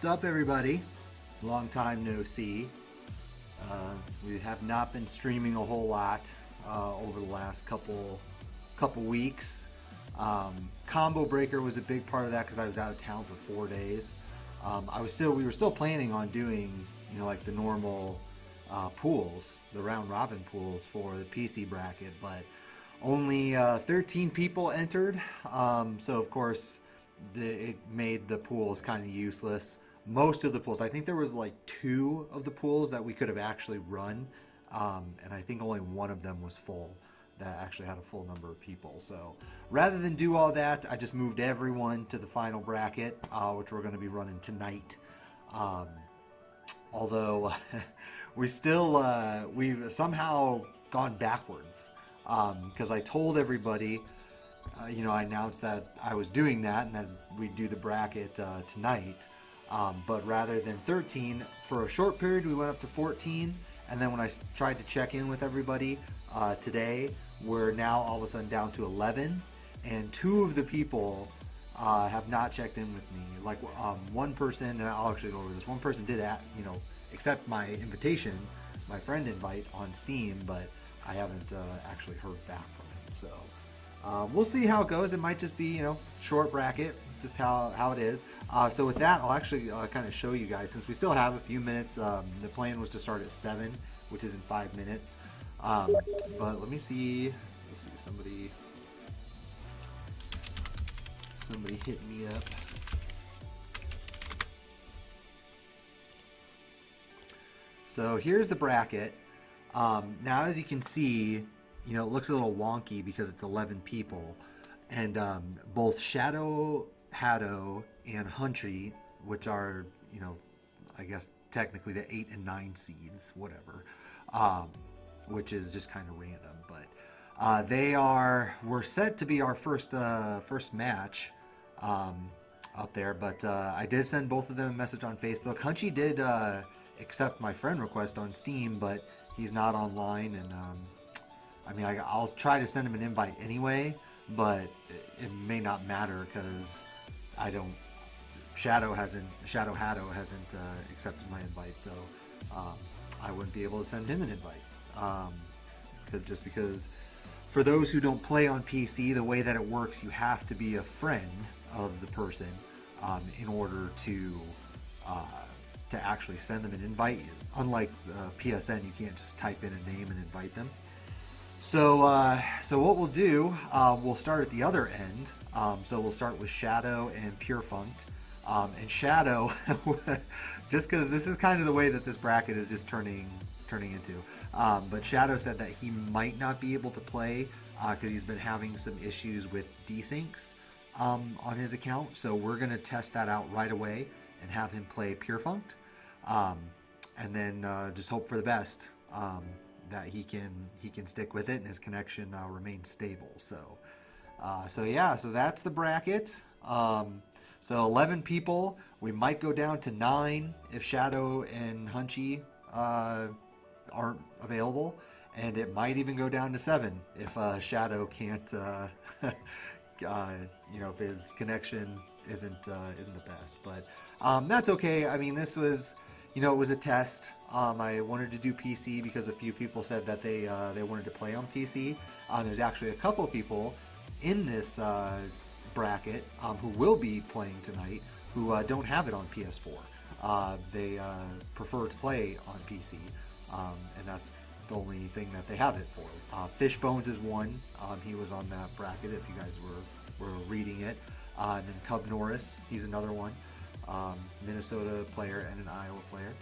What's up, everybody? Long time no see. We have not been streaming a whole lot over the last couple weeks. Combo Breaker was a big part of that because I was out of town for 4 days. We were still planning on doing, like the normal pools, the round robin pools for the PC bracket, but only 13 people entered. So of course, it made the pools kind of useless. Most of the pools, I think there was like 2 of the pools that we could have actually run, and I think only one of them was full, that actually had a full number of people. So rather than do all that, I just moved everyone to the final bracket, which we're going to be running tonight. Although we've somehow gone backwards, because I told everybody, I announced that I was doing that and that we'd do the bracket tonight. But rather than 13, for a short period we went up to 14, and then when I tried to check in with everybody today, we're now all of a sudden down to 11, and 2 of the people have not checked in with me. Like one person, and I'll actually go over this, one person did accept my invitation, my friend invite on Steam, but I haven't actually heard back from him. So we'll see how it goes. It might just be, short bracket, just how it is. So with that, I'll actually kind of show you guys, since we still have a few minutes. The plan was to start at 7, which is in 5 minutes. But let me see. Let's see, somebody hit me up. So here's the bracket. Now, as you can see, it looks a little wonky because it's 11 people, and both Shadow, Haddo, and Huntry, which are, I guess technically the 8 and 9 seeds, whatever, which is just kind of random, but we're set to be our first match up there. But I did send both of them a message on Facebook. Hunchy did accept my friend request on Steam, but he's not online, and I'll try to send him an invite anyway, but it may not matter because Shadow Haddo hasn't accepted my invite, so I wouldn't be able to send him an invite. Just because for those who don't play on PC, the way that it works, you have to be a friend of the person in order to actually send them an invite. Unlike PSN, you can't just type in a name and invite them. So what we'll do, we'll start at the other end. So we'll start with Shadow and Purefunct. And Shadow, just because this is kind of the way that this bracket is just turning into. But Shadow said that he might not be able to play because he's been having some issues with desyncs on his account. So we're going to test that out right away and have him play Purefunct. And then just hope for the best. That he can stick with it and his connection remains stable. So that's the bracket. So 11 people. We might go down to 9 if Shadow and Hunchy aren't available, and it might even go down to 7 if Shadow can't. If his connection isn't the best, but that's okay. I mean, this was. It was a test. I wanted to do PC because a few people said that they wanted to play on PC. There's actually a couple people in this bracket who will be playing tonight who don't have it on PS4. They prefer to play on PC, and that's the only thing that they have it for. Fishbones is one. He was on that bracket if you guys were reading it. And then Cub Norris, he's another one. Minnesota player and an Iowa player.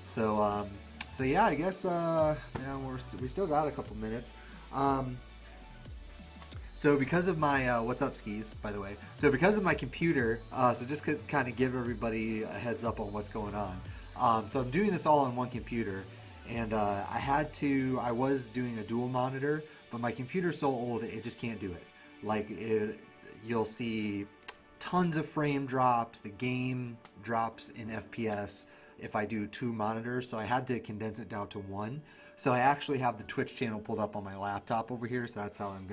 So yeah, I guess we still got a couple minutes. So because of my what's up, Skis, by the way. So because of my computer, so just to kind of give everybody a heads up on what's going on. So I'm doing this all on one computer, and I was doing a dual monitor, but my computer's so old it just can't do it. Like you'll see tons of frame drops. The game drops in FPS if I do 2 monitors, so I had to condense it down to 1. So I actually have the Twitch channel pulled up on my laptop over here, so that's how I'm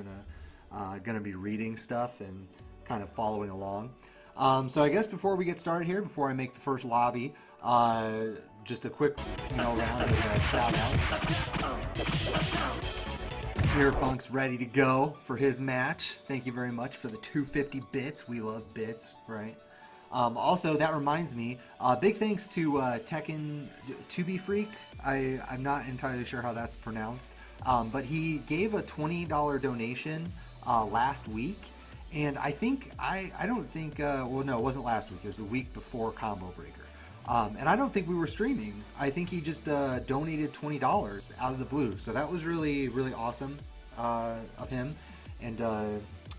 gonna be reading stuff and kind of following along. So I guess before we get started here, before I make the first lobby, just a quick, round of shout outs. Here, Funk's ready to go for his match. Thank you very much for the 250 bits. We love bits, right? Also, that reminds me, big thanks to Tekken 2B Freak. I'm not entirely sure how that's pronounced, but he gave a $20 donation last week. And I think, I don't think, well, no, it wasn't last week. It was the week before Combo Breaker. And I don't think we were streaming. I think he just donated $20 out of the blue. So that was really, really awesome of him. And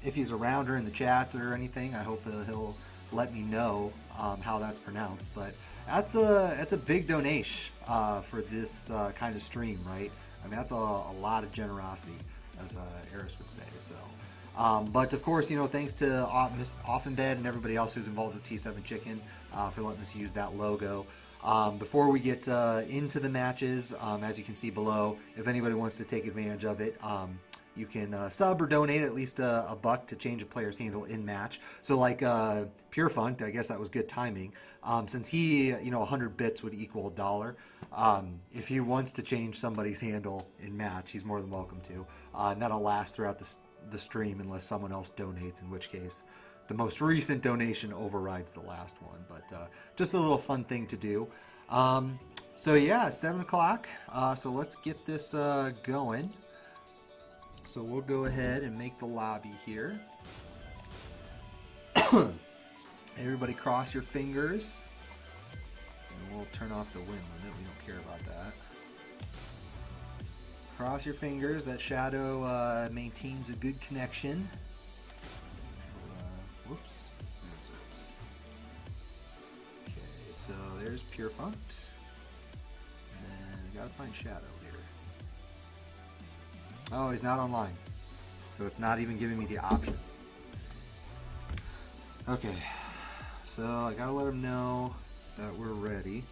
if he's around or in the chat or anything, I hope he'll let me know how that's pronounced. But that's a big donation for this kind of stream, right? I mean, that's a lot of generosity, as Eris would say. So. But of course, thanks to Miss Offenbed and everybody else who's involved with T7 Chicken for letting us use that logo. Before we get into the matches, as you can see below, if anybody wants to take advantage of it, you can sub or donate at least a buck to change a player's handle in match. So like Pure Funk, I guess that was good timing. Since he, 100 bits would equal $1. If he wants to change somebody's handle in match, he's more than welcome to. And that'll last throughout the stream unless someone else donates, in which case the most recent donation overrides the last one. But just a little fun thing to do. So yeah, 7 o'clock. So let's get this going. So we'll go ahead and make the lobby here. Everybody cross your fingers. And we'll turn off the win limit. We don't care about that. Cross your fingers that Shadow maintains a good connection. Whoops. Okay, so there's Pure Funk. And we gotta find Shadow here. Oh, he's not online. So it's not even giving me the option. Okay, so I gotta let him know that we're ready.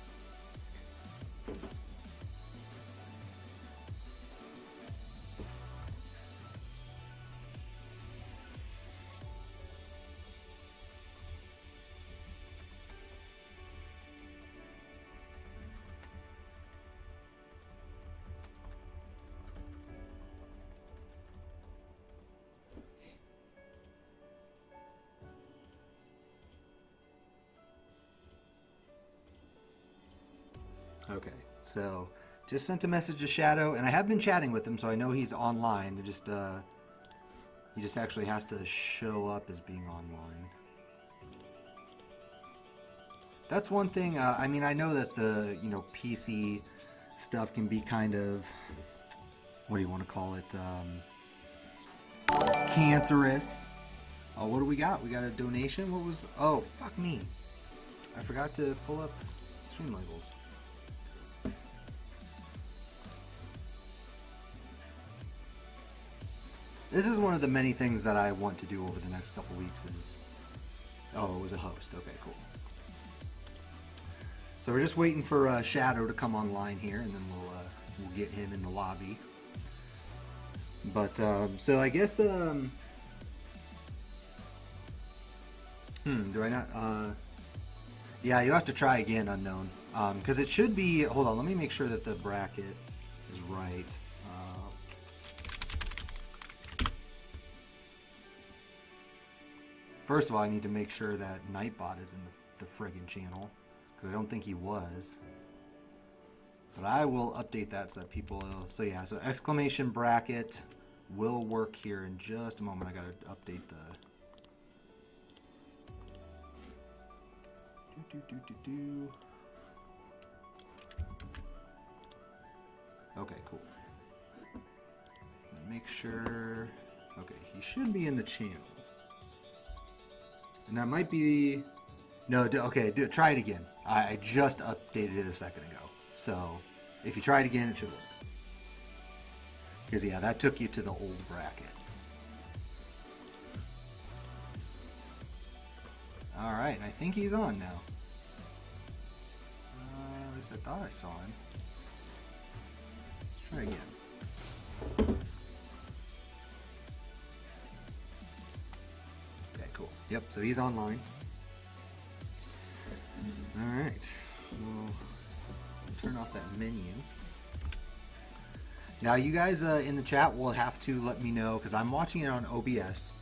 Okay, so just sent a message to Shadow, and I have been chatting with him, so I know he's online. He just actually has to show up as being online. That's one thing. I mean, I know that the PC stuff can be kind of, what do you want to call it? Cancerous. Oh, what do we got? We got a donation. What was? Oh, fuck me! I forgot to pull up stream labels. This is one of the many things that I want to do over the next couple weeks is... Oh, it was a host. Okay, cool. So we're just waiting for Shadow to come online here, and then we'll get him in the lobby. But, so I guess... do I not... Yeah, you'll have to try again, Unknown. Because it should be... Hold on, let me make sure that the bracket is right. First of all, I need to make sure that Nightbot is in the friggin' channel, because I don't think he was. But I will update that so that people... So yeah, so exclamation bracket will work here in just a moment. I gotta update the... Okay, cool. Make sure... Okay, he should be in the channel. And that might be... No, okay, try it again. I just updated it a second ago. So, if you try it again, it should work. Because, yeah, that took you to the old bracket. Alright, I think he's on now. At least I thought I saw him. Let's try again. Okay, cool. Yep, so he's online. right. We'll turn off that menu. Now, you guys in the chat will have to let me know, because I'm watching it on OBS,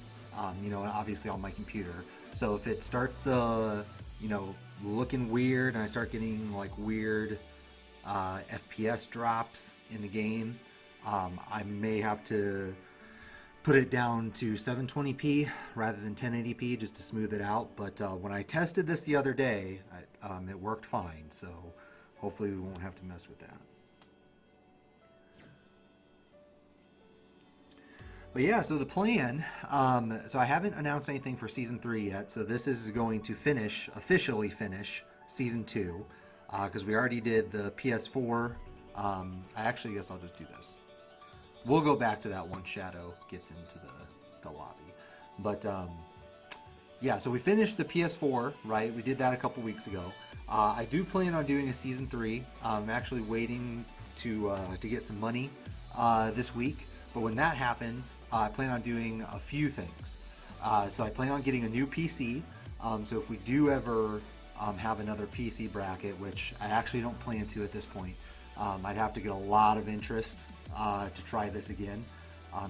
you know, obviously on my computer. So if it starts, you know, looking weird and I start getting like weird FPS drops in the game, I may have to put it down to 720p rather than 1080p just to smooth it out. But when I tested this the other day, it worked fine. So hopefully we won't have to mess with that. But yeah, so the plan, so I haven't announced anything for Season 3 yet, so this is going to officially finish Season 2, because we already did the PS4. I actually guess I'll just do this. We'll go back to that once Shadow gets into the lobby. But yeah, so we finished the PS4, right? We did that a couple weeks ago. I do plan on doing a Season 3. I'm actually waiting to get some money this week. But when that happens, I plan on doing a few things. So I plan on getting a new PC. So if we do ever have another PC bracket, which I actually don't plan to at this point, I'd have to get a lot of interest to try this again,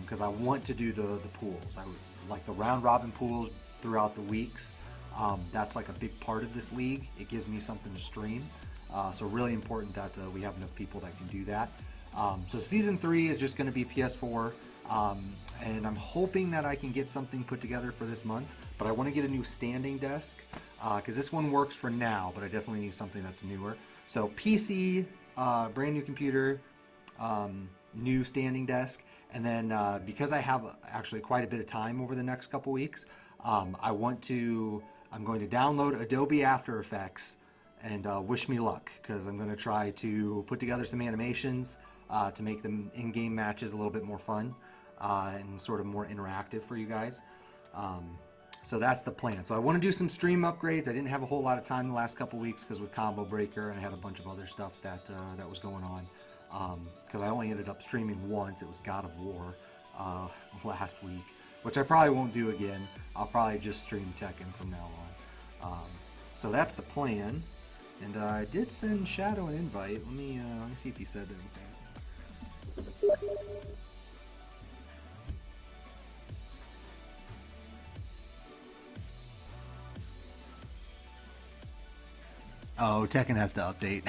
because I want to do the pools. I would like the round robin pools throughout the weeks. That's like a big part of this league. It gives me something to stream. So really important that we have enough people that can do that. So Season 3 is just going to be PS4, and I'm hoping that I can get something put together for this month, but I want to get a new standing desk, because this one works for now, but I definitely need something that's newer. So PC, brand new computer, new standing desk, and then because I have actually quite a bit of time over the next couple weeks, I'm going to download Adobe After Effects and wish me luck, because I'm going to try to put together some animations to make the in-game matches a little bit more fun and sort of more interactive for you guys. So that's the plan. So I want to do some stream upgrades. I didn't have a whole lot of time the last couple weeks because with Combo Breaker, and I had a bunch of other stuff that was going on. Because I only ended up streaming once. It was God of War last week, which I probably won't do again. I'll probably just stream Tekken from now on. So that's the plan. And I did send Shadow an invite. Let me see if he said anything. Oh, Tekken has to update.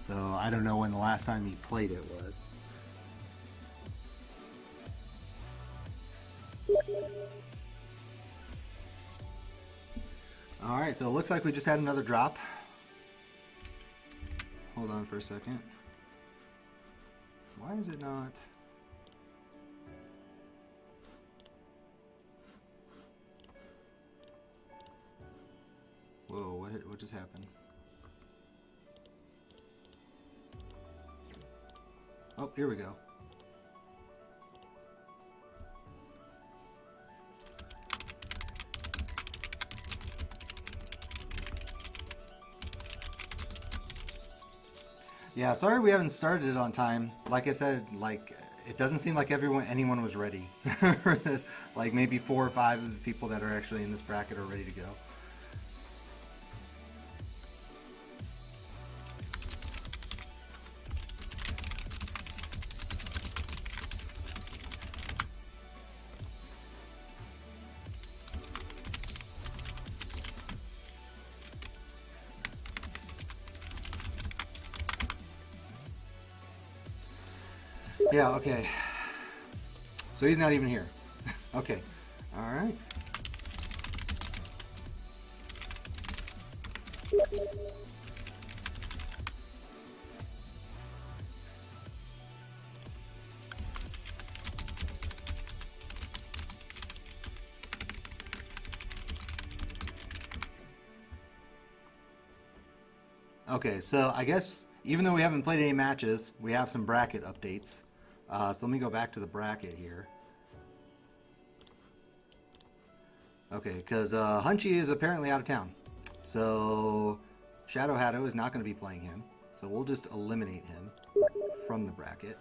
So I don't know when the last time he played it was. Alright, so it looks like we just had another drop. Hold on for a second. Why is it not? Whoa, what just happened? Oh, here we go. Yeah, sorry we haven't started it on time. Like I said, like it doesn't seem like anyone was ready for this. Like maybe 4 or 5 of the people that are actually in this bracket are ready to go. Yeah, okay. So he's not even here. Okay. All right. Okay, so I guess even though we haven't played any matches, we have some bracket updates. So let me go back to the bracket here. Okay, because Hunchy is apparently out of town. So Shadow Hatto is not going to be playing him. So we'll just eliminate him from the bracket.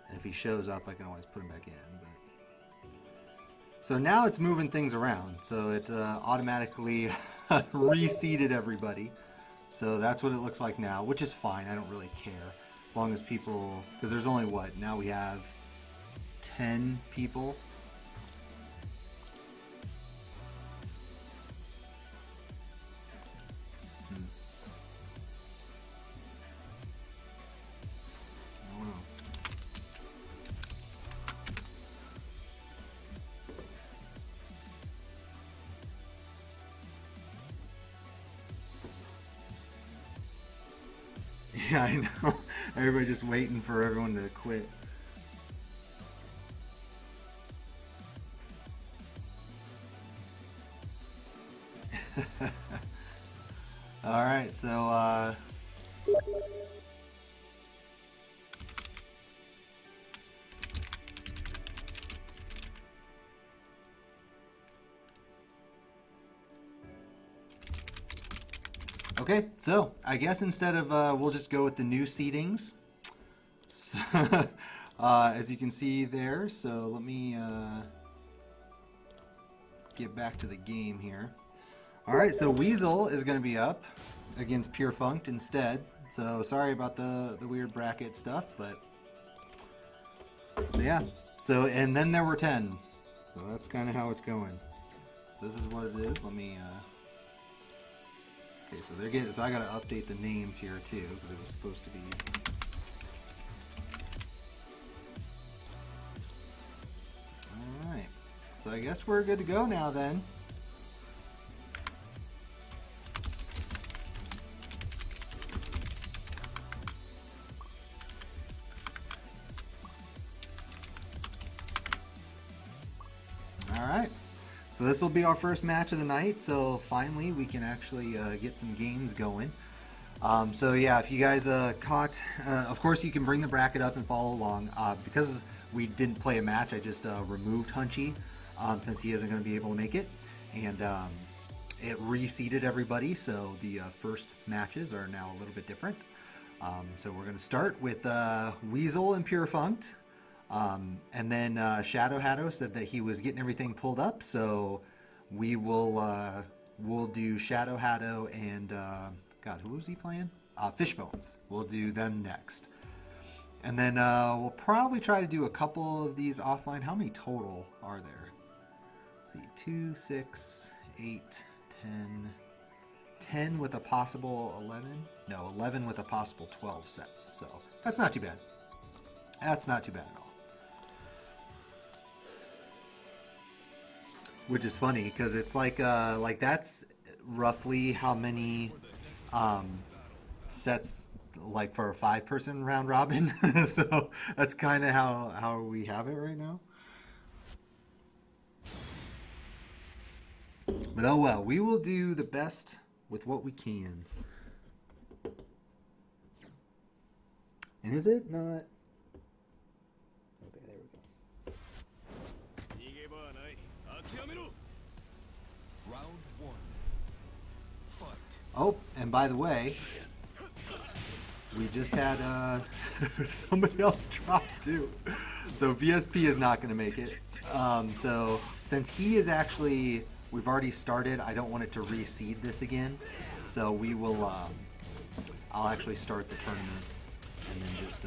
And if he shows up, I can always put him back in. But... So now it's moving things around. So it automatically reseeded everybody. So that's what it looks like now, which is fine. I don't really care. As long as people... Because there's only what? Now we have 10 people. Yeah, I know. Everybody just waiting for everyone to quit. All right, so okay, so I guess instead of we'll just go with the new seedings. So, as you can see there, so let me get back to the game here. All right, so Weasel is going to be up against Pure Funked instead. So sorry about the weird bracket stuff, but yeah. So, and then there were 10. So that's kind of how it's going. So this is what it is. Let me okay, so they're getting, so I got to update the names here too, because it was supposed to be. All right, so I guess we're good to go now then. All right. So this will be our first match of the night, so finally we can actually get some games going. So yeah, if you guys caught, of course you can bring the bracket up and follow along. Because we didn't play a match, I just removed Hunchy since he isn't going to be able to make it. And it reseeded everybody, so the first matches are now a little bit different. So we're going to start with Weasel and Pure Funked. And then Shadow Hatto said that he was getting everything pulled up, so we will we'll do Shadow Hatto and God, who was he playing? Fishbones. We'll do them next, and then we'll probably try to do a couple of these offline. How many total are there? Let's see, 2, 6, 8, 10, 10 with a possible 11. No, 11 with a possible 12 sets. So that's not too bad. That's not too bad at all. Which is funny because it's like that's roughly how many sets like for a 5-person round robin. So that's kind of how we have it right now. But oh well, we will do the best with what we can. And is it not? Oh, and by the way, we just had somebody else drop too. So VSP is not going to make it. So since he is actually, we've already started, I don't want it to reseed this again. So we will, I'll actually start the tournament and then just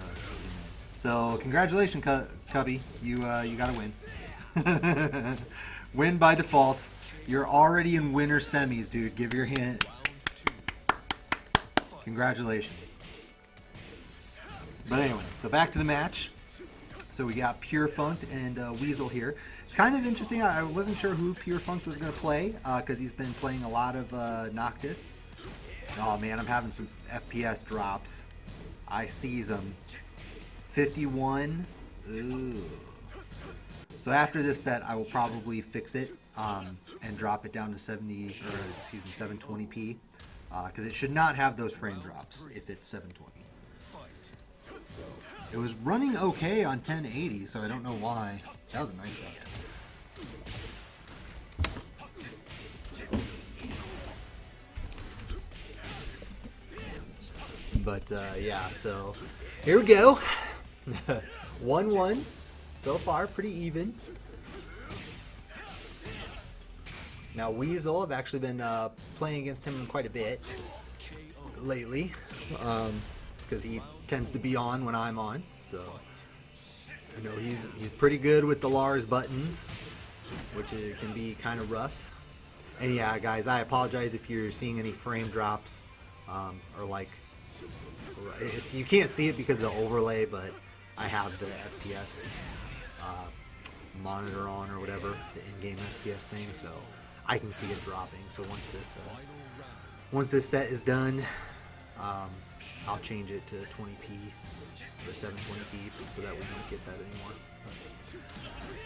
so congratulations, Cubby. You got to win. Win by default. You're already in winner semis, dude. Give your hand. Congratulations. But anyway, so back to the match. So we got Pure Funked and Weasel here. It's kind of interesting. I wasn't sure who Pure Funked was going to play because he's been playing a lot of Noctis. Oh man, I'm having some FPS drops. I seize them. 51. Ooh. So after this set, I will probably fix it and drop it down to 720p. Because it should not have those frame drops if it's 720. So it was running okay on 1080, so I don't know why. That was a nice duck. But yeah, so Here we go. 1-1 so far, pretty even. Now Weasel, I've actually been playing against him quite a bit lately, because he tends to be on when I'm on. So I know he's pretty good with the Lars buttons, which can be kind of rough. And yeah, guys, I apologize if you're seeing any frame drops, or like, you can't see it because of the overlay, but I have the FPS monitor on or whatever, the in-game FPS thing, so I can see it dropping. So once this set is done, I'll change it to 20p or 720p so that we don't get that anymore.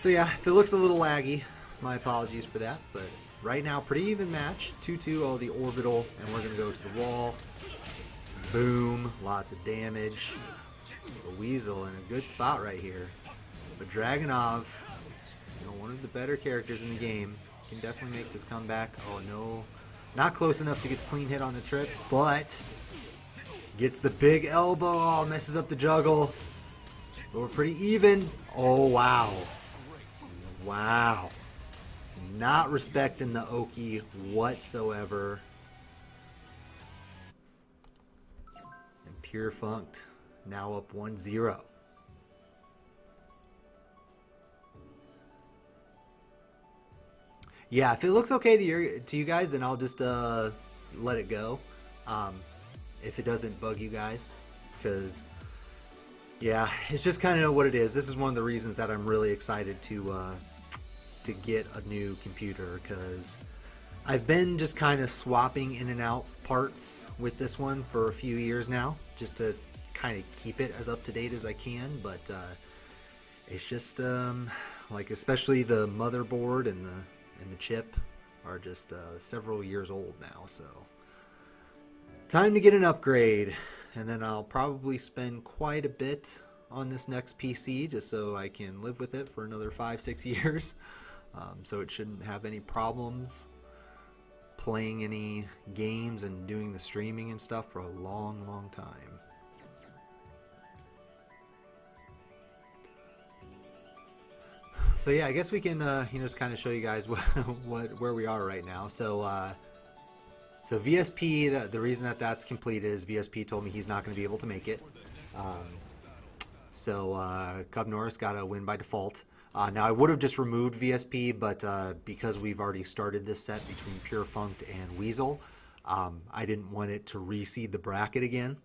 So yeah, if it looks a little laggy, my apologies for that, but right now pretty even match. 2-2, oh, the orbital, and we're gonna go to the wall. Boom, lots of damage. The Weasel in a good spot right here. But Dragunov, one of the better characters in the game, can definitely make this comeback. Oh no, not close enough to get the clean hit on the trip, but gets the big elbow. Oh, messes up the juggle. But we're pretty even. Oh wow. Wow. Not respecting the Oki whatsoever. And Pure Funked now up 1-0. Yeah, if it looks okay to you guys, then I'll just let it go. If it doesn't bug you guys, because yeah, it's just kind of what it is. This is one of the reasons that I'm really excited to get a new computer, because I've been just kind of swapping in and out parts with this one for a few years now, just to kind of keep it as up to date as I can. But it's just like, especially the motherboard and the chip are just several years old now, so time to get an upgrade. And then I'll probably spend quite a bit on this next PC just so I can live with it for another 5-6 years. So it shouldn't have any problems playing any games and doing the streaming and stuff for a long time. So yeah, I guess we can just kind of show you guys where we are right now. So VSP, the reason that that's completed is VSP told me he's not going to be able to make it. So Cub Norris got a win by default. Now I would have just removed VSP, but because we've already started this set between Pure Funked and Weasel, I didn't want it to reseed the bracket again.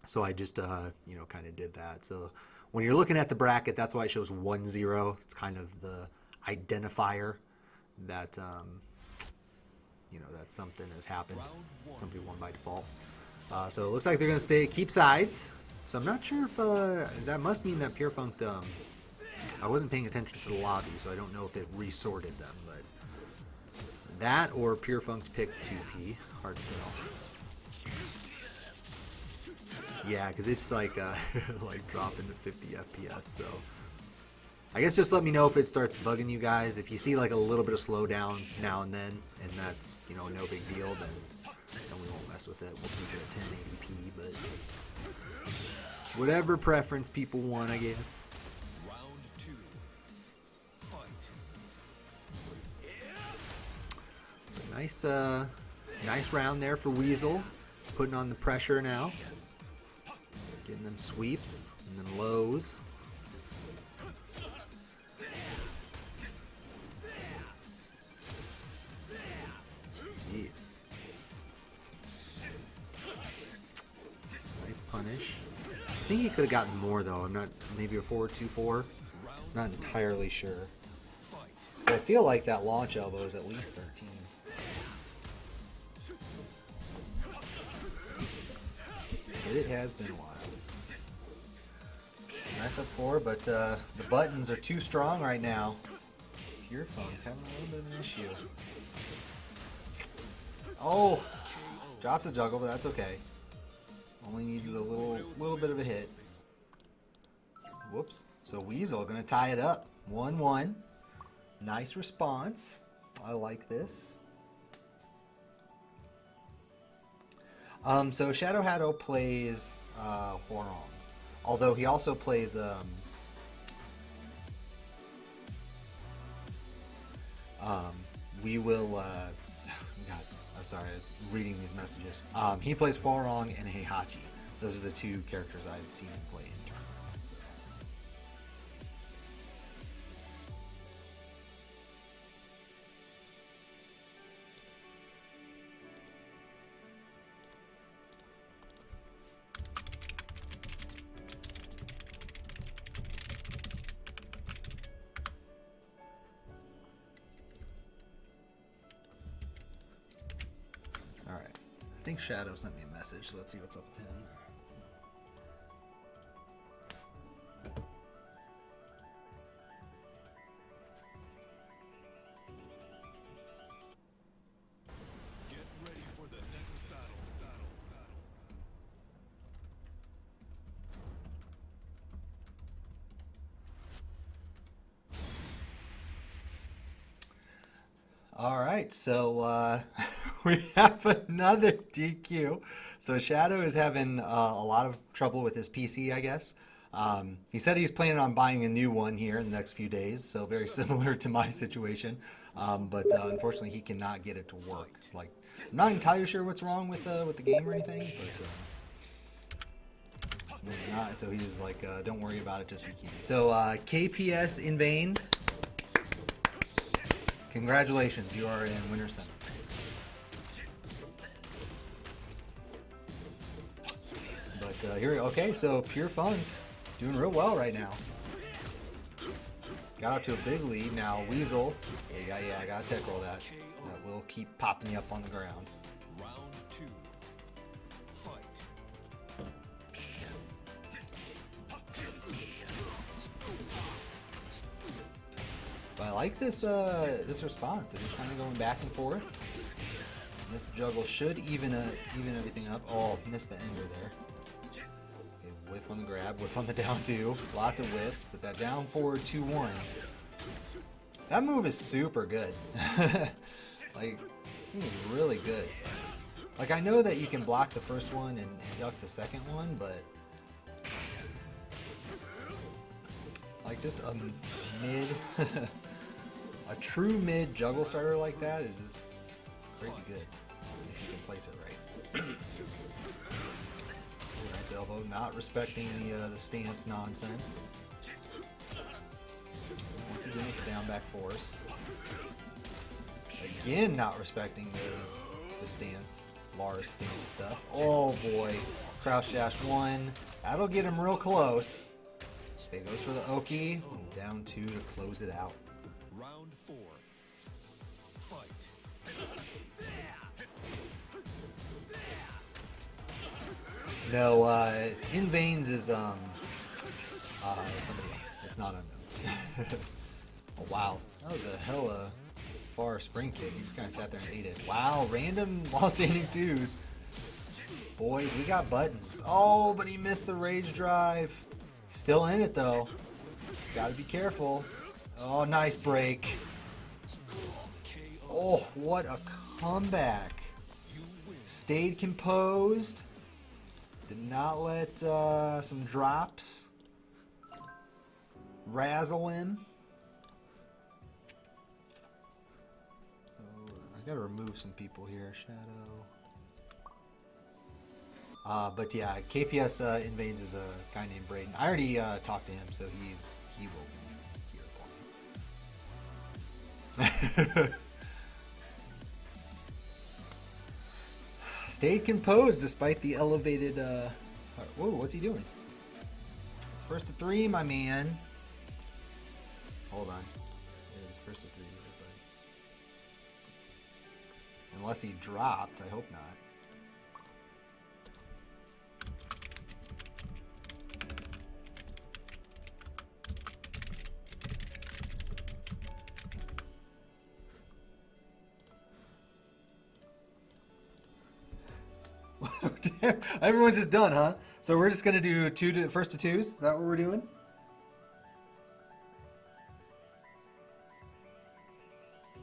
So I just kind of did that. So when you're looking at the bracket, that's why it shows 1-0. It's kind of the identifier that that something has happened. Somebody won by default. So it looks like they're going to keep sides. So I'm not sure if that must mean that Pure Funked. I wasn't paying attention to the lobby, so I don't know if it resorted them. But that or Pure Funked picked 2P. Hard to tell. Yeah, because it's like like dropping to 50 FPS. So I guess just let me know if it starts bugging you guys. If you see like a little bit of slowdown now and then, and that's no big deal, then we won't mess with it. We'll keep it at 1080p, but whatever preference people want, I guess. Nice round there for Weasel, putting on the pressure now, getting them sweeps and then lows. Jeez. Nice punish. I think he could have gotten more though. I'm not, maybe a forward 2-4. Not entirely sure. So I feel like that launch elbow is at least 13. But it has been a while. Nice up 4, but the buttons are too strong right now. Pure Funked having a little bit of an issue. Oh! Drops a juggle, but that's okay. Only needed a little bit of a hit. Whoops. So Weasel gonna tie it up. 1-1. Nice response. I like this. So Shadow Hatto plays Huarong. Although he also plays we will God, I'm sorry, reading these messages. He plays Hwarong and Heihachi. Those are the two characters I've seen him play in tournaments. So. I think Shadow sent me a message, so let's see what's up with him. Get ready for the next battle. All right, so we have another DQ. So Shadow is having a lot of trouble with his PC, I guess. He said he's planning on buying a new one here in the next few days, so very similar to my situation. But unfortunately, he cannot get it to work. Like, I'm not entirely sure what's wrong with the game or anything, but it's not. So he's like, don't worry about it, just DQ. So KPS in Veins. Congratulations, you are in winner semis. But here, okay, so Pure Funk's doing real well right now. Got out to a big lead. Now Weasel, yeah, I gotta tech roll that. That will keep popping you up on the ground. Round 2. Fight. But I like this this response. They're just kind of going back and forth. And this juggle should even everything up. Oh, missed the ender there. Okay, whiff on the grab, whiff on the down 2. Lots of whiffs, but that down forward 2-1. That move is super good. Like, he's really good. Like, I know that you can block the first one and duck the second one, but like just a mid, a true mid juggle starter like that is just crazy good if you can place it right. Nice elbow, not respecting the stance nonsense. Once again with the down back force. Again, not respecting the stance, Lars stance stuff. Oh boy, crouch dash 1. That'll get him real close. Okay, goes for the Oki. Down 2 to close it out. Round 4. Fight. No, In Veins is somebody else. It's not unknown. Oh wow, that was a hella far spring kick. He just kind of sat there and ate it. Wow, random while standing 2s. Boys, we got buttons. Oh, but he missed the rage drive. He's still in it though. He's got to be careful. Oh, nice break. Oh, what a comeback. Stayed composed. Did not let some drops razzle him. So I gotta remove some people here. Shadow. But yeah, KPS in Veins is a guy named Braden. I already talked to him, so he will be here for me. Stayed composed despite the elevated. Whoa, what's he doing? It's first to 3, my man. Hold on. It is first to 3, everybody. Unless he dropped, I hope not. Everyone's just done, huh? So we're just gonna do first to 2s. Is that what we're doing?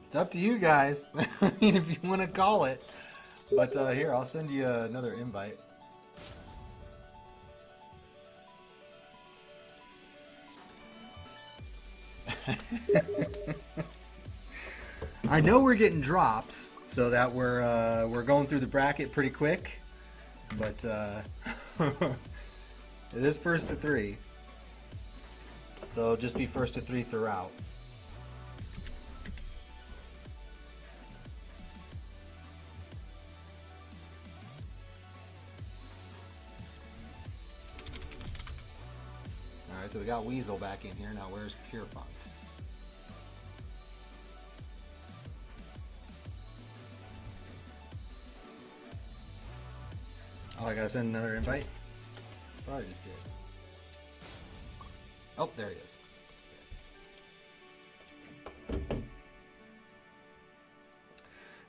It's up to you guys. I mean, if you want to call it. But here, I'll send you another invite. I know we're getting drops, so that we're going through the bracket pretty quick, but it is first to three, so just be first to three throughout. All right, so we got Weasel back in here. Now where's Pure Funk? Oh, I gotta send another invite? Probably just did. Oh, there he is.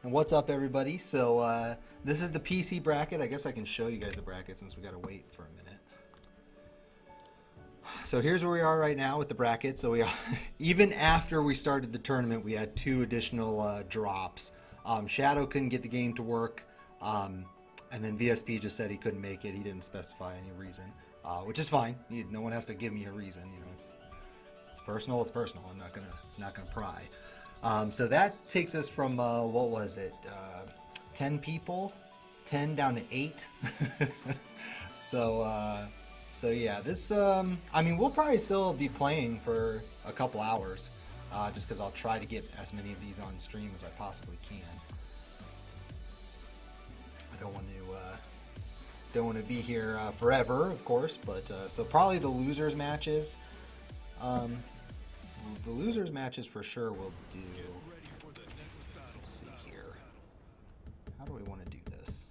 And what's up, everybody? So, this is the PC bracket. I guess I can show you guys the bracket since we gotta wait for a minute. So here's where we are right now with the bracket. So we even after we started the tournament, we had 2 additional drops. Shadow couldn't get the game to work. And then VSP just said he couldn't make it. He didn't specify any reason, which is fine. No one has to give me a reason. You know, it's personal. It's personal. I'm not gonna pry. So that takes us from what was it? 10 people, 10 down to 8. So yeah, this. I mean, we'll probably still be playing for a couple hours, just because I'll try to get as many of these on stream as I possibly can. Don't want to be here forever, of course, but so probably the losers matches. The losers matches for sure will do. Let's see here. How do we want to do this?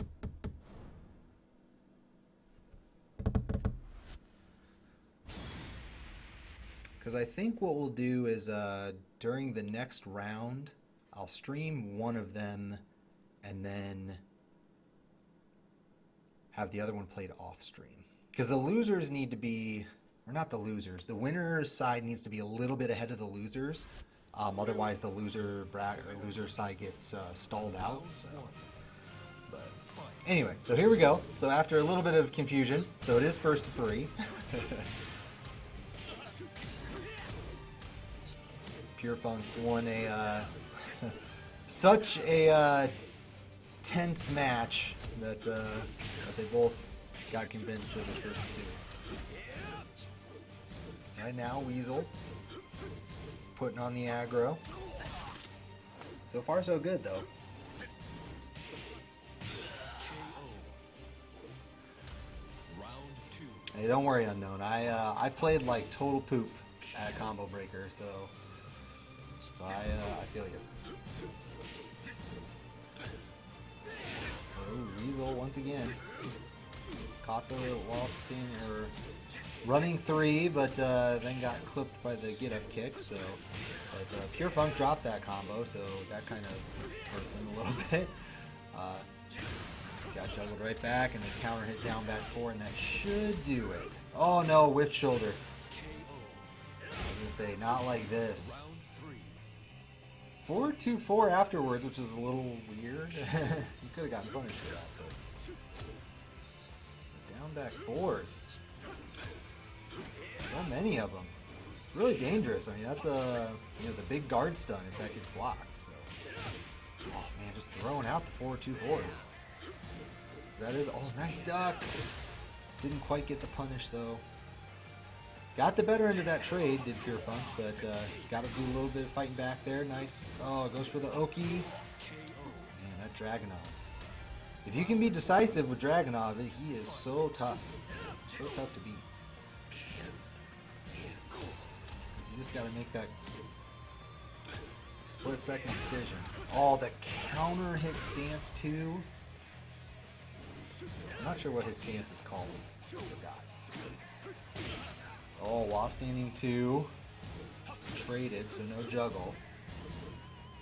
Because I think what we'll do is during the next round, I'll stream one of them and then have the other one played off stream. Because the losers need to be, or not the losers, the winner's side needs to be a little bit ahead of the losers. Otherwise the loser side gets stalled out. So. But anyway, so here we go. So after a little bit of confusion, so it is first to 3. Pure Funk won a such a tense match that they both got convinced it was first to 2. Right now, Weasel putting on the aggro. So far, so good, though. Hey, don't worry, Unknown. I played like total poop at Combo Breaker, so I feel you. Oh, Weasel once again caught the while standing or running 3, but then got clipped by the get up kick. So, but Pure Funk dropped that combo, so that kind of hurts him a little bit. Got juggled right back, and then counter hit down back 4, and that should do it. Oh no, whiff shoulder. I was gonna say not like this. 4-2-4 afterwards, which is a little weird. You could have gotten punished for that, but down back 4s. So many of them. It's really dangerous. I mean, that's the big guard stun if that gets blocked. So, oh man, just throwing out the 4-2-4s. That is, oh, nice duck. Didn't quite get the punish though. Got the better end of that trade, did Pure Funk, but got to do a little bit of fighting back there. Nice. Oh, goes for the Oki. Man, that Dragunov. If you can be decisive with Dragunov, he is so tough. So tough to beat. You just got to make that split-second decision. Oh, the counter hit stance too. I'm not sure what his stance is called. I forgot. Oh, while standing 2, traded, so no juggle.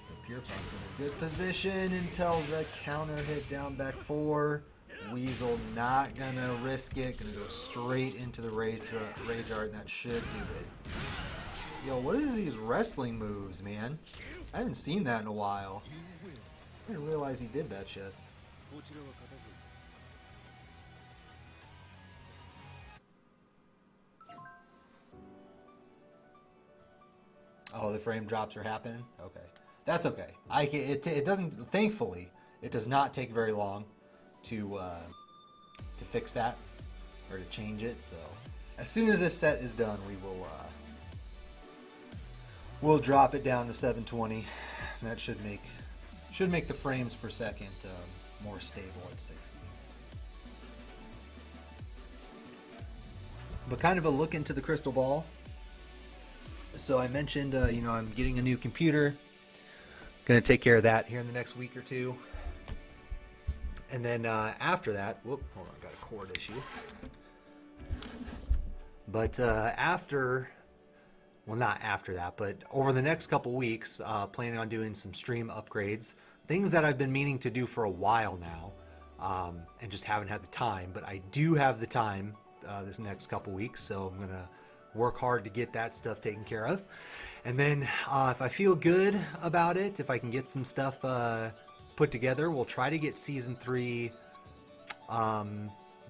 But Pure Funk in a good position until the counter hit down back 4. Weasel not gonna risk it, gonna go straight into the Rage Art, and that should do it. Yo, what is these wrestling moves, man? I haven't seen that in a while. I didn't realize he did that shit. Oh, the frame drops are happening? Okay. That's okay. It doesn't, thankfully, it does not take very long to fix that or to change it. So as soon as this set is done, we'll drop it down to 720. That should make the frames per second more stable at 60. But kind of a look into the crystal ball. So I mentioned, you know, I'm getting a new computer. Gonna take care of that here in the next week or two. And then after that, whoop, hold on, got a cord issue. But well, not after that, but over the next couple weeks, planning on doing some stream upgrades, things that I've been meaning to do for a while now, and just haven't had the time. But I do have the time this next couple weeks, so I'm gonna work hard to get that stuff taken care of. And then if I feel good about it, if I can get some stuff put together, we'll try to get season 3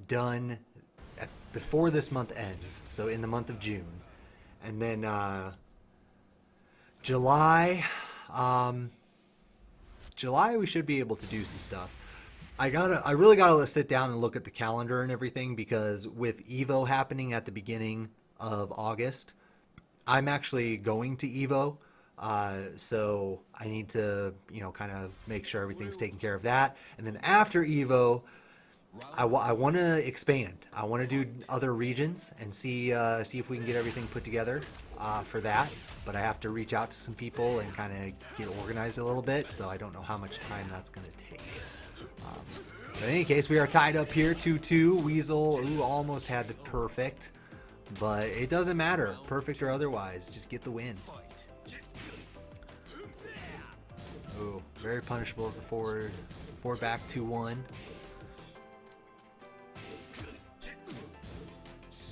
done before this month ends, so in the month of June. And then July we should be able to do some stuff. I really gotta sit down and look at the calendar and everything, because with Evo happening at the beginning of August, I'm actually going to Evo, so I need to, you know, kind of make sure everything's taken care of that. And then after Evo, I want to expand. I want to do other regions and see if we can get everything put together for that. But I have to reach out to some people and kind of get organized a little bit, so I don't know how much time that's going to take. But in any case, we are tied up here 2-2. Weasel, ooh, almost had the perfect, but it doesn't matter, perfect or otherwise. Just get the win. Ooh, very punishable as the forward back 2-1.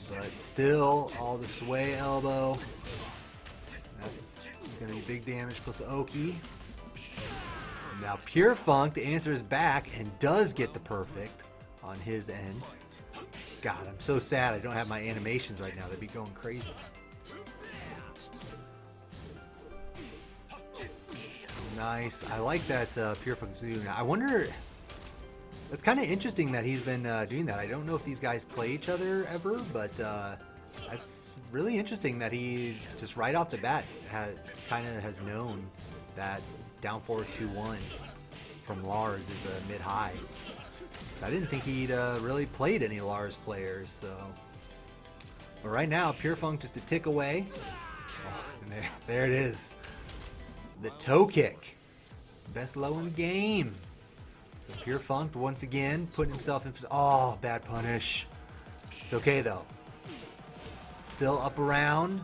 But still, all the sway elbow. That's going to be big damage plus Oki. Now Pure Funk answers back and does get the perfect on his end. God, I'm so sad I don't have my animations right now. They'd be going crazy. Nice. I like that Pure Funk's doing that. I wonder... It's kind of interesting that he's been doing that. I don't know if these guys play each other ever, but that's really interesting that he just right off the bat kind of has known that down forward 2-1 from Lars is a mid-high. So I didn't think he'd really played any Lars players. So, but right now, Pure Funk just a tick away. Oh, and there it is. The toe kick, best low in the game. So Pure Funk once again putting himself in. Oh, bad punish. It's okay though. Still up around,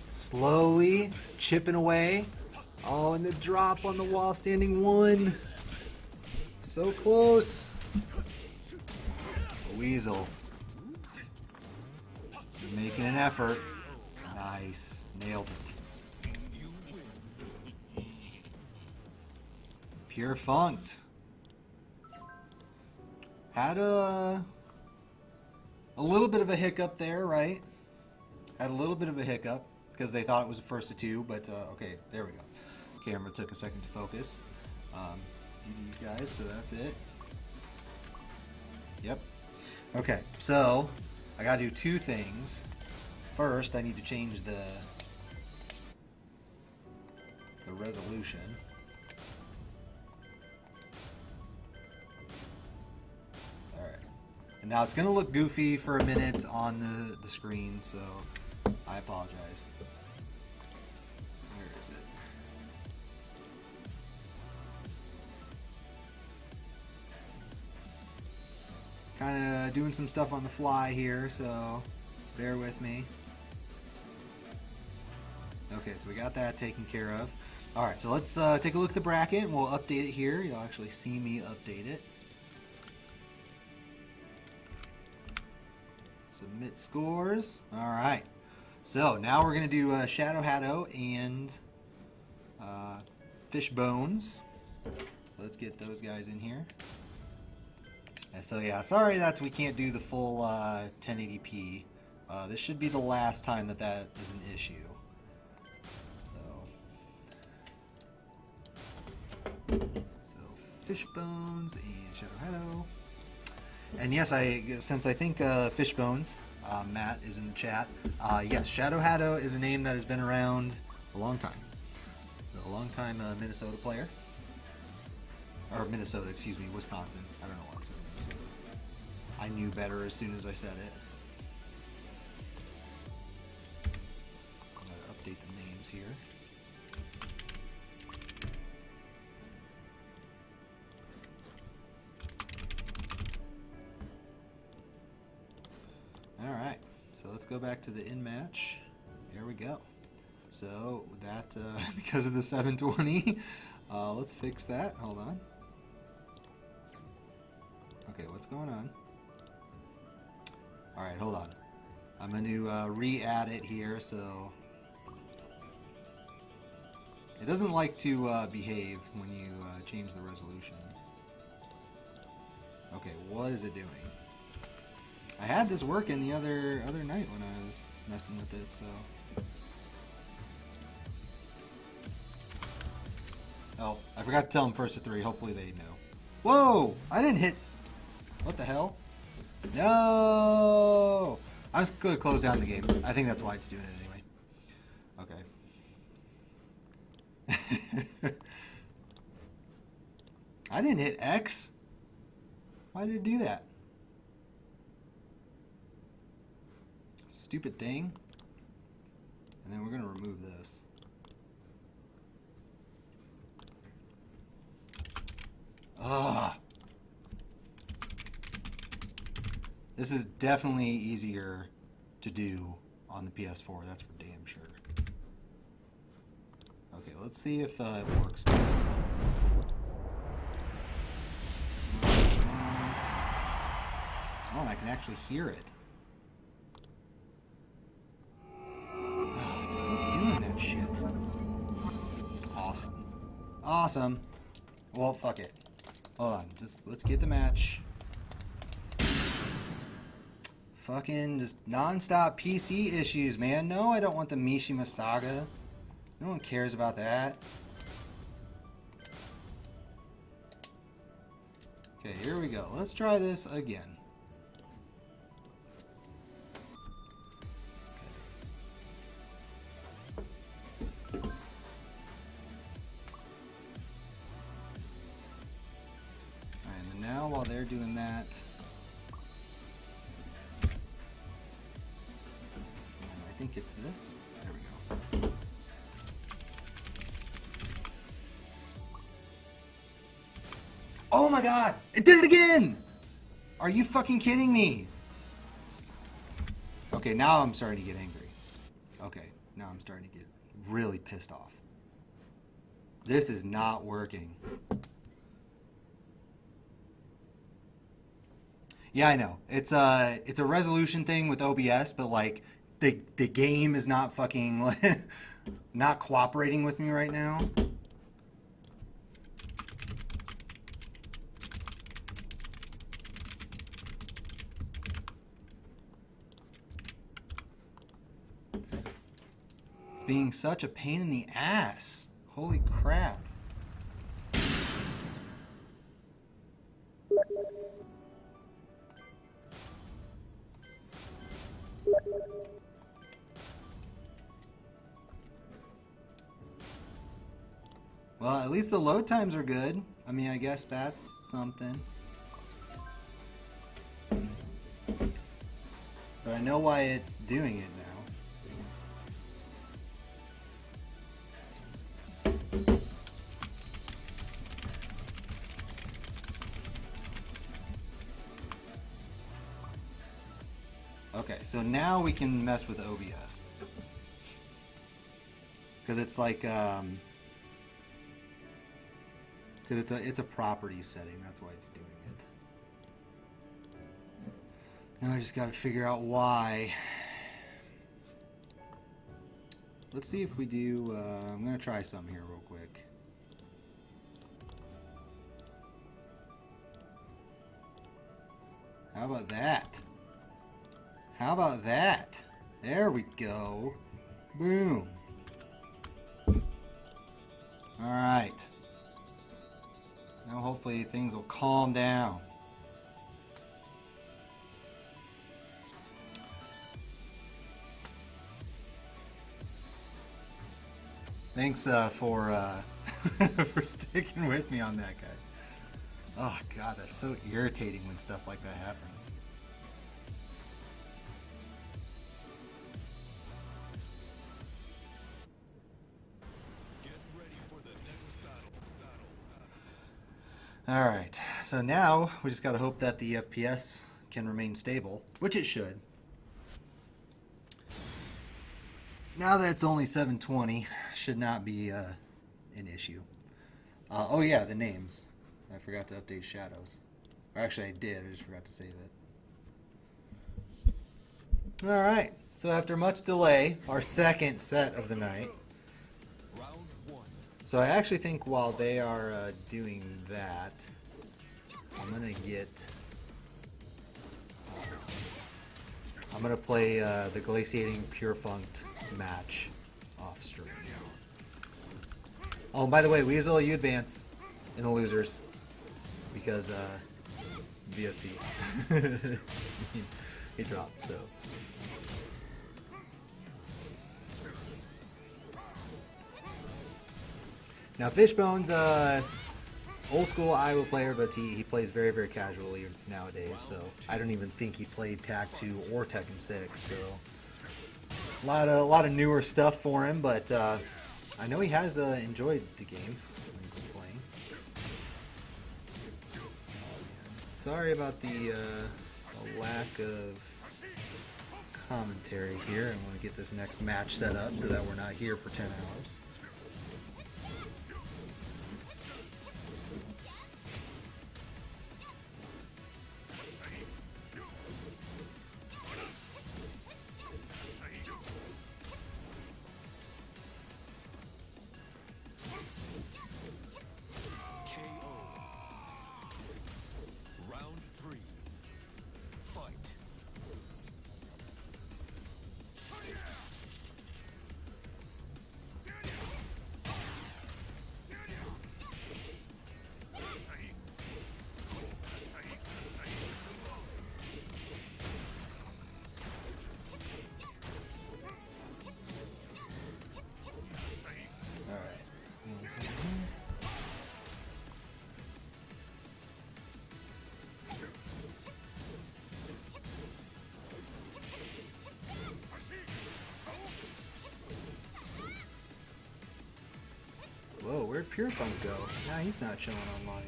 slowly chipping away. Oh, and the drop on the wall standing 1. So close. Weasel making an effort. Nice, nailed it. Pure Funked. Had a little bit of a hiccup there, right? Had a little bit of a hiccup because they thought it was the first of 2, but okay, there we go. Camera took a second to focus. These guys, so that's it. Yep. Okay, so I gotta do 2 things. First, I need to change the resolution. And now it's going to look goofy for a minute on the screen, so I apologize. Where is it? Kind of doing some stuff on the fly here, so bear with me. Okay, so we got that taken care of. Alright, so let's take a look at the bracket, and we'll update it here. You'll actually see me update it. Submit scores. Alright. So now we're going to do Shadow Hatto and Fish Bones. So let's get those guys in here. And so yeah, sorry that we can't do the full 1080p. This should be the last time that is an issue. Fishbones and Shadow. And yes, since I think Fishbones, Matt is in the chat. Yes, Shadow Haddo is a name that has been around a long time. A long time Minnesota player. Or Minnesota, excuse me, Wisconsin. I don't know why I said Minnesota. I knew better as soon as I said it. I'm going to update the names here. Alright, so let's go back to the in match. Here we go. So that, because of the 720, let's fix that. Hold on. Okay, what's going on? Alright, hold on. I'm going to re-add it here, so... It doesn't like to behave when you change the resolution. Okay, what is it doing? I had this working the other night when I was messing with it, so... Oh, I forgot to tell them first to 3. Hopefully they know. Whoa! I didn't hit... What the hell? No! I'm just going to close down the game. I think that's why it's doing it anyway. Okay. I didn't hit X. Why did it do that? Stupid thing. And then we're going to remove this. Ugh. This is definitely easier to do on the PS4, that's for damn sure. Okay, let's see if it works. Oh, and I can actually hear it. Oh, it's still doing that shit. Awesome. Awesome. Well, fuck it. Hold on, let's get the match. Fucking just non-stop PC issues, man. No, I don't want the Mishima Saga. No one cares about that. Okay, here we go. Let's try this again. Alright, and now while they're doing that, I think it's this. There we go. Oh my god! It did it again! Are you fucking kidding me? Okay, now I'm starting to get angry. Okay, now I'm starting to get really pissed off. This is not working. Yeah, I know. It's a resolution thing with OBS, but like the game is not fucking not cooperating with me right now. It's being such a pain in the ass. Holy crap. Well, at least the load times are good. I mean, I guess that's something. But I know why it's doing it now. Okay, so now we can mess with OBS. Because it's like, because it's a properties setting, that's why it's doing it. Now I just got to figure out why. Let's see if we do, I'm going to try some here real quick. How about that? How about that? There we go. Boom. Alright. Now hopefully things will calm down. Thanks for for sticking with me on that, guy. Oh god, that's so irritating when stuff like that happens. Get ready for the next battle. All right, so now we just gotta hope that the FPS can remain stable, which it should. Now that it's only 720, should not be an issue. Oh yeah, the names. I forgot to update shadows. Or actually I did, I just forgot to save it. Alright, so after much delay, our second set of the night. Round 1. So I actually think while they are doing that, I'm gonna get... I'm gonna play the Glaciating Pure Funked match off stream. Oh, by the way, Weasel, you advance in the losers because VSP he dropped. So now Fishbone's old school Iowa player, but he plays very, very casually nowadays. So I don't even think he played TAC 2 or Tekken 6. So a lot of newer stuff for him, but I know he has enjoyed the game when he's been playing. Sorry about the lack of commentary here. I want to get this next match set up so that we're not here for 10 hours. Whoa, where'd Pure Funk go? Nah, he's not showing online.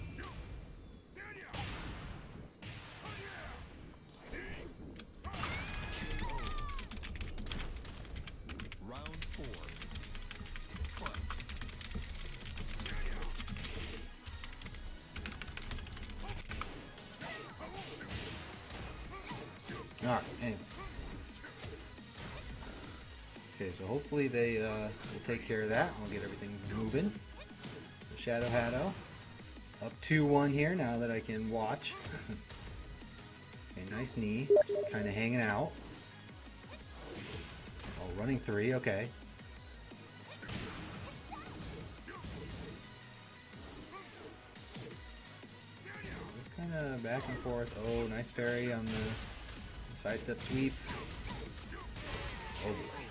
Round 4. Fight. Alright, anyway. Okay, so hopefully they will take care of that. We'll get everything moving. Shadow Haddo. Up 2-1 here now that I can watch. Okay, nice knee. Just kind of hanging out. Oh, running 3, okay. Just kind of back and forth. Oh, nice parry on the sidestep sweep. Oh boy.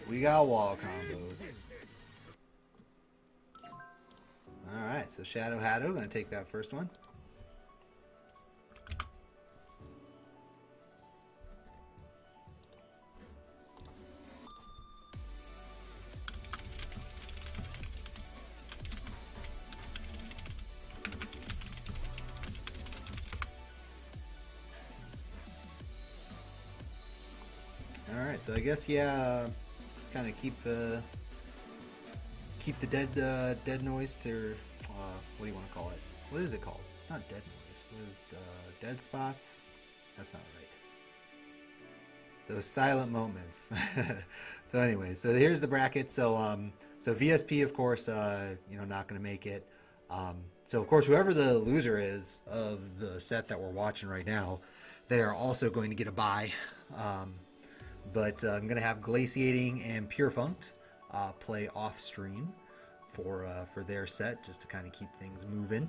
We got wall combos. Alright, so Shadow Haddo gonna take that first one. Alright, so I guess yeah, just kind of keep the dead noise to what do you want to call it? What is it called? It's not dead noise. What is dead spots? That's not right. Those silent moments. So anyway, so here's the bracket. So so VSP of course you know, not going to make it. So of course whoever the loser is of the set that we're watching right now, they are also going to get a bye. But I'm going to have Glaciating and Pure Funked play off stream for their set, just to kind of keep things moving.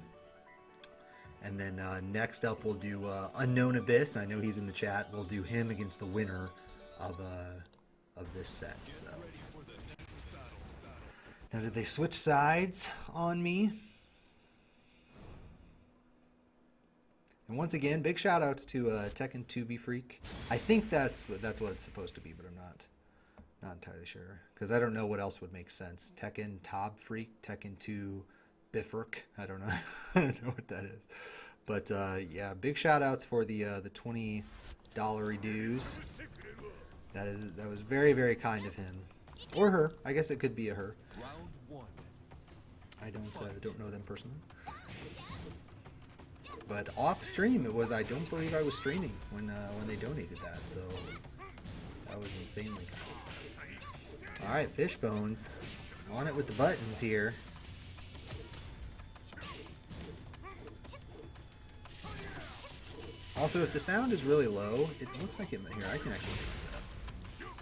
And then next up we'll do Unknown Abyss. I know he's in the chat. We'll do him against the winner of this set. So now, did they switch sides on me? And once again, big shout outs to Tekken 2B Freak. I think that's what it's supposed to be, but I'm not entirely sure, because I don't know what else would make sense. Tekken Tob Freak, Tekken 2 Bifurk. I don't know. I don't know what that is. But yeah, big shout outs for the $20 dues. That was very, very kind of him, or her. I guess it could be a her. Round one. I don't know them personally. But off stream, it was, I don't believe I was streaming when they donated that, so that was insanely kind. All right, Fishbones, on it with the buttons here. Also, if the sound is really low, it looks like it. Here, I can actually turn it up.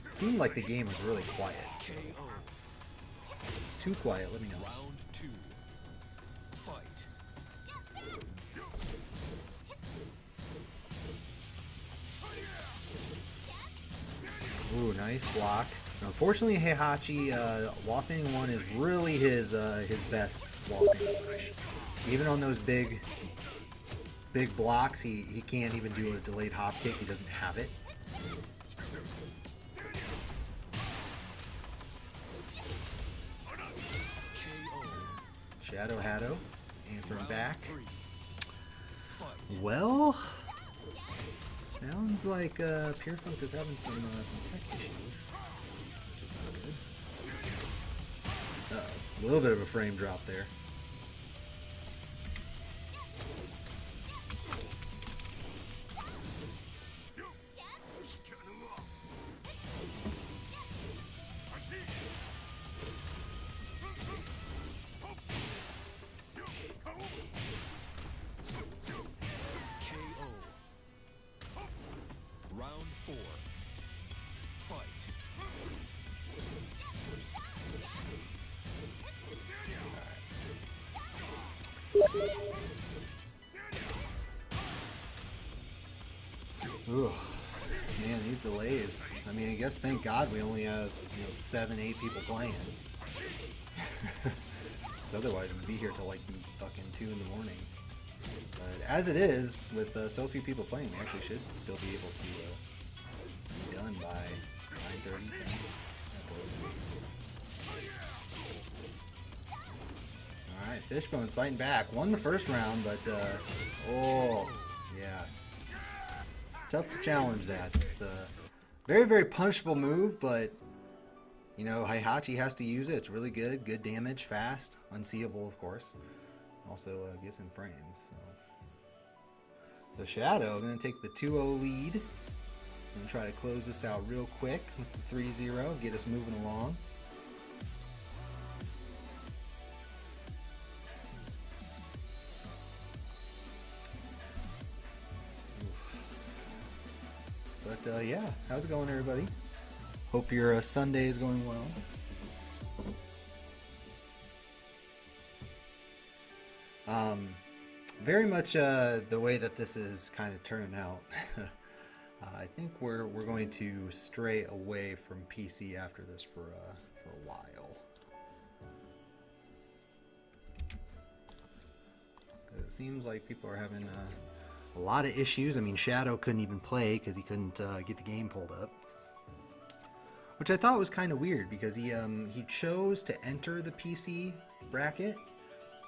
It seemed like the game was really quiet. So if it's too quiet, let me know. Round two. Fight. Ooh, nice block. Unfortunately, Heihachi, wall standing 1 is really his best wall standing push. Even on those big blocks, he can't even do a delayed hop kick. He doesn't have it. Shadow Haddo answering back. Well, sounds like Pure Funk is having some tech issues, which is not good. Uh-oh, a little bit of a frame drop there. Ooh, man, these delays. I mean, I guess thank God we only have 7, 8 people playing. Because otherwise we'd be here till like fucking 2 in the morning. But as it is, with so few people playing, we actually should still be able to be done by 9:30, 10. Alright, Fishbone's fighting back. Won the first round, but oh, yeah. Tough to challenge that. It's a very, very punishable move, but Heihachi has to use it. It's really good. Good damage, fast, unseeable, of course. Also gives him frames. So. The Shadow going to take the 2-0 lead. And try to close this out real quick with the 3-0. Get us moving along. But yeah, how's it going, everybody? Hope your Sunday is going well. Very much the way that this is kind of turning out. I think we're going to stray away from PC after this for a while. It seems like people are having a lot of issues. I mean, Shadow couldn't even play because he couldn't get the game pulled up, which I thought was kind of weird because he chose to enter the PC bracket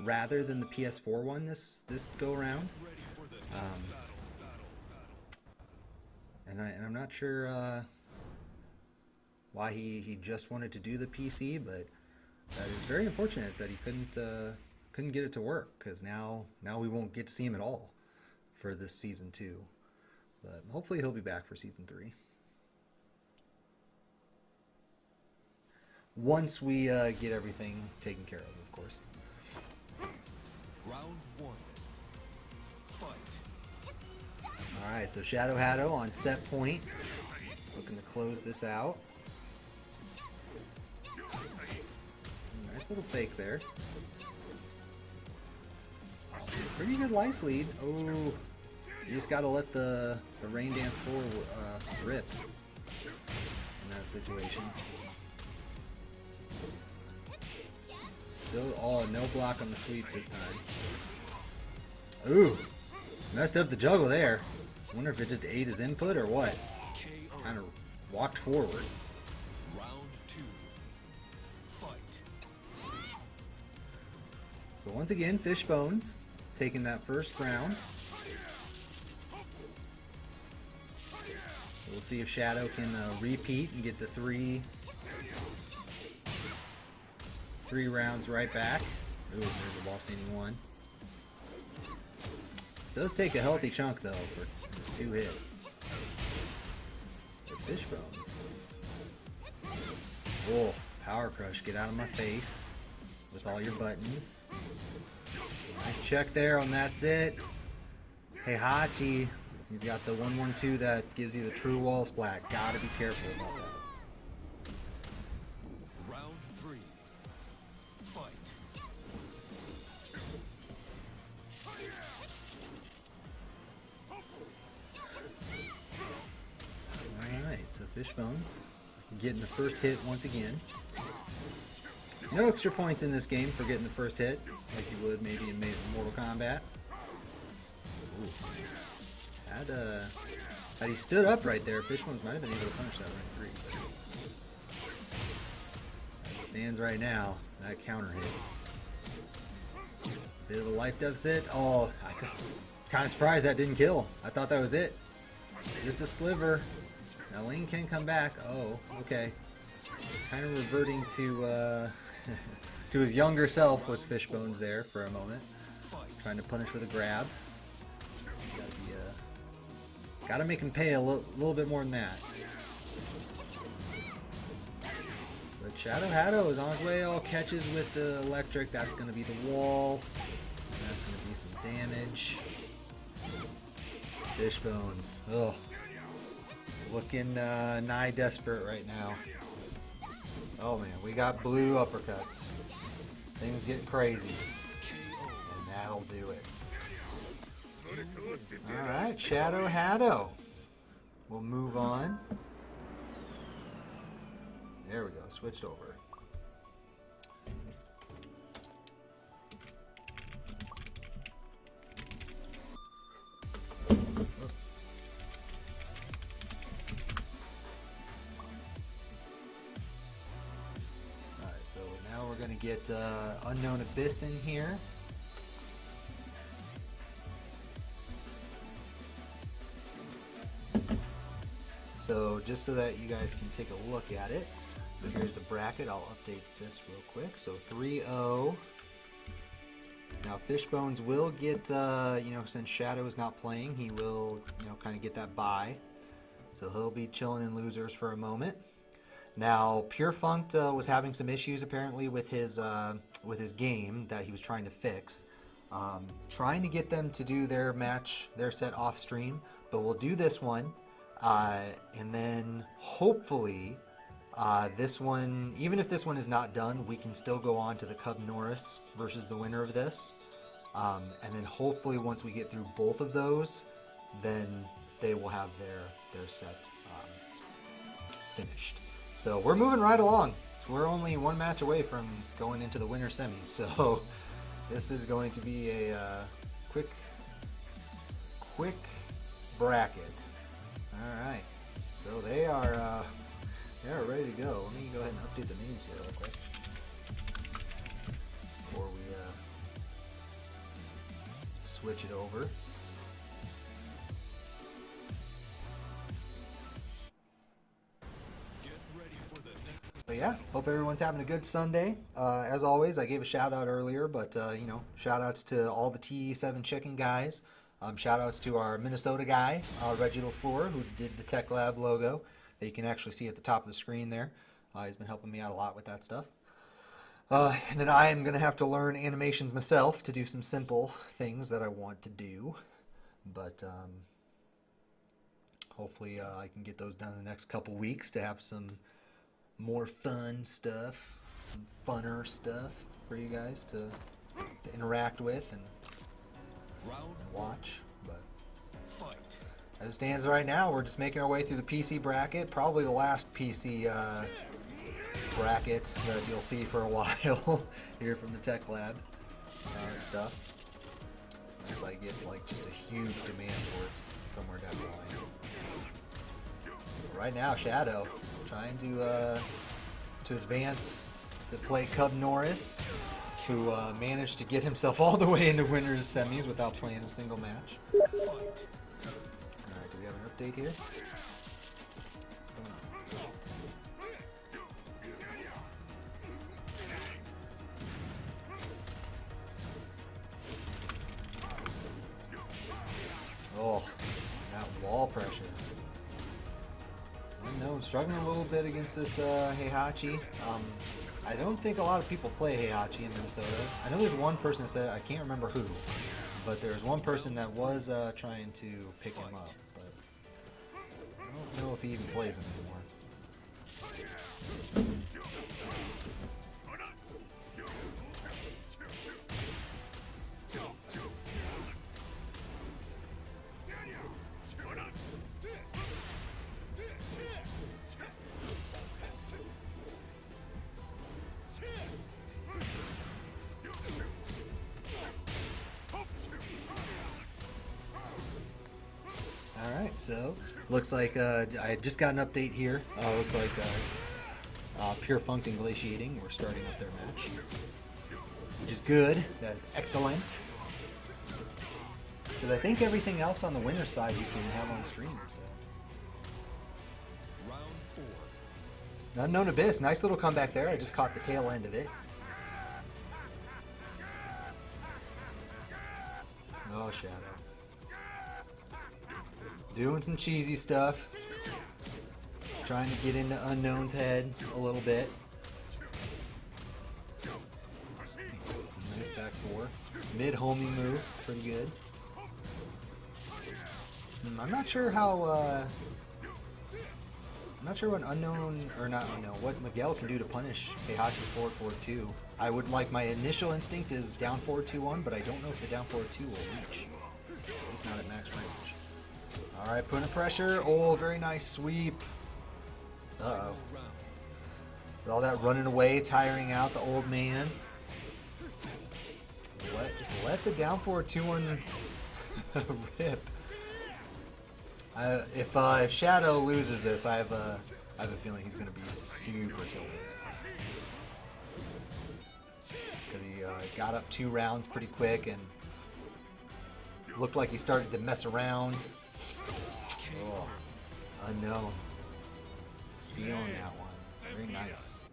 rather than the PS4 one this go around. And I'm not sure why he just wanted to do the PC, but that is very unfortunate that he couldn't get it to work, because now we won't get to see him at all for this season 2. But hopefully he'll be back for season 3 once we get everything taken care of course. Round 1. Fight. Alright, so Shadow Haddo on set point. Looking to close this out. Nice little fake there. Pretty good life lead. Oh, you just gotta let the rain dance forward rip in that situation. Still, oh, no block on the sweep this time. Ooh, messed up the juggle there. Wonder if it just ate his input or what. Kind of walked forward. Round 2. Fight. So once again, Fishbones taking that first round. We'll see if Shadow can repeat and get the three rounds right back. Ooh, there's a ball standing one. Does take a healthy chunk though for just 2 hits. But Fishbones. Oh, Power Crush, get out of my face with all your buttons. Nice check there on that's it. Heihachi, he's got the 1-1-2 that gives you the true wall splat. Gotta be careful about that. Round 3. Fight. Alright, so Fishbones getting the first hit once again. No extra points in this game for getting the first hit, like you would maybe in Mortal Kombat. Ooh. Had he stood up right there, Fishbones might have been able to punish that right 3. As it stands right now, that counter hit. Bit of a life deficit. Oh, kind of surprised that didn't kill. I thought that was it. Just a sliver. Now Lane can come back. Oh, okay. Kind of reverting to to his younger self was Fishbones there for a moment. Trying to punish with a grab. Gotta make him pay a little bit more than that. But Shadow Haddo is on his way. All catches with the electric. That's gonna be the wall. And that's gonna be some damage. Fishbones. Ugh. Looking nigh desperate right now. Oh man, we got blue uppercuts. Things get crazy. And that'll do it. Alright, Shadow Haddo. We'll move on. There we go, switched over. So now we're going to get Unknown Abyss in here. So just so that you guys can take a look at it. So here's the bracket. I'll update this real quick. So 3-0. Now Fishbones will get, since Shadow is not playing, he will, kind of get that bye. So he'll be chilling in losers for a moment. Now, Pure Funked was having some issues apparently with his game that he was trying to fix. Trying to get them to do their set off stream, but we'll do this one, and then hopefully this one, even if this one is not done, we can still go on to the Cub Norris versus the winner of this, and then hopefully once we get through both of those, then they will have their set finished. So we're moving right along. We're only one match away from going into the winter semis. So this is going to be a quick bracket. All right. So they are ready to go. Let me go ahead and update the names here real quick before we switch it over. But yeah, hope everyone's having a good Sunday. As always, I gave a shout out earlier, but shout outs to all the TE7 chicken guys. Shout outs to our Minnesota guy, Reggie LaFleur, who did the TEKLAB logo that you can actually see at the top of the screen there. He's been helping me out a lot with that stuff. And then I am going to have to learn animations myself to do some simple things that I want to do. But hopefully I can get those done in the next couple weeks to have some more fun stuff. some funner stuff for you guys to interact with and Round watch. But fight. as it stands right now, we're just making our way through the PC bracket. Probably the last PC bracket that you'll see for a while here from the TEKLAB stuff. Unless I get like just a huge demand for it somewhere down the line. But right now, Shadow trying to advance to play Cub Norris, who managed to get himself all the way into winners semis without playing a single match. Fight. Alright, do we have an update here? What's going on? Oh, that wall pressure. I know, struggling a little bit against this Heihachi. I don't think a lot of people play Heihachi in Minnesota. I know there's one person that said, I can't remember who, but there's one person that was trying to pick him up, but I don't know if he even plays him anymore. Alright, so looks like I just got an update here. Looks like Pure Funked and Glaciating we're starting up their match, which is good. That is excellent. Because I think everything else on the winner's side you can have on stream. So. Round 4. Unknown Abyss, nice little comeback there. I just caught the tail end of it. Oh, Shadow. Doing some cheesy stuff. Trying to get into Unknown's head a little bit. Nice back four. Mid homing move, pretty good. I'm not sure how. I'm not sure what Unknown or not Unknown. What Miguel can do to punish Heihachi forward forward 2. I would like my initial instinct is down forward 2-1, but I don't know if the down forward 2 will reach. At least not at max range. All right, putting pressure. Oh, very nice sweep. Uh-oh. With all that running away, tiring out the old man. Just let the down forward 2-1 rip. If Shadow loses this, I have a feeling he's going to be super tilted. Because he got up 2 rounds pretty quick and looked like he started to mess around. Oh, Unknown. Stealing that one. Very nice.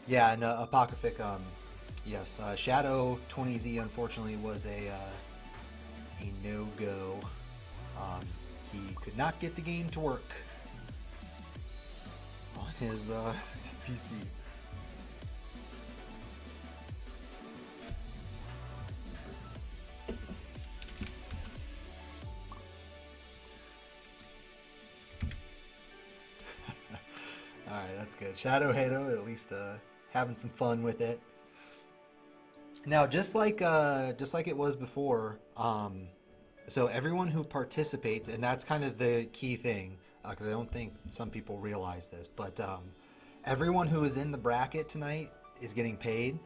Yeah, and Apocryphic, yes, Shadow 20Z unfortunately was a no-go. He could not get the game to work on his PC. Alright, that's good. Shadow Hado at least having some fun with it. Now, just like it was before, so everyone who participates, and that's kind of the key thing, because I don't think some people realize this, but everyone who is in the bracket tonight is getting paid,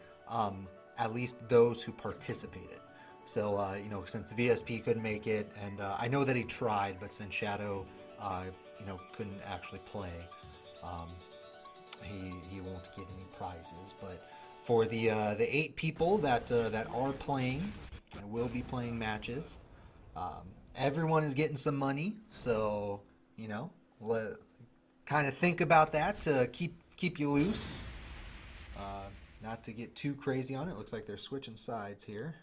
at least those who participated. So, you know, since VSP couldn't make it, and I know that he tried, but since Shadow, you know, couldn't actually play, he won't get any prizes. But for the 8 people that are playing and will be playing matches, everyone is getting some money. So, you know, kind of think about that to keep you loose, not to get too crazy on it. Looks like they're switching sides here.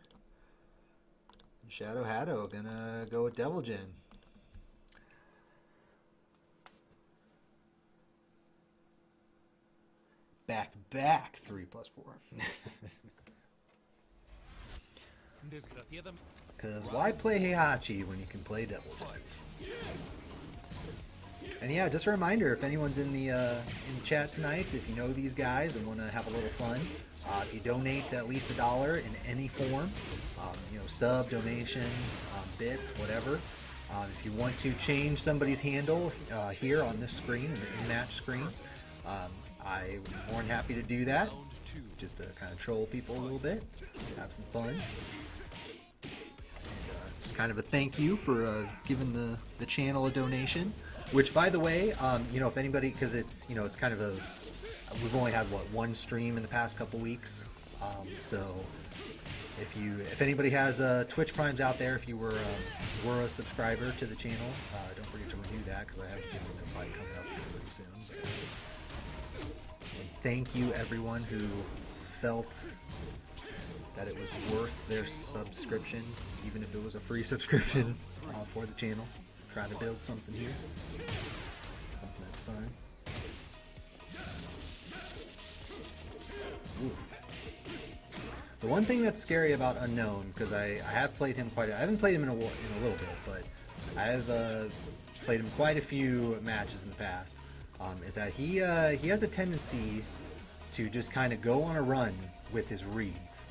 And Shadow Hado gonna go with Devil Jin. Back 3+4. Because why play Heihachi when you can play Devil Jin? And yeah, just a reminder, if anyone's in the chat tonight, if you know these guys and want to have a little fun, if you donate at least $1 in any form, you know, sub, donation, bits, whatever. If you want to change somebody's handle here on this screen, the in-match screen, I'm more than happy to do that. Just to kind of troll people a little bit, have some fun. And, just kind of a thank you for giving the channel a donation. Which, by the way, you know, if anybody, because it's, you know, it's kind of a, we've only had what, one stream in the past couple weeks, so if anybody has Twitch Primes out there, if you were a subscriber to the channel, don't forget to renew that, because I have a video that's probably coming up here pretty soon. But, and thank you everyone who felt that it was worth their subscription, even if it was a free subscription for the channel. Try to build something here, something that's fun. Ooh. The one thing that's scary about Unknown, because I have played him I haven't played him in a little bit, but I have played him quite a few matches in the past, is that he has a tendency to just kind of go on a run with his reads,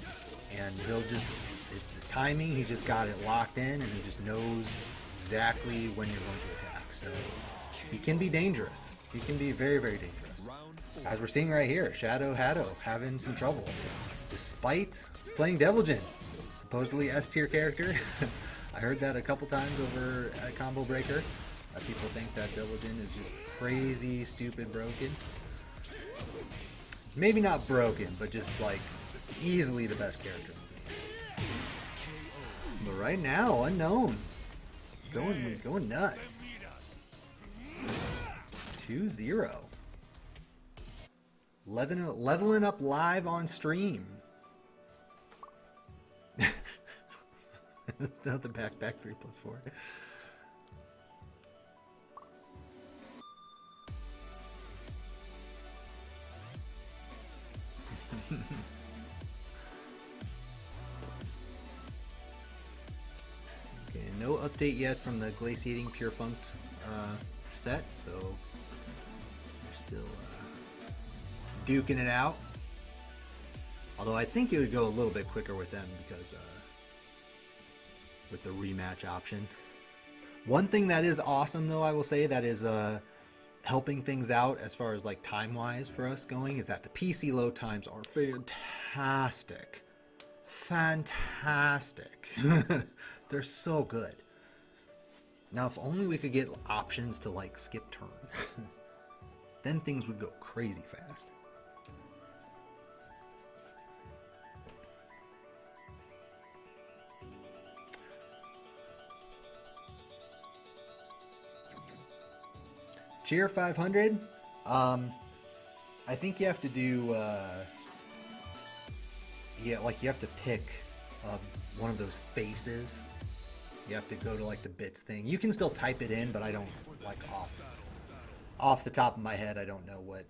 and he'll just, the timing, he's just got it locked in, and he just knows exactly when you're going to attack. So he can be dangerous. He can be very, very dangerous. As we're seeing right here, Shadow Hatto having some trouble, despite playing Devil Jin, supposedly S tier character. I heard that a couple times over at Combo Breaker. People think that Devil Jin is just crazy, stupid, broken. Maybe not broken, but just like easily the best character in the game. But right now, Unknown. Going nuts. 2-0. Leveling up live on stream. It's not the back 3+4. Okay, no update yet from the Glaciating Pure Funked set, so we're still duking it out. Although I think it would go a little bit quicker with them because with the rematch option. One thing that is awesome, though, I will say, that is helping things out as far as like time-wise for us going, is that the PC load times are fantastic. Fantastic. They're so good. Now, if only we could get options to like skip turn, then things would go crazy fast. Cheer 500. I think you have to do, yeah, like you have to pick one of those faces. You have to go to like the bits thing. You can still type it in, but I don't, like, off the top of my head, I don't know what.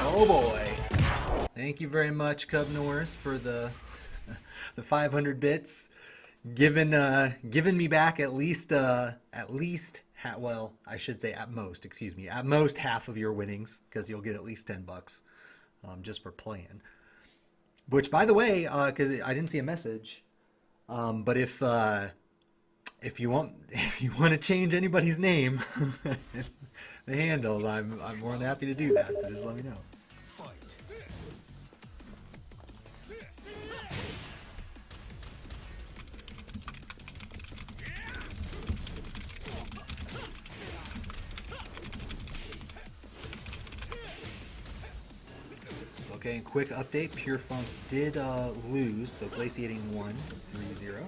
Oh boy! Thank you very much, Cub Norris, for the 500 bits. Giving me back at least well, I should say at most, excuse me, at most half of your winnings, because you'll get at least $10 just for playing. Which, by the way, because I didn't see a message, but if you want to change anybody's name, the handle, I'm more than happy to do that. So just let me know. Okay, and quick update, Pure Funk did lose, so Glaciating won 3-0.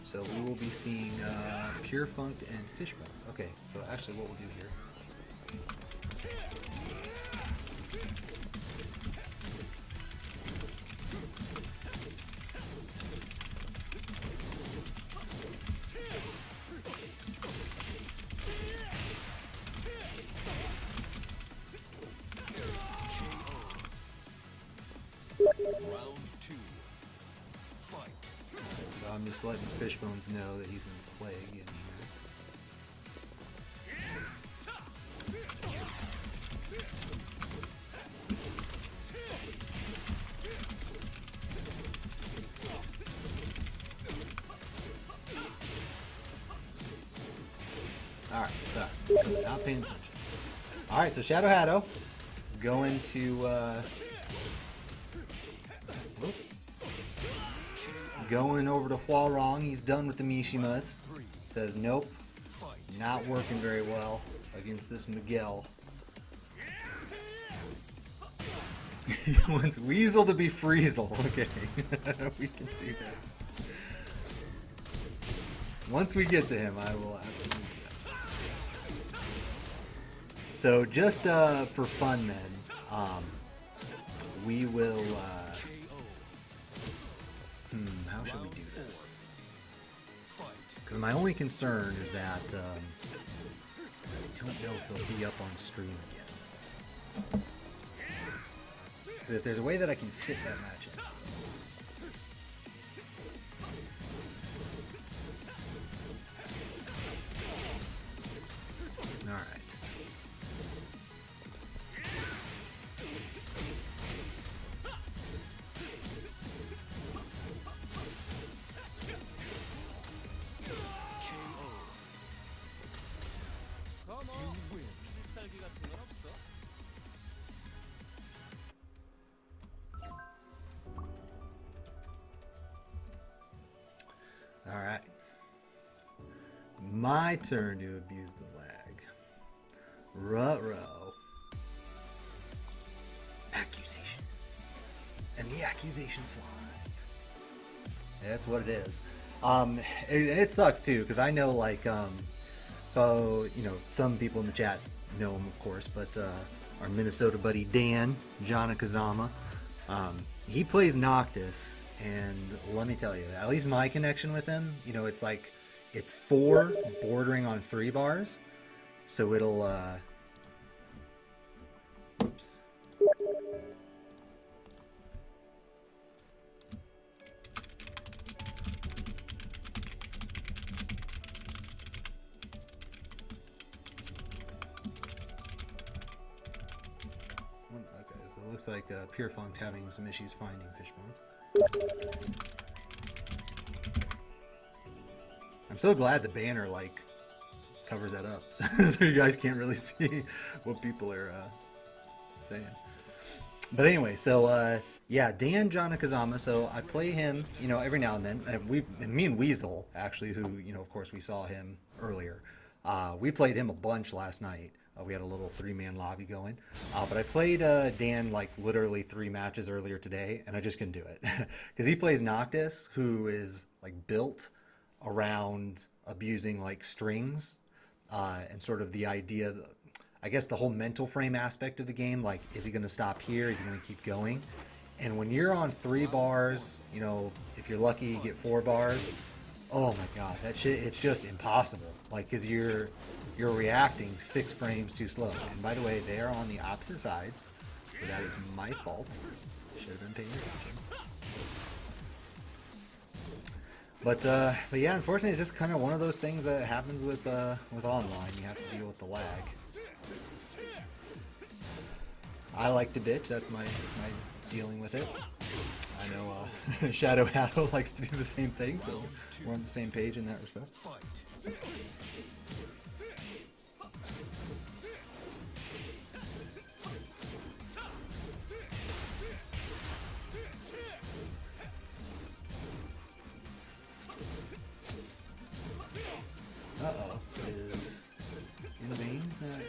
So we will be seeing Pure Funk and Fishbones. Okay, so actually what we'll do here. I'm just letting Fishbones know that he's gonna play again here. Alright, so not paying attention. Alright, so Shadow Haddo going to going over to Huarong. He's done with the Mishimas. Says nope. Not working very well against this Miguel. He wants Weasel to be Friesel. Okay. We can do that. Once we get to him, I will absolutely do that. So just for fun then, we will... how should we do this? Because my only concern is that I don't know if he'll be up on stream again. Because if there's a way that I can fit that match in. Alright. Alright. My turn to abuse the lag. Ruh-roh. Accusations. And the accusations fly. That's what it is. It sucks too, because I know like so you know, some people in the chat know him of course, but our Minnesota buddy Dan Janakazama, he plays Noctis, and let me tell you, at least my connection with him, you know, it's like it's 4 bordering on 3 bars, so it'll oops. Okay, so it looks like Pure Funk's having some issues finding Fishbones. I'm so glad the banner like covers that up, so you guys can't really see what people are saying. But anyway, so yeah, Dan Janakazama. So I play him, you know, every now and then. And me and Weasel, actually, who, you know, of course, we saw him earlier. We played him a bunch last night. We had a little 3-man lobby going. But I played Dan like literally 3 matches earlier today, and I just couldn't do it. Because he plays Noctis, who is like built around abusing like strings and sort of the idea, I guess the whole mental frame aspect of the game. Like, is he going to stop here? Is he going to keep going? And when you're on 3 bars, you know, if you're lucky, you get 4 bars. Oh my god, that shit, it's just impossible. Like, because you're reacting 6 frames too slow. And by the way, they are on the opposite sides, so that is my fault. Should have been paying attention. But yeah, unfortunately, it's just kind of one of those things that happens with online. You have to deal with the lag. I like to bitch. That's my dealing with it. I know Shadow Haddo likes to do the same thing, so we're on the same page in that respect. Uh-oh, is in veins not...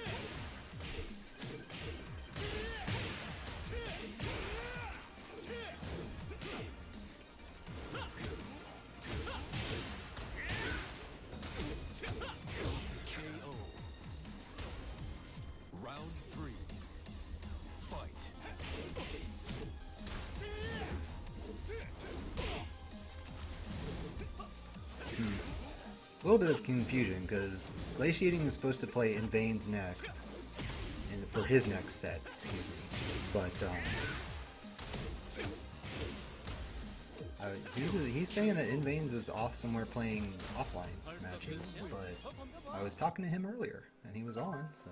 A little bit of confusion, because Glaciating is supposed to play In Veins next, and for his next set, excuse me. But he's saying that Invains was off somewhere playing offline matches, but I was talking to him earlier and he was on, so.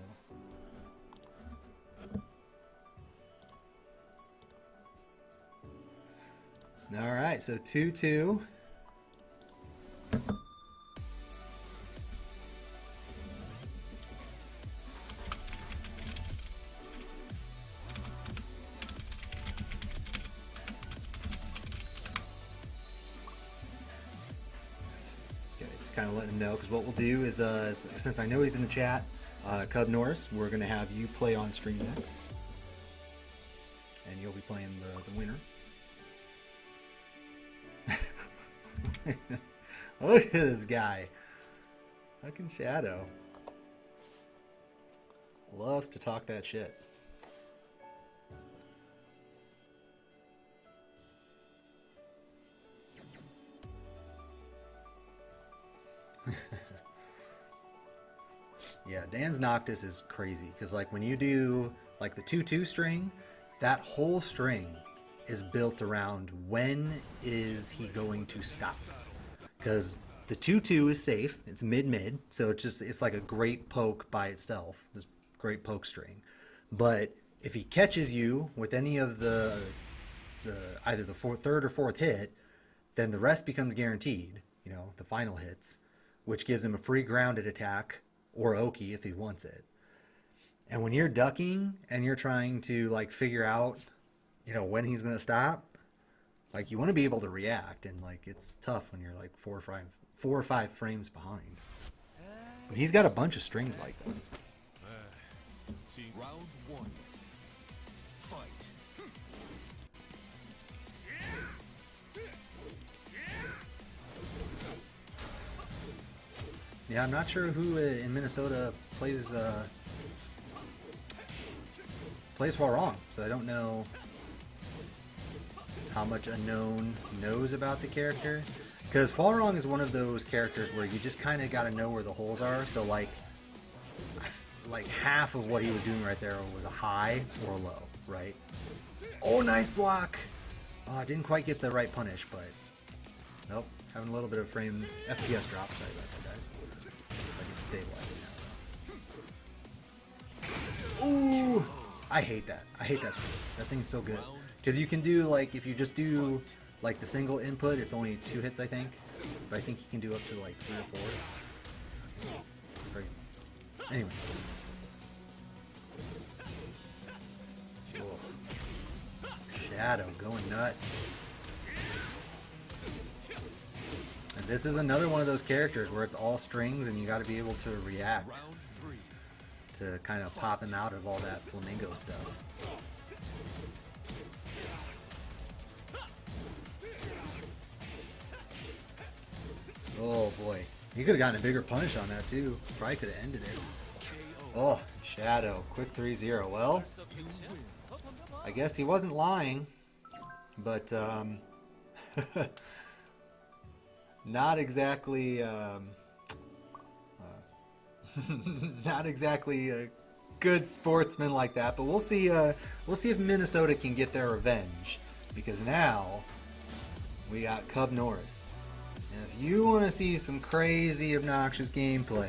All right, so 2-2. Kind of letting him know, because what we'll do is, since I know he's in the chat, Cub Norris, we're going to have you play on stream next, and you'll be playing the winner. Look at this guy, fucking Shadow, loves to talk that shit. Yeah, Dan's Noctis is crazy because like when you do like the 2-2 string, that whole string is built around when is he going to stop, because the 2-2 is safe, it's mid-mid, so it's like a great poke by itself, this great poke string. But if he catches you with any of the either the third or fourth hit, then the rest becomes guaranteed, you know, the final hits, which gives him a free grounded attack or Oki if he wants it. And when you're ducking and you're trying to like figure out, you know, when he's going to stop, like you want to be able to react, and like it's tough when you're like 4 or 5 frames behind. But he's got a bunch of strings like that. Round 1. Fight. Yeah, I'm not sure who in Minnesota plays Huarong, so I don't know how much Unknown knows about the character. Because Huarong is one of those characters where you just kind of got to know where the holes are. So like half of what he was doing right there was a high or a low, right? Oh, nice block! Oh, I didn't quite get the right punish, but nope, having a little bit of frame FPS drop. Sorry about that, guys. Looks like it's stabilizing now. Ooh, I hate that. I hate that screen. That thing's so good. Because you can do, like, if you just do, like, the single input, it's only 2 hits, I think. But I think you can do up to, like, 3 or 4. It's crazy. Anyway. Cool. Shadow going nuts. And this is another one of those characters where it's all strings and you got to be able to react to kind of pop him out of all that flamingo stuff. Oh boy, he could have gotten a bigger punish on that too. Probably could have ended it. Oh, Shadow, quick 3-0. Well, I guess he wasn't lying, but not exactly not exactly a good sportsman like that. But we'll see if Minnesota can get their revenge, because now we got Cub Norris. And if you want to see some crazy, obnoxious gameplay,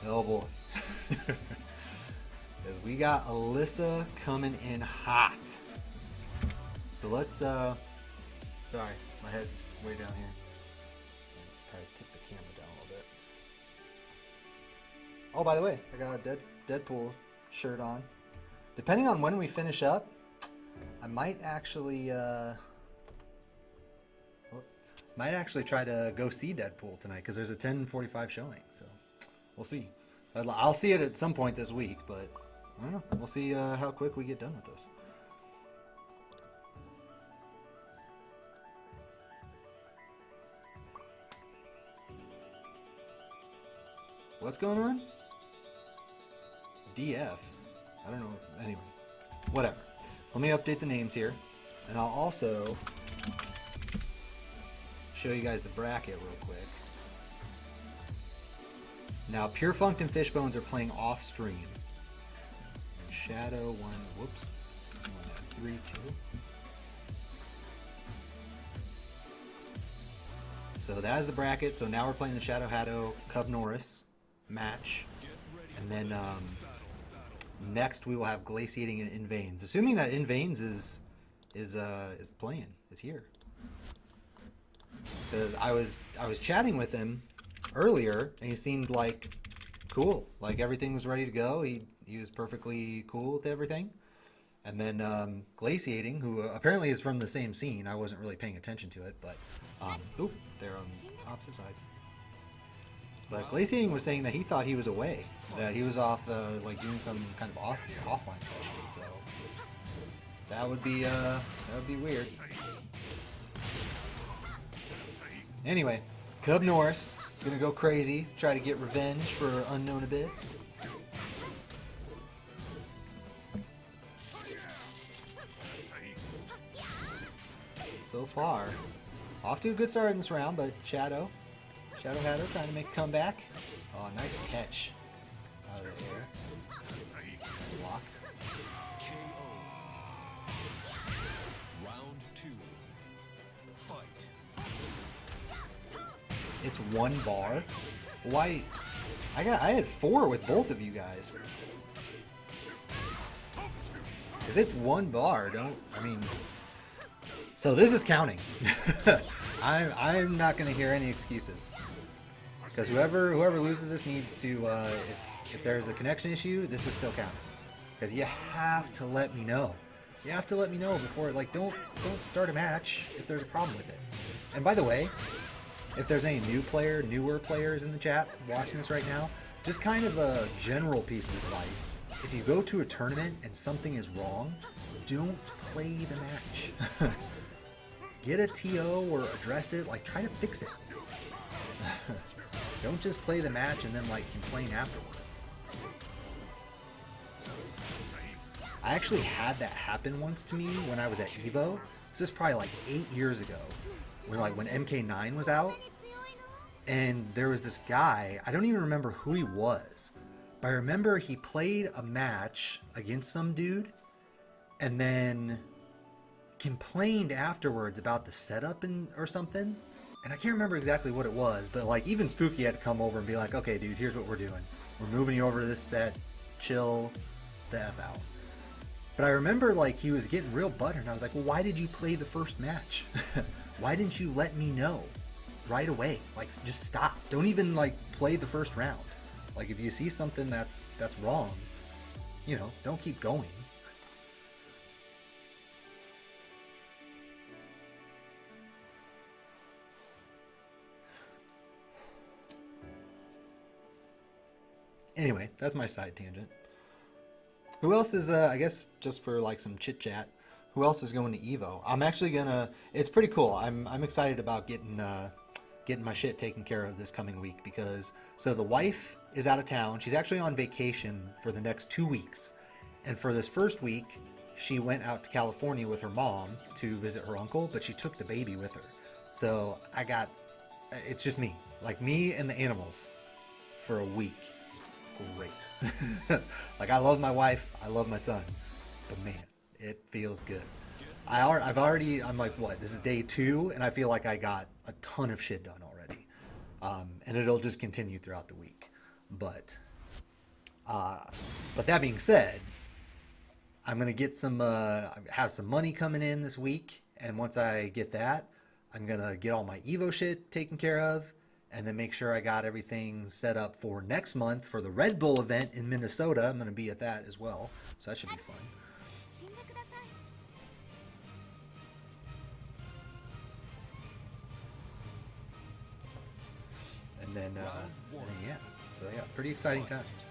oh boy. Because we got Alyssa coming in hot. So let's, sorry, my head's way down here. Try to tip the camera down a little bit. Oh, by the way, I got a Deadpool shirt on. Depending on when we finish up, I might actually, try to go see Deadpool tonight, because there's a 10:45 showing, so we'll see. So I'll see it at some point this week, but I don't know. We'll see how quick we get done with this. What's going on? DF? I don't know. Anyway, whatever. Let me update the names here, and I'll also show you guys the bracket real quick. Now, Pure Funked and Fishbones are playing off stream. And Shadow won, whoops, won at 3-2. So that is the bracket. So now we're playing the Shadow Haddo Cub Norris match. And then next we will have Glaciating and In Veins. Assuming that In Veins is playing, is here. Because I was chatting with him earlier and he seemed like cool. Like everything was ready to go. He was perfectly cool with everything. And then Glaciating, who apparently is from the same scene. I wasn't really paying attention to it, but oop, they're on opposite sides. But Glaciating was saying that he thought he was away, that he was off like doing some kind of offline session. So that would be weird. Anyway, Cub Norris gonna go crazy, try to get revenge for Unknown Abyss. So far, off to a good start in this round, but Shadow Haddo trying to make a comeback. Oh, nice catch out of the air. Nice block. KO. Round 2. Fight. It's 1 bar. Why? I had 4 with both of you guys. If it's 1 bar, so this is counting. I'm not going to hear any excuses. Because whoever loses this needs to, if there's a connection issue, this is still counting. Because you have to let me know. You have to let me know before, like, don't start a match if there's a problem with it. And by the way, if there's any newer players in the chat watching this right now, just kind of a general piece of advice. If you go to a tournament and something is wrong, don't play the match. Get a TO or address it, like try to fix it. Don't just play the match and then like complain afterwards. I actually had that happen once to me when I was at EVO. This is probably like 8 years ago, when MK9 was out. And there was this guy, I don't even remember who he was, but I remember he played a match against some dude and then complained afterwards about the setup or something. And I can't remember exactly what it was, but like even Spooky had to come over and be like, okay dude, here's what we're doing. We're moving you over to this set, chill the F out. But I remember like he was getting real buttered and I was like, well, why did you play the first match? Why didn't you let me know right away? Like just stop. Don't even like play the first round. Like if you see something that's wrong, you know, don't keep going. Anyway, that's my side tangent. Who else is, I guess, just for like some chit chat, who else is going to EVO? I'm actually gonna, it's pretty cool. I'm excited about getting my shit taken care of this coming week because, so the wife is out of town. She's actually on vacation for the next 2 weeks. And for this first week, she went out to California with her mom to visit her uncle, but she took the baby with her. So it's just me, like me and the animals for a week. Great. Like I love my wife, I love my son, but man, it feels good. I'm like, what, this is day 2 and I feel like I got a ton of shit done already. And it'll just continue throughout the week. But that being said, I'm gonna get have some money coming in this week, and once I get that, I'm gonna get all my Evo shit taken care of, and then make sure I got everything set up for next month for the Red Bull event in Minnesota. I'm going to be at that as well, so that should be fun. And then, yeah, so yeah, pretty exciting times.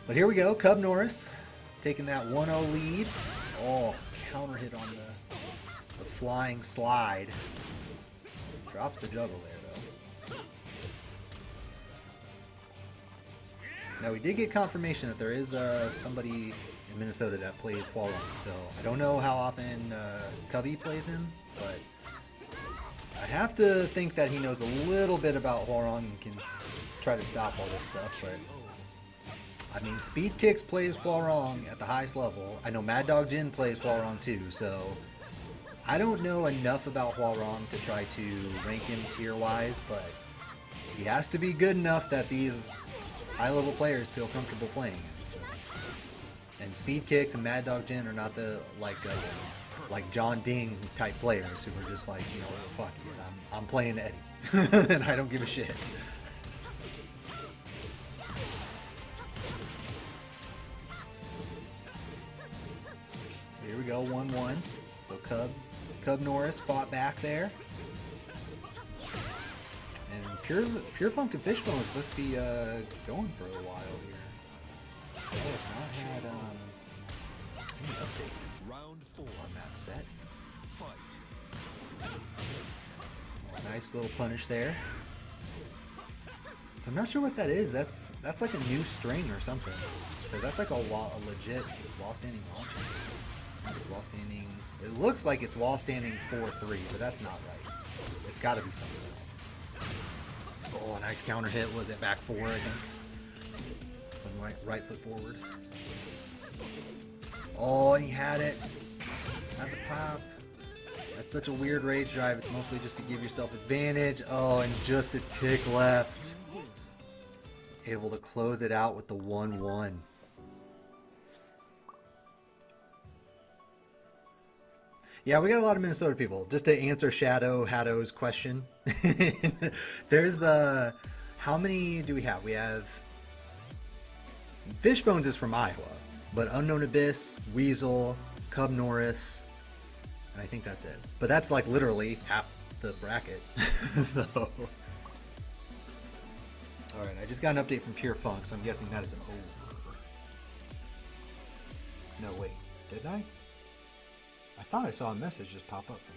But here we go, Cub Norris taking that 1-0 lead. Oh, counter hit on the flying slide. Drops the juggle there. Now we did get confirmation that there is somebody in Minnesota that plays Huarong, so I don't know how often Cubby plays him, but I have to think that he knows a little bit about Huarong and can try to stop all this stuff. But I mean, Speed Kicks plays Huarong at the highest level. I know Mad Dog Jin plays Huarong too, so I don't know enough about Huarong to try to rank him tier-wise, but he has to be good enough that these high-level players feel comfortable playing him. So. And Speed Kicks and Mad Dog Jin are not the like John Ding type players who are just like, you know, fuck it, I'm playing Eddie, and I don't give a shit. Here we go, 1-1. So Cub Norris fought back there. And Pure Funk and Fishbone is supposed to be going for a while here. I have not had any update Round 4. on that set. Fight. Nice little punish there. So I'm not sure what that is. That's like a new string or something. Because that's like a legit wall standing launch. It's wall standing. It looks like it's wall standing 4-3, but that's not right. It's got to be something else. Oh, a nice counter hit. Was it back 4, I think? From right foot forward. Oh, and he had it. Had the pop. That's such a weird rage drive. It's mostly just to give yourself advantage. Oh, and just a tick left. Able to close it out with the 1-1. Yeah, we got a lot of Minnesota people. Just to answer Shadow Haddo's question, there's how many do we have? We have Fishbones is from Iowa, but Unknown Abyss, Weasel, Cub Norris, and I think that's it. But that's like literally half the bracket. So, all right, I just got an update from Pure Funk, so I'm guessing that is over. No, wait, did I? I thought I saw a message just pop up from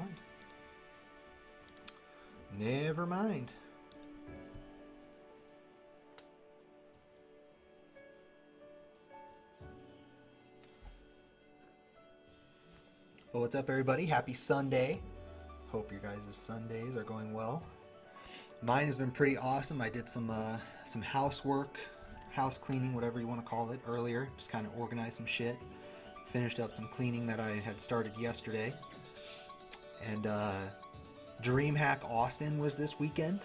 him. Never mind. Well, what's up, everybody? Happy Sunday. Hope your guys' Sundays are going well. Mine has been pretty awesome. I did some housework, house cleaning, whatever you want to call it, earlier. Just kind of organized some shit. Finished up some cleaning that I had started yesterday. And DreamHack Austin was this weekend.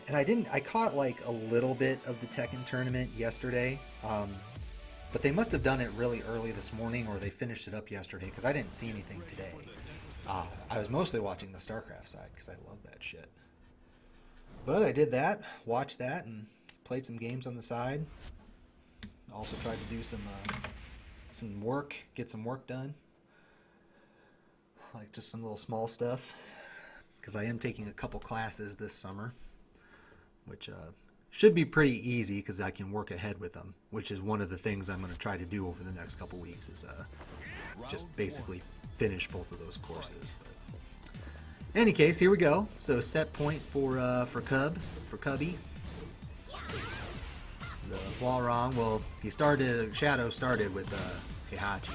And I caught like a little bit of the Tekken tournament yesterday. But they must have done it really early this morning, or they finished it up yesterday, because I didn't see anything today. I was mostly watching the StarCraft side, because I love that shit. But I did that, watched that, and played some games on the side. Also tried to do some work, get some work done. Like just some little small stuff. Because I am taking a couple classes this summer. Which should be pretty easy because I can work ahead with them. Which is one of the things I'm going to try to do over the next couple weeks. Is just basically finish both of those courses. But in any case, here we go. So set point for Cubby. The Huarong, well, Shadow started with Heihachi.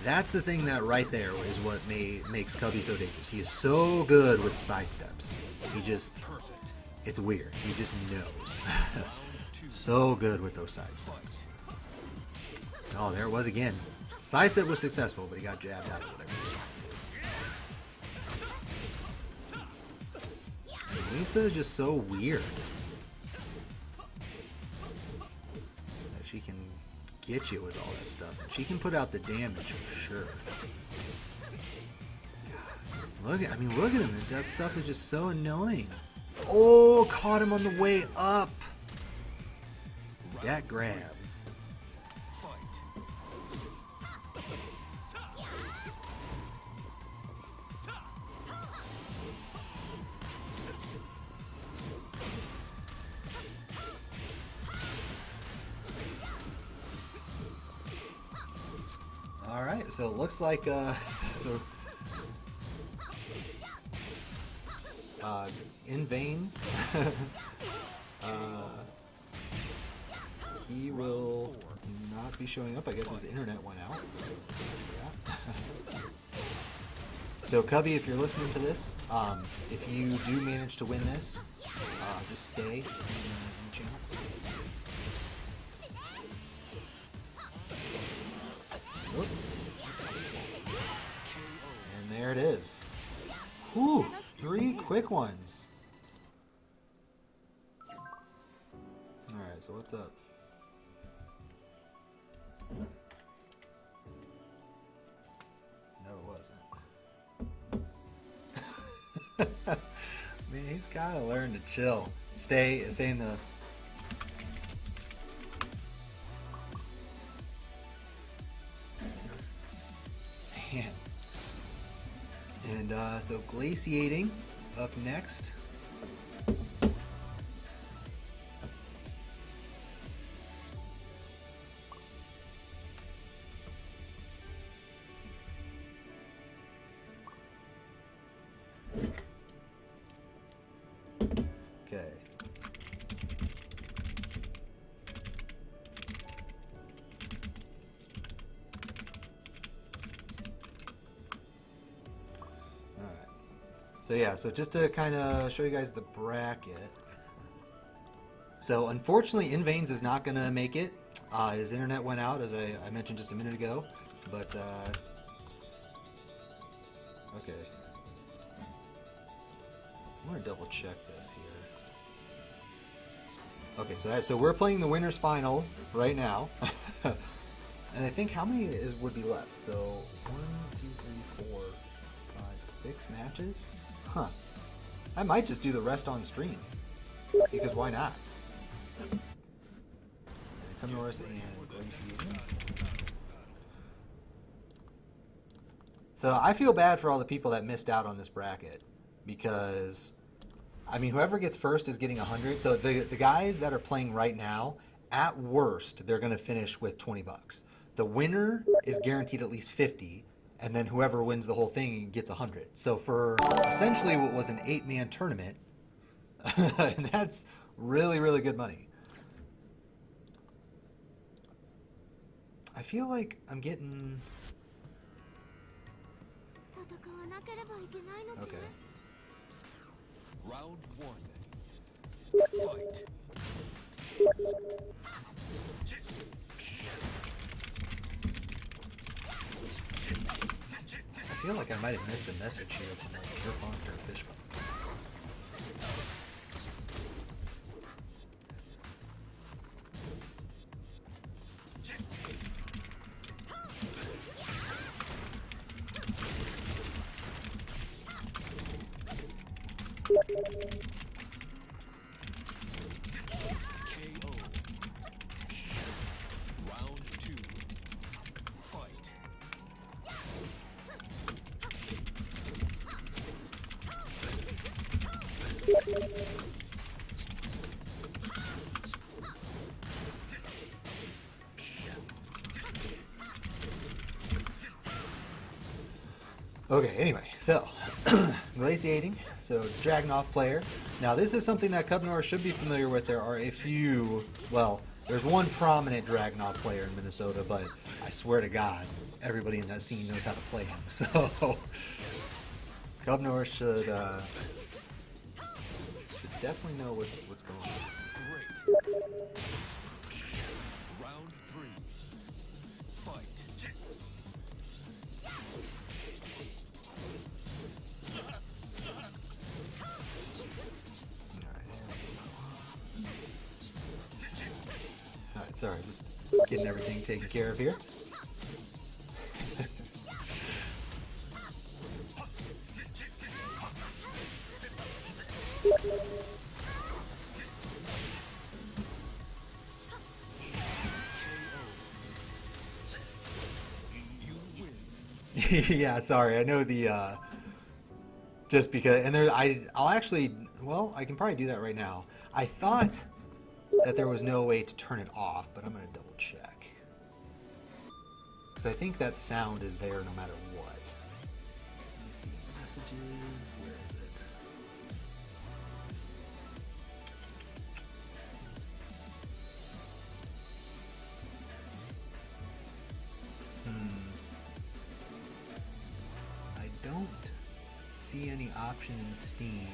That's the thing that right there is what makes Cubby so dangerous. He is so good with side steps. It's weird. He just knows. So good with those side steps. Oh, there it was again. Side step was successful, but he got jabbed out of whatever he was trying to do. And Lisa is just so weird. She can get you with all that stuff. She can put out the damage for sure. God, look at him. That stuff is just so annoying. Oh, caught him on the way up. That grab. All right, so it looks like in veins. He will not be showing up. I guess his internet went out. So Cubby, if you're listening to this, if you do manage to win this, just stay in the channel. Whoop. there it is. Whew, 3 quick ones. Alright, so what's up? No, it wasn't. Man, he's gotta learn to chill. Stay in the... Man. And so glaciating up next. Okay. So yeah, so just to kind of show you guys the bracket. So unfortunately, InVeins is not going to make it. His internet went out, as I mentioned just a minute ago. But, okay. I'm going to double check this here. Okay, so we're playing the winner's final right now. And I think how many would be left? So 1, 2, 3, 4, 5, 6 matches? Huh. I might just do the rest on stream. Because why not? Come Norris and Glaciating. So I feel bad for all the people that missed out on this bracket. Because, I mean, whoever gets first is getting 100. So the guys that are playing right now, at worst, they're going to finish with 20 bucks. The winner is guaranteed at least 50. And then whoever wins the whole thing gets 100. So for essentially what was an 8-man tournament, that's really, really good money. I feel like I'm getting... Okay. Round 1. Fight. I feel like I might have missed a message here from like Pierpont or Fishbone. KO. Round 2. Fight. Okay, anyway, so glaciating, so Dragunov player. Now this is something that Cubnor should be familiar with. There are a few, well, there's one prominent Dragunov player in Minnesota, but I swear to God, everybody in that scene knows how to play him. So Cubnor should definitely know what's going on. Great. Round 3. Fight. Alright, sorry, just getting everything taken care of here. Yeah, sorry. I know the just because, and there, I'll actually, well, I can probably do that right now. I thought that there was no way to turn it off, but I'm gonna double check because I think that sound is there no matter what. Let me see messages. Where is it? I don't see any option in Steam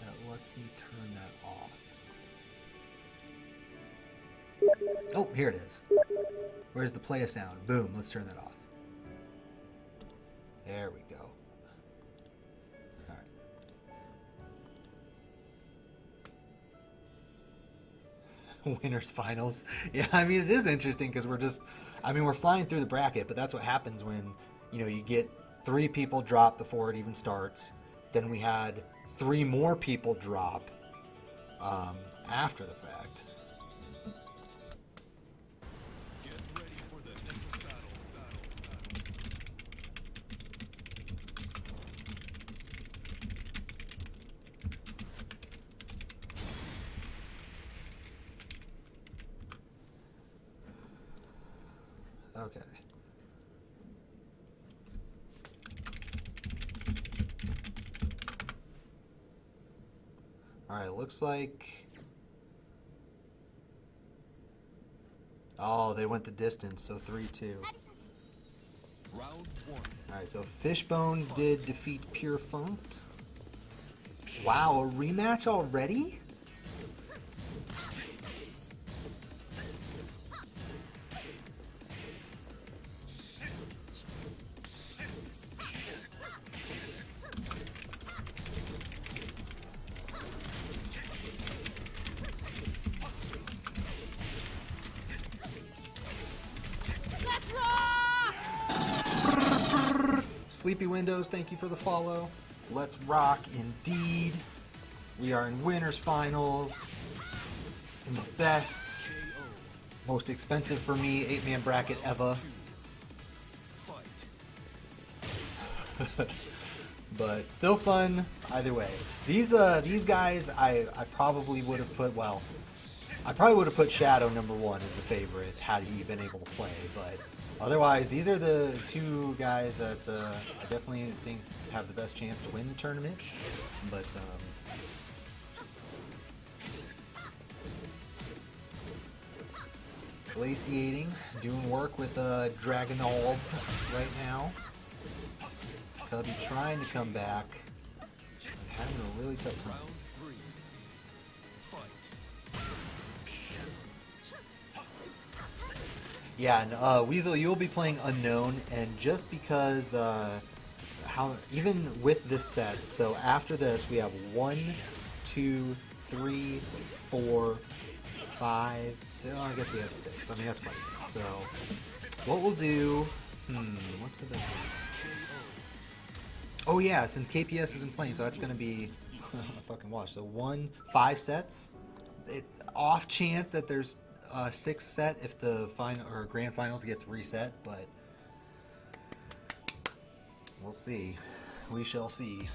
that lets me turn that off. Oh, here it is. Where's the play a sound? Boom, let's turn that off. There we go. Alright. Winners finals. Yeah, I mean, it is interesting because we're flying through the bracket, but that's what happens when, you get 3 people drop before it even starts. Then we had 3 more people drop after the fact. Get ready for the next battle. Okay. Alright, looks like... Oh, they went the distance, so 3-2. Round 1. Alright, so Fishbones did defeat Pure Funked. Wow, a rematch already? Sleepy Windows, thank you for the follow. Let's rock indeed. We are in winners finals. In the best, most expensive for me 8-man bracket ever. But still fun either way. These guys I probably would have put, well, I probably would have put Shadow #1 as the favorite had he been able to play, but otherwise these are the 2 guys that I definitely think have the best chance to win the tournament. But Glaciating, doing work with Dragonolv right now. Cubby trying to come back. Having a really tough time. Round 3. Fight. Yeah, and Weasel, you'll be playing Unknown, and just because even with this set, so after this we have 1, 2, 3, 4, 5, 6. Oh, I guess we have 6. I mean, that's quite a bit. So what we'll do, what's the best way to do this? Oh yeah, since KPS isn't playing, so that's gonna be a fucking wash. So 5 sets. It's off chance that there's a 6th set if the final or grand finals gets reset, but we'll see. We shall see.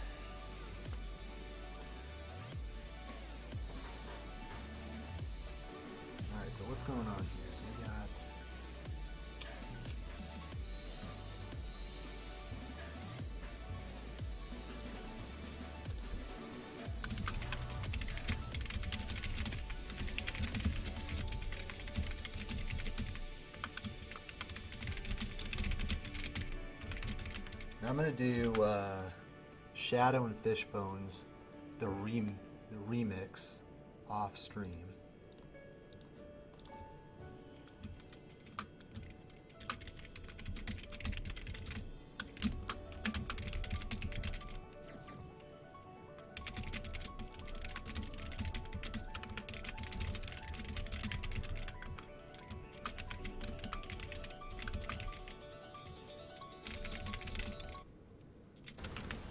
All right, so what's going on here? So we got. Now I'm gonna do Shadow and Fishbones, the remix off stream.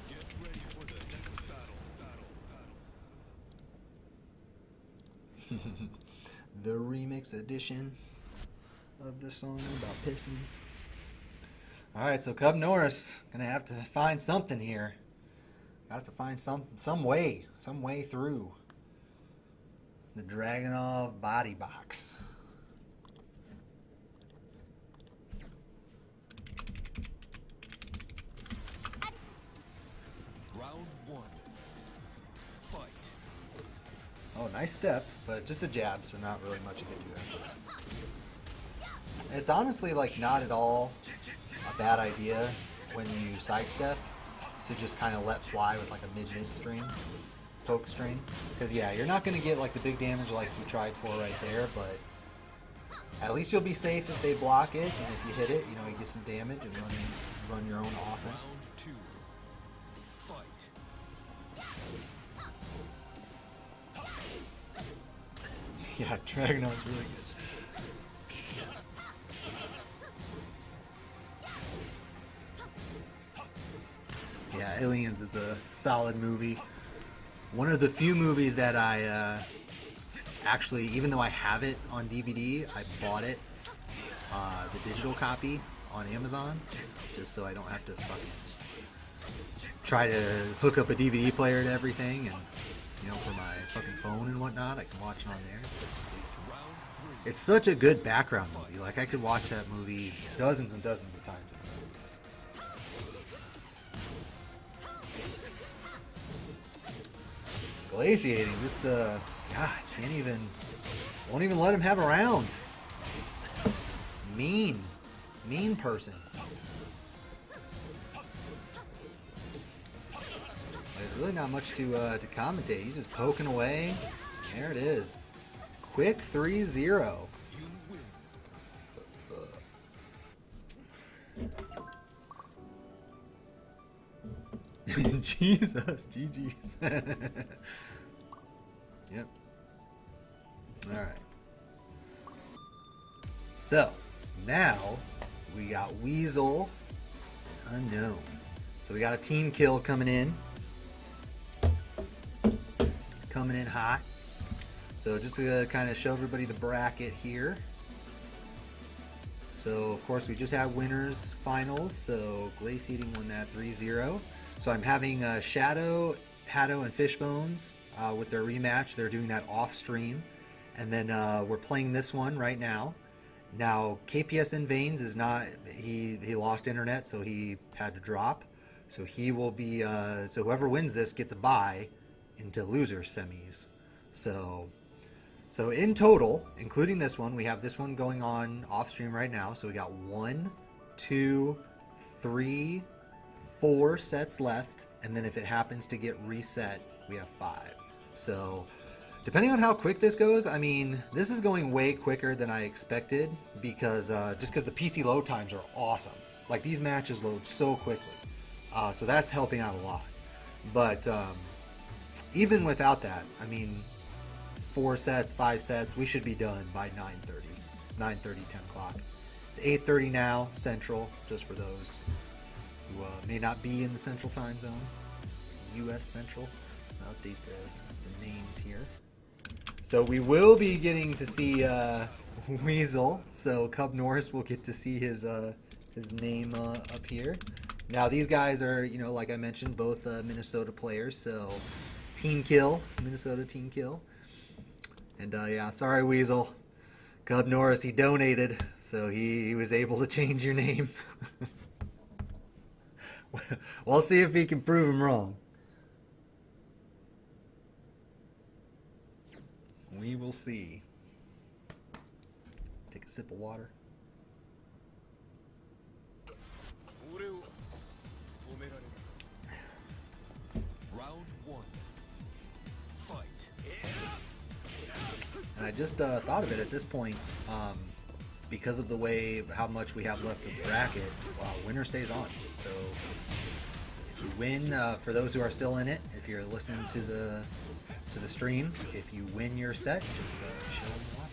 Get ready for the next battle. The remix edition of the song about pissing. Alright, so Cub Norris gonna have to find something here. Have to find some way through the Dragonov body box. Round 1. Fight. Oh, nice step, but just a jab, so not really much you can do after that. It's honestly like not at all a bad idea when you sidestep to just kind of let fly with like a mid string, poke string. Because yeah, you're not going to get like the big damage like you tried for right there, but at least you'll be safe if they block it, and if you hit it, you know, you get some damage and run your own offense. Round 2. Fight. Yeah, Dragonaut's really good. Yeah, Aliens is a solid movie. One of the few movies that I actually, even though I have it on DVD, I bought it, the digital copy on Amazon, just so I don't have to fucking try to hook up a DVD player to everything, and you know, for my fucking phone and whatnot, I can watch it on there. It's pretty sweet. Round 3. It's such a good background movie. Like, I could watch that movie dozens and dozens of times. Glaciating. This, God, won't even let him have a round. Mean person. There's really not much to commentate. He's just poking away. There it is. Quick 3-0. You win. Jesus, GG's. Yep. Alright. So, now we got Weasel Unknown. So we got a team kill coming in. Coming in hot. So just to kind of show everybody the bracket here. So, of course, we just had winners finals. So Glaciating won that 3-0. So I'm having Shadow, Hatto, and Fishbones with their rematch. They're doing that off stream. And then we're playing this one right now. Now, KPS in Veins is not, he lost internet, so he had to drop. So he will be, so whoever wins this gets a bye into losers semis. So in total, including this one, we have this one going on off stream right now. So we got 1, 2, 3, 4 sets left, and then if it happens to get reset, we have 5. So depending on how quick this goes, I mean, this is going way quicker than I expected because just because the PC load times are awesome. Like, these matches load so quickly, so that's helping out a lot. But even without that, I mean, 4 sets, 5 sets, we should be done by 9:30, 10 o'clock. It's 8:30 now, Central, just for those who may not be in the Central time zone, U.S. Central. I'll update the names here. So we will be getting to see Weasel. So Cub Norris will get to see his name up here. Now these guys are, you know, like I mentioned, both Minnesota players. So team kill, Minnesota team kill. And yeah, sorry Weasel. Cub Norris, he donated, so he was able to change your name. We'll see if he can prove him wrong. We will see. Take a sip of water. Round 1. Fight. And I just thought of it at this point, because of the way how much we have left of the bracket. Winner stays on. So if you win, for those who are still in it, if you're listening to the stream, if you win your set, just chill and watch.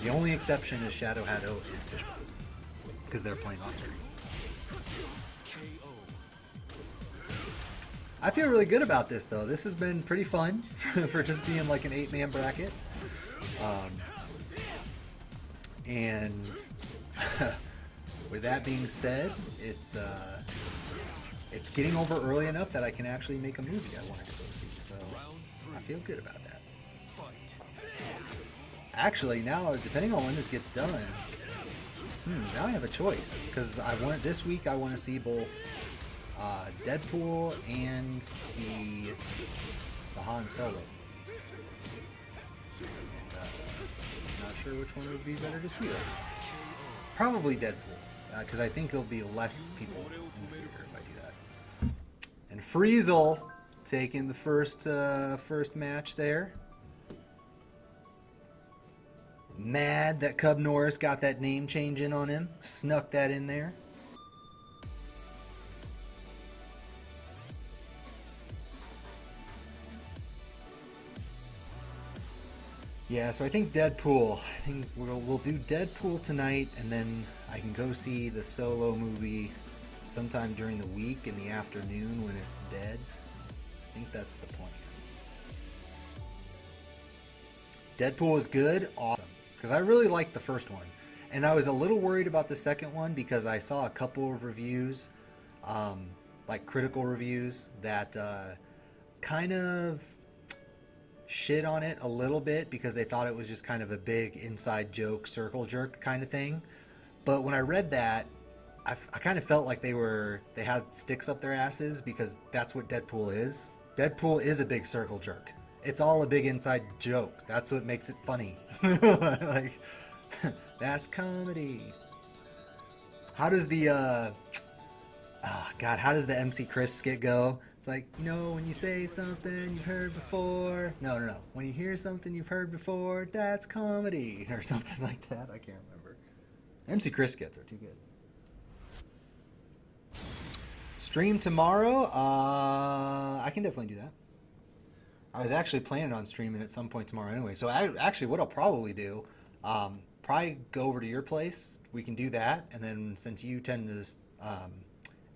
The only exception is Shadow, Hatto, and Fishbones, because they're playing off stream. KO. I feel really good about this, though. This has been pretty fun for just being like an 8-man bracket. And with that being said, it's getting over early enough that I can actually make a movie I want to go see. So I feel good about that. Fight. Actually, now depending on when this gets done, now I have a choice because this week I want to see both Deadpool and the Han Solo. Not sure which one would be better to see though. Probably Deadpool, because I think there'll be less people in the theater if I do that. And Friesel taking the first match there. Mad that Cub Norris got that name change in on him. Snuck that in there. Yeah, so I think Deadpool. I think we'll do Deadpool tonight, and then I can go see the Solo movie sometime during the week in the afternoon when it's dead. I think that's the plan. Deadpool is good, awesome, because I really liked the first one, and I was a little worried about the second one because I saw a couple of reviews, like critical reviews, that kind of shit on it a little bit because they thought it was just kind of a big inside joke, circle jerk kind of thing. But when I read that, I kind of felt like they had sticks up their asses because that's what Deadpool is. Deadpool is a big circle jerk. It's all a big inside joke. That's what makes it funny. Like, that's comedy. How does the how does the MC Chris skit go? It's like, when you say something you've heard before. No. When you hear something you've heard before, that's comedy, or something like that. I can't remember. MC Chris skits are too good. Stream tomorrow? I can definitely do that. I was actually planning on streaming at some point tomorrow anyway. So what I'll probably do, probably go over to your place. We can do that, and then since you tend to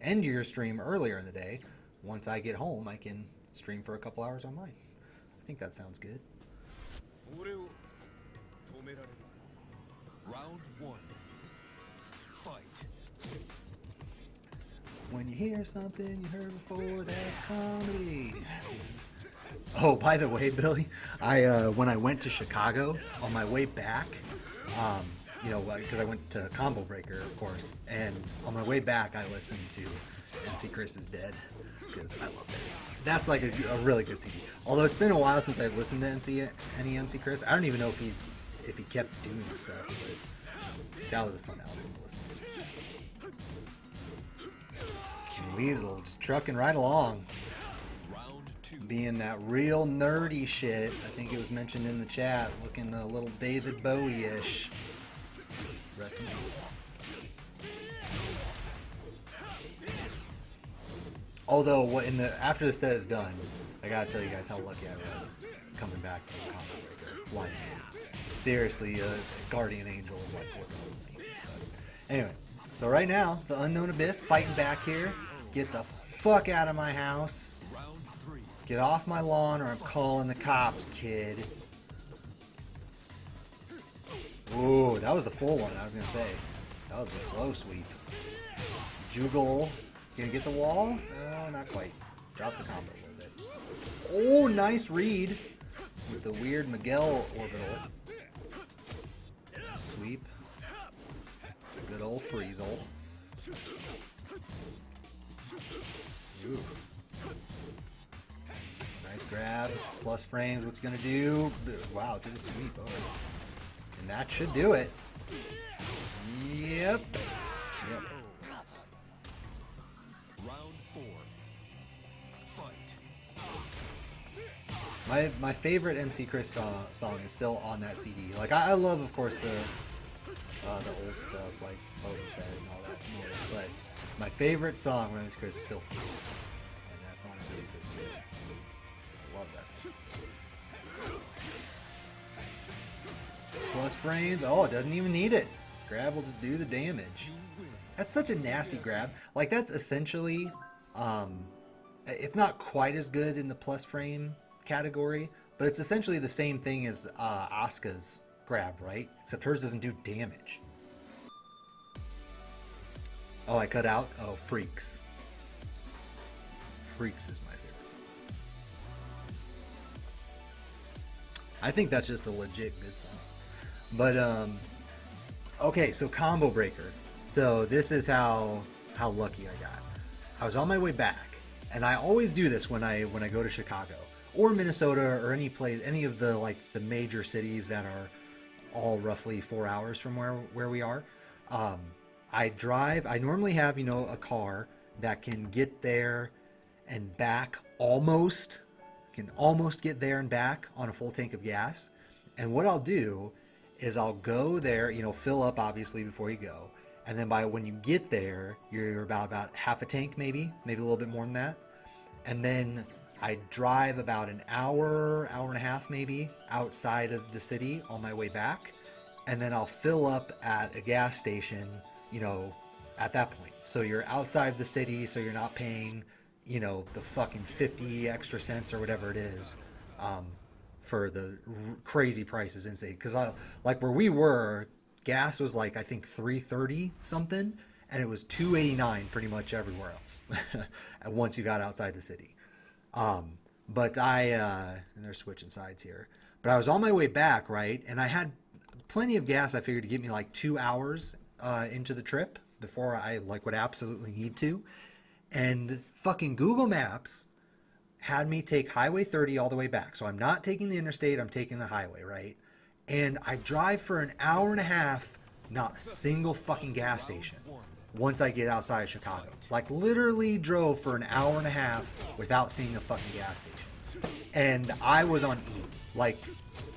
end your stream earlier in the day, once I get home, I can stream for a couple hours on mine. I think that sounds good. Round 1. Fight. When you hear something you heard before, that's comedy. Oh, by the way, Billy, when I went to Chicago on my way back, because I went to Combo Breaker, of course, and on my way back, I listened to MC Chris is Dead because I love it. That's like a really good CD. Although it's been a while since I've listened to any MC Chris. I don't even know if he kept doing stuff, but that was a fun album to listen to. And Weasel just trucking right along. Being that real nerdy shit. I think it was mentioned in the chat, looking a little David Bowie-ish. Rest in peace. Although, after the set is done, I gotta tell you guys how lucky I was coming back from the Combo Breaker. Like, seriously, a guardian angel is like working with me. But anyway, so right now, the Unknown Abyss fighting back here. Get the fuck out of my house. Get off my lawn or I'm calling the cops, kid. Ooh, that was the full one, I was going to say. That was the slow sweep. Jugal. Gonna get the wall? No, not quite. Drop the combo a little bit. Oh, nice read. With the weird Miguel orbital. Sweep. Good old Friesel. Ooh. Nice grab. Plus frames. What's gonna do? Wow, to the sweep. Oh. And that should do it. Yep. Round 4. Fight. My favorite MC Chris song is still on that CD. Like I love, of course, the old stuff like Boba Fett and all that noise, but my favorite song from MC Chris is still Freaks, and that's on MC Chris too. I love that song. Plus frames. Oh, it doesn't even need it. Grab will just do the damage. That's such a nasty grab. Like that's essentially, it's not quite as good in the plus frame category, but it's essentially the same thing as Asuka's grab, right? Except hers doesn't do damage. Oh, I cut out? Oh, Freaks. Freaks is my favorite song. I think that's just a legit good song. But, okay, so Combo Breaker. So this is how lucky I got. I was on my way back, and I always do this when I go to Chicago or Minnesota or any of the the major cities that are all roughly 4 hours from where we are. I drive. I normally have a car that can get there and back almost. Can almost get there and back on a full tank of gas. And what I'll do is I'll go there, fill up obviously before you go. And then when you get there, you're about half a tank maybe a little bit more than that. And then I drive about an hour, hour and a half maybe, outside of the city on my way back, and then I'll fill up at a gas station, you know, at that point. So you're outside the city, so you're not paying, you know, the fucking 50 extra cents or whatever it is, for the crazy prices in city. Because like where we were, gas was like I think 3.30 something, and it was 2.89 pretty much everywhere else. And once you got outside the city. But and they're switching sides here. But I was on my way back, right? And I had plenty of gas, I figured, to get me like 2 hours into the trip before I like would absolutely need to. And fucking Google Maps had me take Highway 30 all the way back. So I'm not taking the interstate, I'm taking the highway, right? And I drive for an hour and a half, not a single fucking gas station once I get outside of Chicago. Like literally drove for an hour and a half without seeing a fucking gas station. And I was on E, like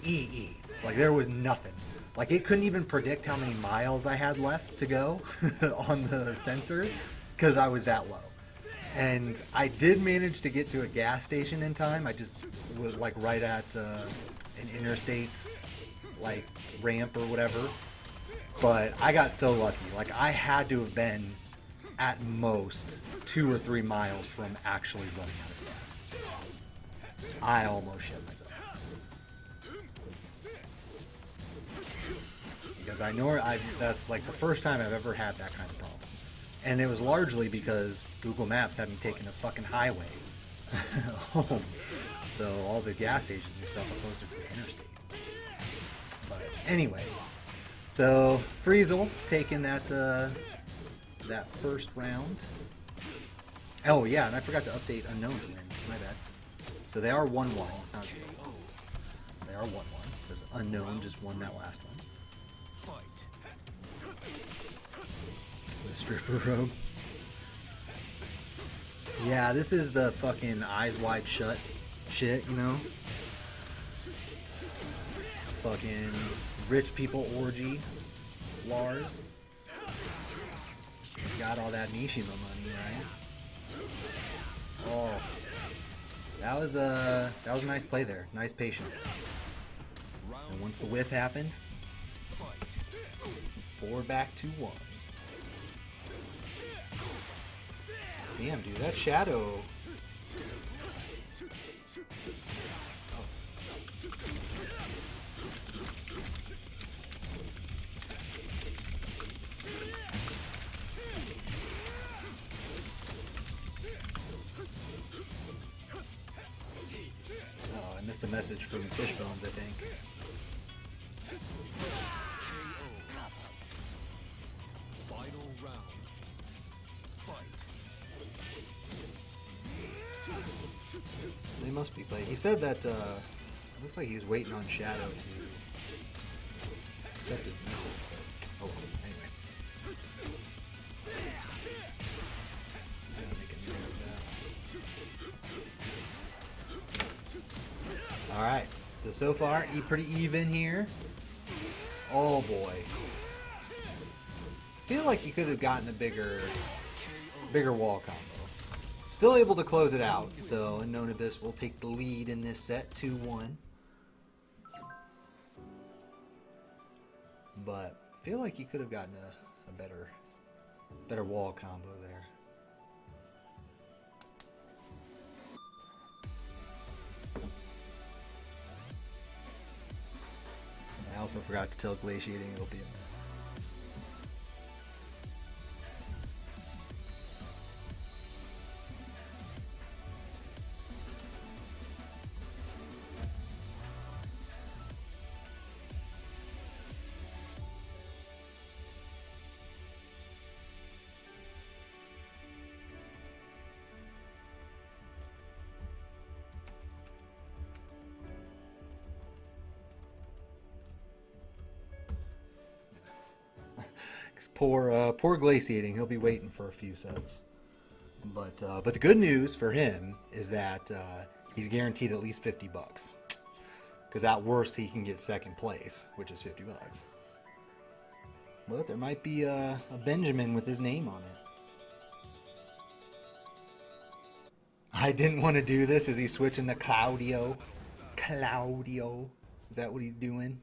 EE. Like there was nothing. Like it couldn't even predict how many miles I had left to go on the sensor because I was that low. And I did manage to get to a gas station in time. I just was like right at an interstate like ramp or whatever. But I got so lucky. Like I had to have been at most 2 or 3 miles from actually running out of gas. I almost shit myself. Because I know that's like the first time I've ever had that kind of problem. And it was largely because Google Maps had me taking a fucking highway home. So all the gas stations and stuff are closer to the interstate. But anyway, so Friesel taking that that first round. Oh yeah, and I forgot to update unknowns win. My bad. So they are 1-1. It's not 0. They are 1-1 because unknown just won that last one. The stripper robe. Yeah, this is the fucking eyes wide shut shit, you know? Fucking rich people orgy. Lars. Got all that Mishima money, right? Oh. That was a nice play there. Nice patience. And once the whiff happened, forward back to 1. Damn, dude, that shadow. Oh, I missed a message from Fishbones, I think. Final round. Fight. They must be playing. He said that, looks like he was waiting on Shadow to accept his message. Oh, well, anyway. I'm gonna make a note of that. Alright, so far, pretty even here. Oh boy. I feel like he could have gotten a bigger wall combo. Still able to close it out, so Unknown Abyss will take the lead in this set, 2-1. But I feel like he could have gotten a better wall combo there. I also forgot to tell Glaciating it'll be in there. Poor Glaciating, he'll be waiting for a few sets. But the good news for him is that he's guaranteed at least $50. Because at worst he can get second place, which is $50. But there might be a Benjamin with his name on it. I didn't want to do this. Is he switching to Claudio? Claudio. Is that what he's doing?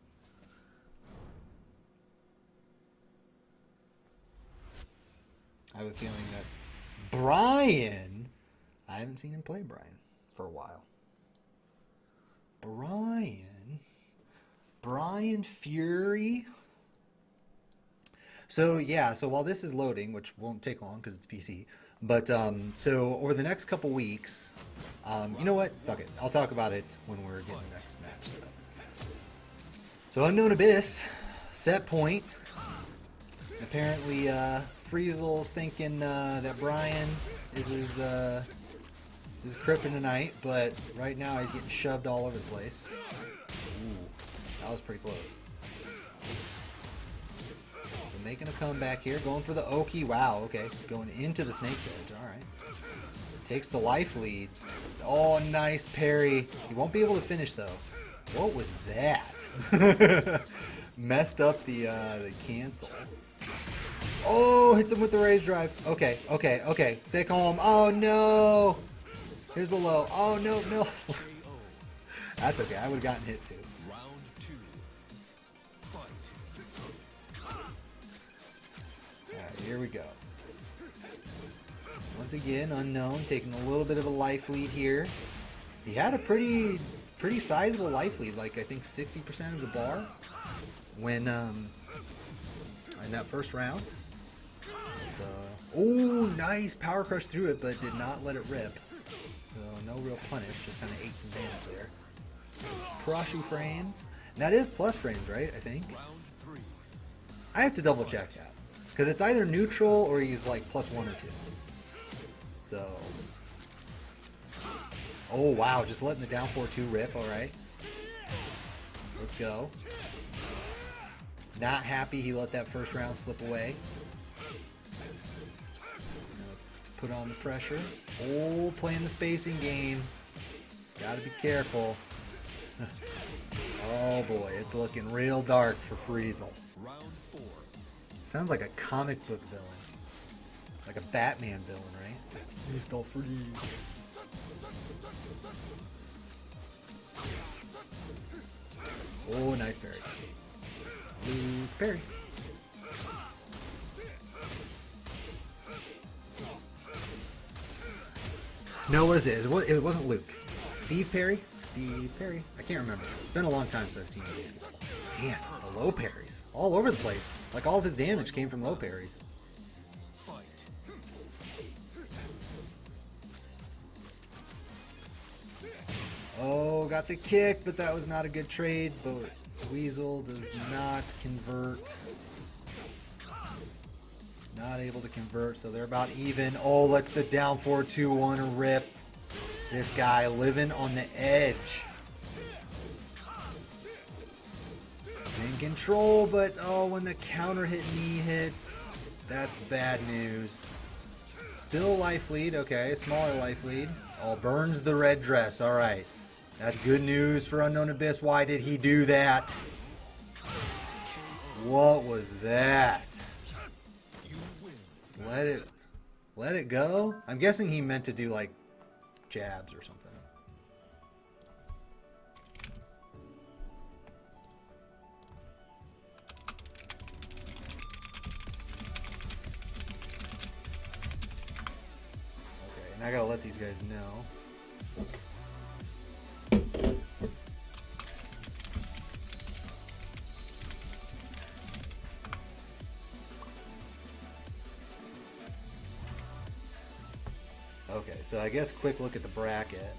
I have a feeling that's Brian. I haven't seen him play Brian for a while. Brian Fury. So yeah, so while this is loading, which won't take long because it's PC, but so over the next couple weeks, you know what? Fuck it. I'll talk about it when we're getting the next match set up. So Unknown Abyss, set point. Apparently, Friesel's thinking that Brian is his kryptonite, but right now he's getting shoved all over the place. Ooh, that was pretty close. They're making a comeback here, going for the Oki. Wow, okay, going into the Snake's Edge. All right, takes the life lead. Oh, nice parry. He won't be able to finish though. What was that? Messed up the cancel. Oh, hits him with the rage drive. Okay, okay, okay. Stay calm. Oh no. Here's the low. Oh no, no. That's okay. I would have gotten hit too. Round 2. Fight. Alright, here we go. Once again, Unknown taking a little bit of a life lead here. He had a pretty sizable life lead, like I think 60% of the bar when in that first round. So, oh, nice power crush through it, but did not let it rip. So no real punish, just kind of ate some damage there. Crushy frames. And that is plus frames, right? I think. Round 3. I have to double check that because it's either neutral or he's like +1 or 2. So, oh wow, just letting the down 4-2 rip. All right, let's go. Not happy he let that first round slip away. He's gonna put on the pressure. Oh, playing the spacing game. Gotta be careful. Oh boy, it's looking real dark for Friesel. Round 4. Sounds like a comic book villain. Like a Batman villain, right? Mr. Freeze. Oh, nice parry. Luke parry. No, what is it? It wasn't Luke. Steve Perry? Steve Perry? I can't remember. It's been a long time since I've seen the basketball. Man, the low parries. All over the place. Like all of his damage came from low parries. Fight. Oh, got the kick, but that was not a good trade. But Weasel does not convert. Not able to convert, so they're about even. Oh, lets the down 4-2-1 rip. This guy living on the edge. In control, but oh, when the counter hit knee hits, that's bad news. Still life lead, okay, smaller life lead. Oh, burns the red dress, all right. That's good news for Unknown Abyss. Why did he do that? What was that? Let it go? I'm guessing he meant to do like jabs or something. Okay, and I gotta let these guys know. Okay, so I guess quick look at the bracket.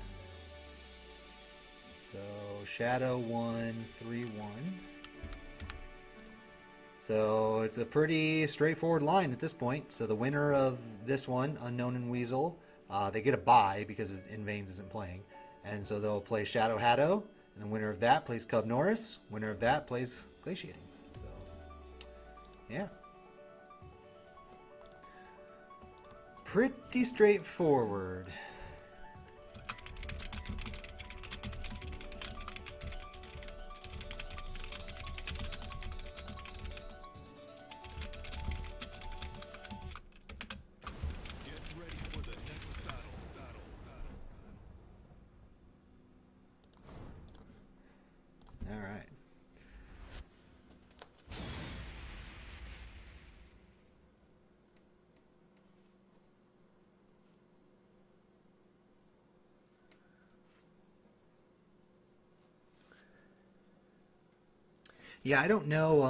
So Shadow 1, 3-1. So it's a pretty straightforward line at this point. So the winner of this one, Unknown and Weasel, they get a bye because In Veins isn't playing. And so they'll play Shadow Haddo, and the winner of that plays Cub Norris. Winner of that plays Glaciating. So, yeah. Pretty straightforward. Get ready for the next battle. All right. Yeah, I don't know.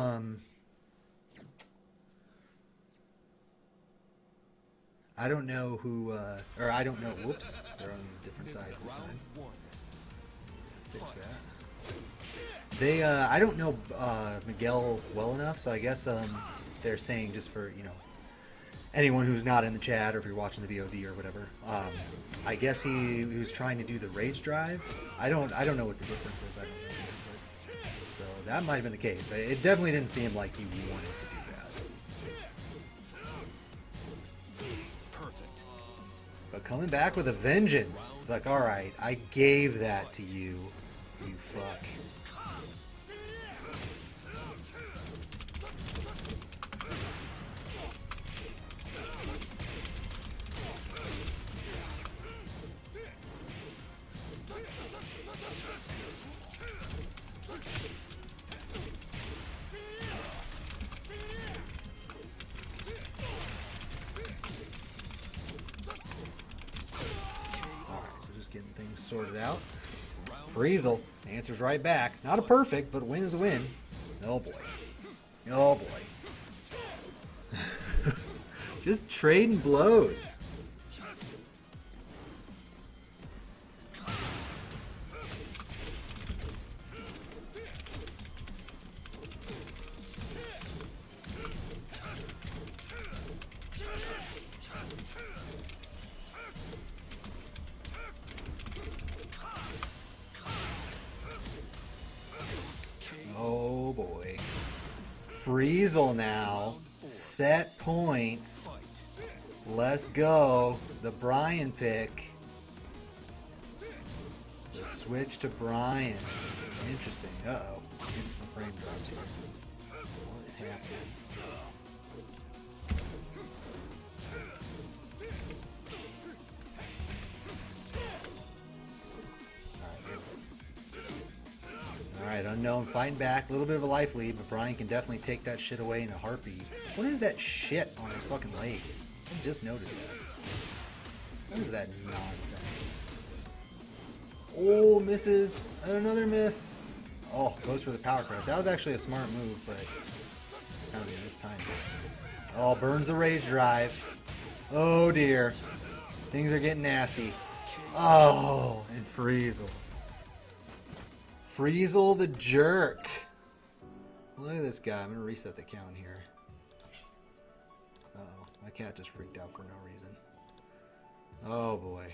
I don't know who, or I don't know. Whoops, they're on different sides this time. Fix that. They, I don't know Miguel well enough, so I guess they're saying just for anyone who's not in the chat or if you're watching the VOD or whatever. I guess he was trying to do the rage drive. I don't know what the difference is. I don't know the difference. So that might have been the case. It definitely didn't seem like he wanted to do that. Perfect. But coming back with a vengeance. It's like, all right, I gave that to you, you fuck. Getting things sorted out. Friesel answers right back. Not a perfect, but a win is a win. Oh boy. Oh boy. Just trading blows. Oh boy. Friesel now. Set point. Let's go. The Brian pick. The switch to Brian. Interesting. Uh-oh. Getting some frame drops here. What is happening? Alright, Unknown fighting back. A little bit of a life lead, but Brian can definitely take that shit away in a heartbeat. What is that shit on his fucking legs? I just noticed that. What is that nonsense? Oh, misses. Another miss. Oh, goes for the power crush. That was actually a smart move, but kind of this time. Oh, burns the rage drive. Oh dear. Things are getting nasty. Oh, and Friesel. Friesel the jerk. Look at this guy. I'm going to reset the count here. Uh-oh. My cat just freaked out for no reason. Oh boy.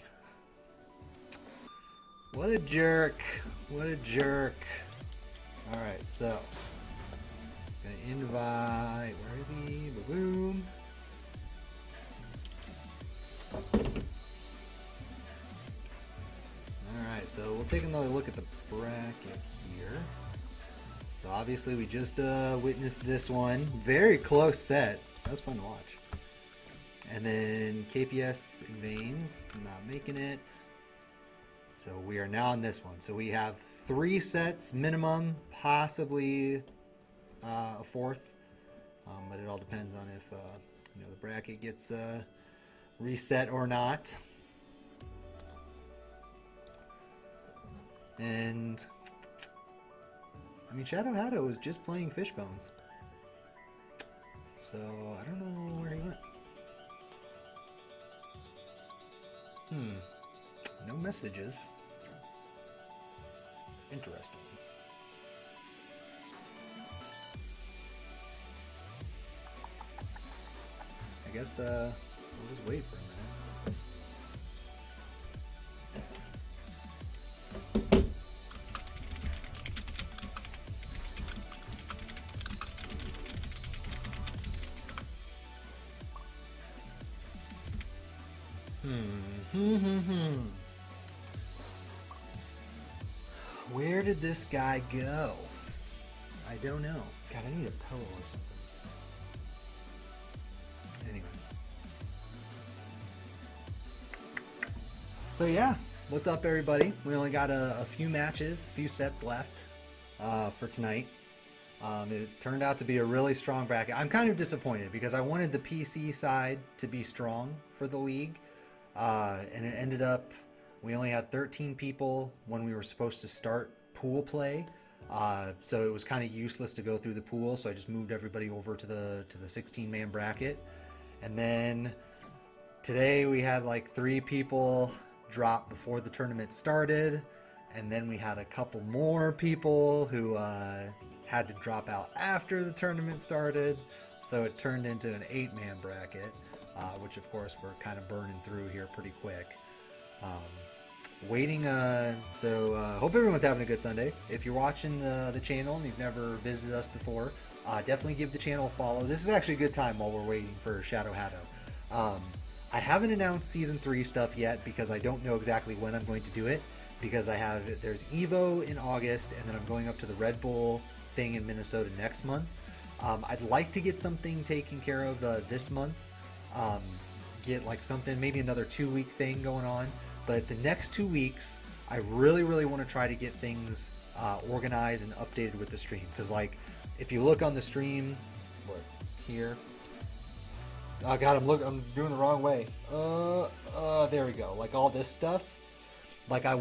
What a jerk. What a jerk. Alright, so. Gonna invite. Where is he? Boom. Alright, so we'll take another look at the bracket here. So obviously we just witnessed this one. Very close set. That was fun to watch. And then KPS and Veins not making it. So we are now on this one. So we have 3 sets minimum, possibly a fourth. But it all depends on if the bracket gets reset or not. And I mean, Shadow Hatto was just playing Fishbones, so I don't know where he went. No messages. Interesting. I guess we'll just wait for a minute. Where did this guy go? I don't know. God, I need a pillow or something. Anyway. So yeah, what's up everybody? We only got a few matches, a few sets left. for tonight. It turned out to be a really strong bracket. I'm kind of disappointed because I wanted the PC side to be strong for the league, and it ended up we only had 13 people when we were supposed to start pool play. So it was kind of useless to go through the pool, so I just moved everybody over to the 16-man bracket. And then today we had like 3 people drop before the tournament started, and then we had a couple more people who had to drop out after the tournament started, so it turned into an 8-man bracket, which of course we're kind of burning through here pretty quick. Waiting, so hope everyone's having a good Sunday. If you're watching the channel and you've never visited us before, definitely give the channel a follow. This is actually a good time while we're waiting for Shadow Hatto. I haven't announced Season 3 stuff yet because I don't know exactly when I'm going to do it, because there's EVO in August, and then I'm going up to the Red Bull thing in Minnesota next month. I'd like to get something taken care of this month, get like something, maybe another 2-week thing going on. But the next 2 weeks, I really, really want to try to get things organized and updated with the stream. Because, like, if you look on the stream, here. Oh God, I'm doing the wrong way. There we go. Like all this stuff. Like I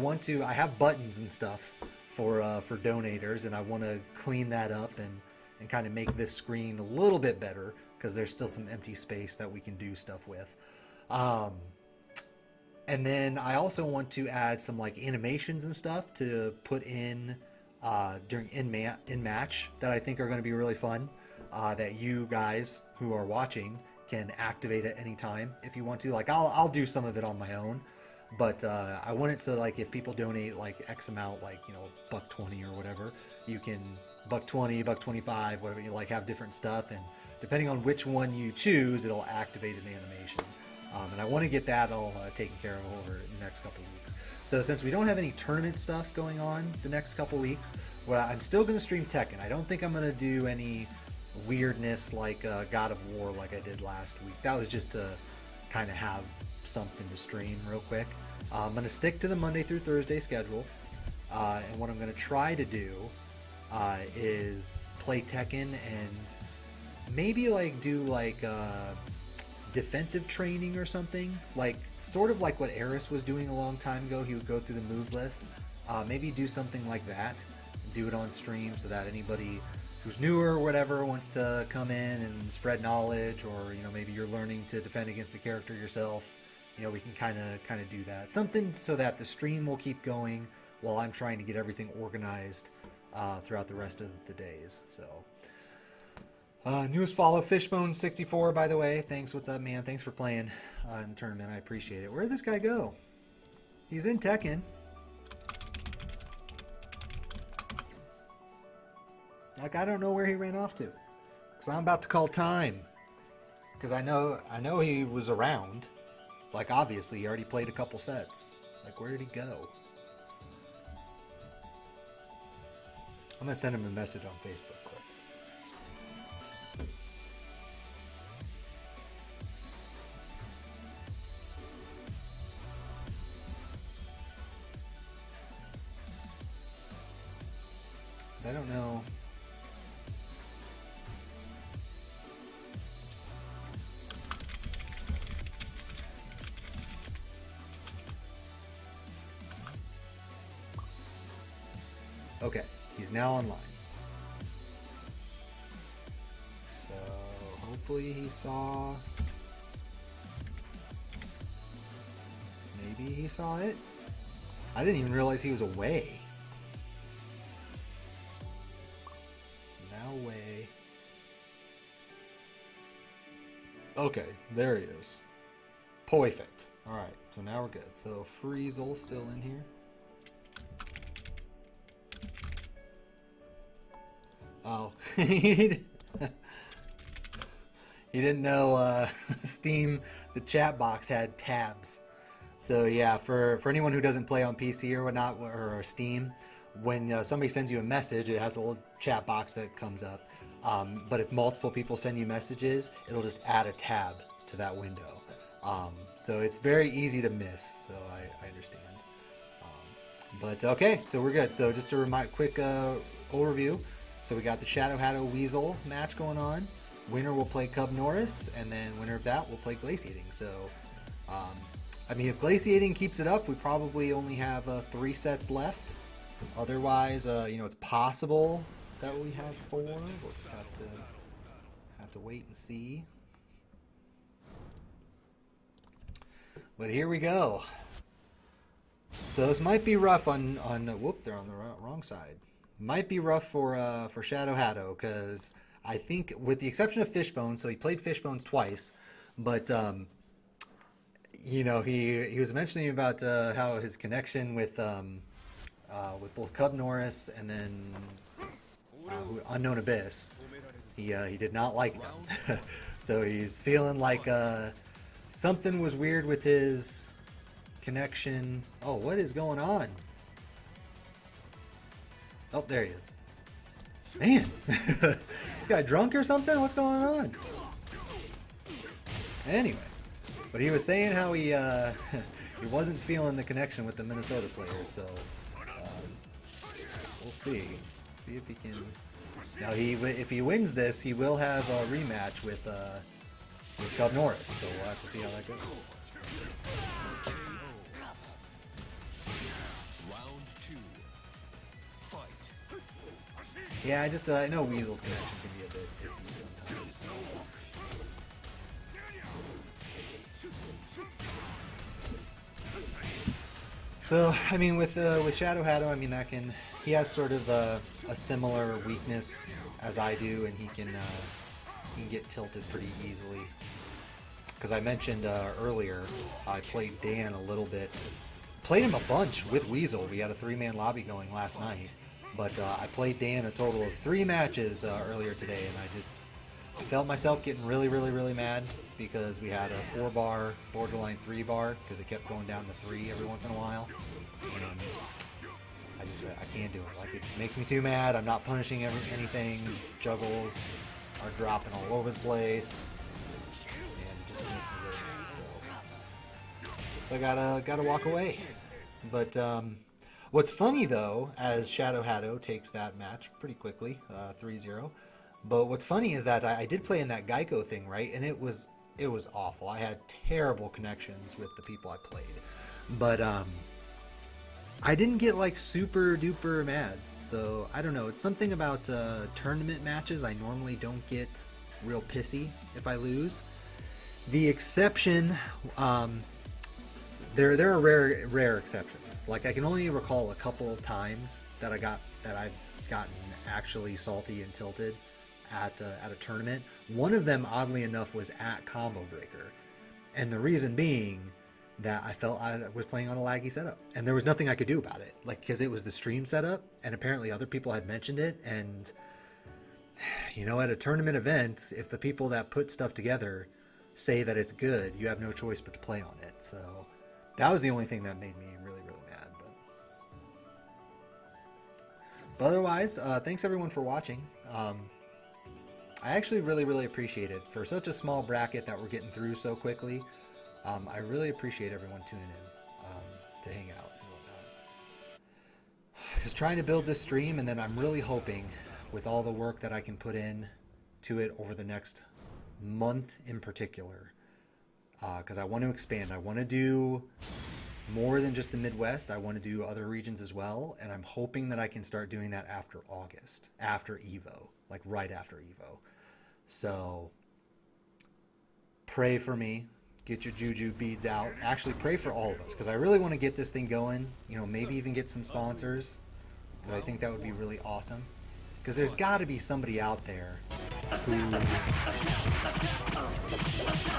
have buttons and stuff for donators, and I want to clean that up and kind of make this screen a little bit better, because there's still some empty space that we can do stuff with. And then I also want to add some like animations and stuff to put in during in match that I think are going to be really fun, that you guys who are watching can activate at any time if you want to. Like I'll do some of it on my own, but I want it so like if people donate like X amount, like $1.20 or whatever, you can $1.20, $1.25, whatever, you like have different stuff, and depending on which one you choose, it'll activate an animation. And I want to get that all taken care of over the next couple weeks. So since we don't have any tournament stuff going on the next couple weeks, well, I'm still going to stream Tekken. I don't think I'm going to do any weirdness like God of War like I did last week. That was just to kind of have something to stream real quick. I'm going to stick to the Monday through Thursday schedule. And what I'm going to try to do is play Tekken and maybe like do like defensive training or something, like sort of like what Eris was doing a long time ago. He would go through the move list, maybe do something like that, do it on stream, so that anybody who's newer or whatever wants to come in and spread knowledge, or maybe you're learning to defend against a character yourself, we can kind of do that, something so that the stream will keep going while I'm trying to get everything organized throughout the rest of the days. So newest follow, Fishbone64, by the way. Thanks. What's up, man? Thanks for playing in the tournament. I appreciate it. Where did this guy go? He's in Tekken. Like, I don't know where he ran off to. Because I'm about to call time. Because I know he was around. Like, obviously, he already played a couple sets. Like, where did he go? I'm going to send him a message on Facebook. I don't know. Okay, he's now online. So hopefully he saw. Maybe he saw it. I didn't even realize he was away. Way. Okay, there he is. Perfect. Alright, so now we're good. So Friezel still in here. Oh, he didn't know Steam, the chat box had tabs. So yeah, for anyone who doesn't play on PC or whatnot, or Steam, when somebody sends you a message, it has a little chat box that comes up. But if multiple people send you messages, it'll just add a tab to that window. So it's very easy to miss, so I understand. But okay, so we're good. So just a quick overview. So we got the Shadow Hatto Weasel match going on. Winner will play Cub Norris, and then winner of that will play Glaciating. So, I mean, if Glaciating keeps it up, we probably only have 3 sets left. Otherwise, you know, it's possible that we have 4. We'll just have to wait and see. But here we go. So this might be rough on whoop, they're on the wrong side. Might be rough for Shadow Hatto, because I think, with the exception of Fishbones, so he played Fishbones twice, but you know, he was mentioning about how his connection with both Cub Norris and then Unknown Abyss, he did not like them. So he's feeling like something was weird with his connection. Oh, what is going on? Oh, there he is. Man, this guy drunk or something? What's going on? Anyway, but he was saying how he he wasn't feeling the connection with the Minnesota players, so we'll see. See if he can. Now, if he wins this, he will have a rematch with Cub Norris, so we'll have to see how that goes. Yeah, I know Weasel's connection can be a bit iffy sometimes. So, I mean, with Shadow Hatto, I mean, he has sort of a similar weakness as I do, and he can get tilted pretty easily. Because I mentioned earlier, I played Dan a little bit. Played him a bunch with Weasel. We had a 3-man lobby going last night. But I played Dan a total of 3 matches earlier today, and I felt myself getting really, really, really mad because we had a 4-bar, borderline 3-bar, because it kept going down to 3 every once in a while. And I can't do it. Like, it just makes me too mad. I'm not punishing anything. Juggles are dropping all over the place, and it just makes me really mad. So I gotta walk away. But what's funny, though, as Shadow Hatto takes that match pretty quickly, 3-0, but what's funny is that I did play in that Geico thing, right? And it was awful. I had terrible connections with the people I played. But I didn't get, like, super duper mad. So, I don't know. It's something about tournament matches. I normally don't get real pissy if I lose. The exception... There are rare exceptions. Like, I can only recall a couple of times that I've gotten actually salty and tilted at a tournament. One of them, oddly enough, was at Combo Breaker, and the reason being that I felt I was playing on a laggy setup, and there was nothing I could do about it. Like, because it was the stream setup, and apparently other people had mentioned it, and you know, at a tournament event, if the people that put stuff together say that it's good, you have no choice but to play on it. So that was the only thing that made me really, really mad. But otherwise, thanks everyone for watching. I actually really, really appreciate it. For such a small bracket that we're getting through so quickly, I really appreciate everyone tuning in to hang out and whatnot. Just trying to build this stream, and then I'm really hoping, with all the work that I can put in to it over the next month in particular, because I want to expand. I want to do more than just the Midwest. I want to do other regions as well, and I'm hoping that I can start doing that after August, after EVO, like right after EVO. So pray for me. Get your juju beads out. Actually, pray for all of us, because I really want to get this thing going. You know, maybe even get some sponsors. But I think that would be really awesome, because there's got to be somebody out there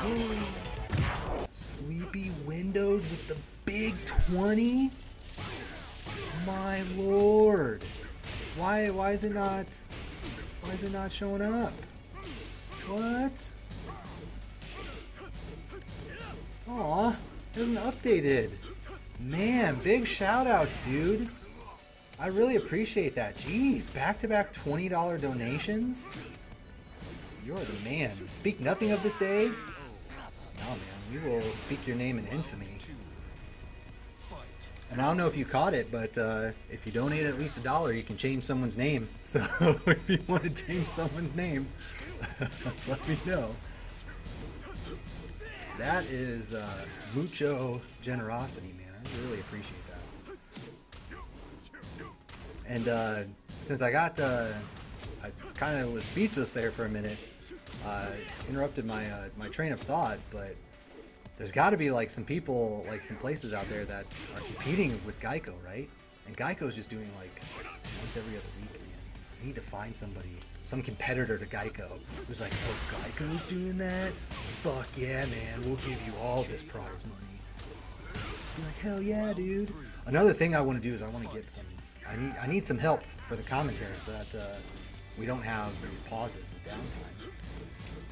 who... Sleepy Windows with the big 20? My lord. Why is it not showing up? What? Aw, it hasn't updated. Man, big shout outs, dude. I really appreciate that. Jeez, back-to-back $20 donations? You're the man. Speak nothing of this day? No, man. We will speak your name in infamy. And I don't know if you caught it, but if you donate at least $1, you can change someone's name. So if you want to change someone's name, let me know. That is mucho generosity, man. I really appreciate that. And since I got, I kind of was speechless there for a minute. Interrupted my my train of thought, but there's got to be like some people, like some places out there that are competing with Geico, right? And Geico's just doing like once every other week, man. I need to find somebody, some competitor to Geico who's like, oh, Geico's doing that? Fuck yeah, man, we'll give you all this prize money. Be like, hell yeah, dude. Another thing I want to do is I want to get some, I need some help for the commentary so that we don't have these pauses and downtime.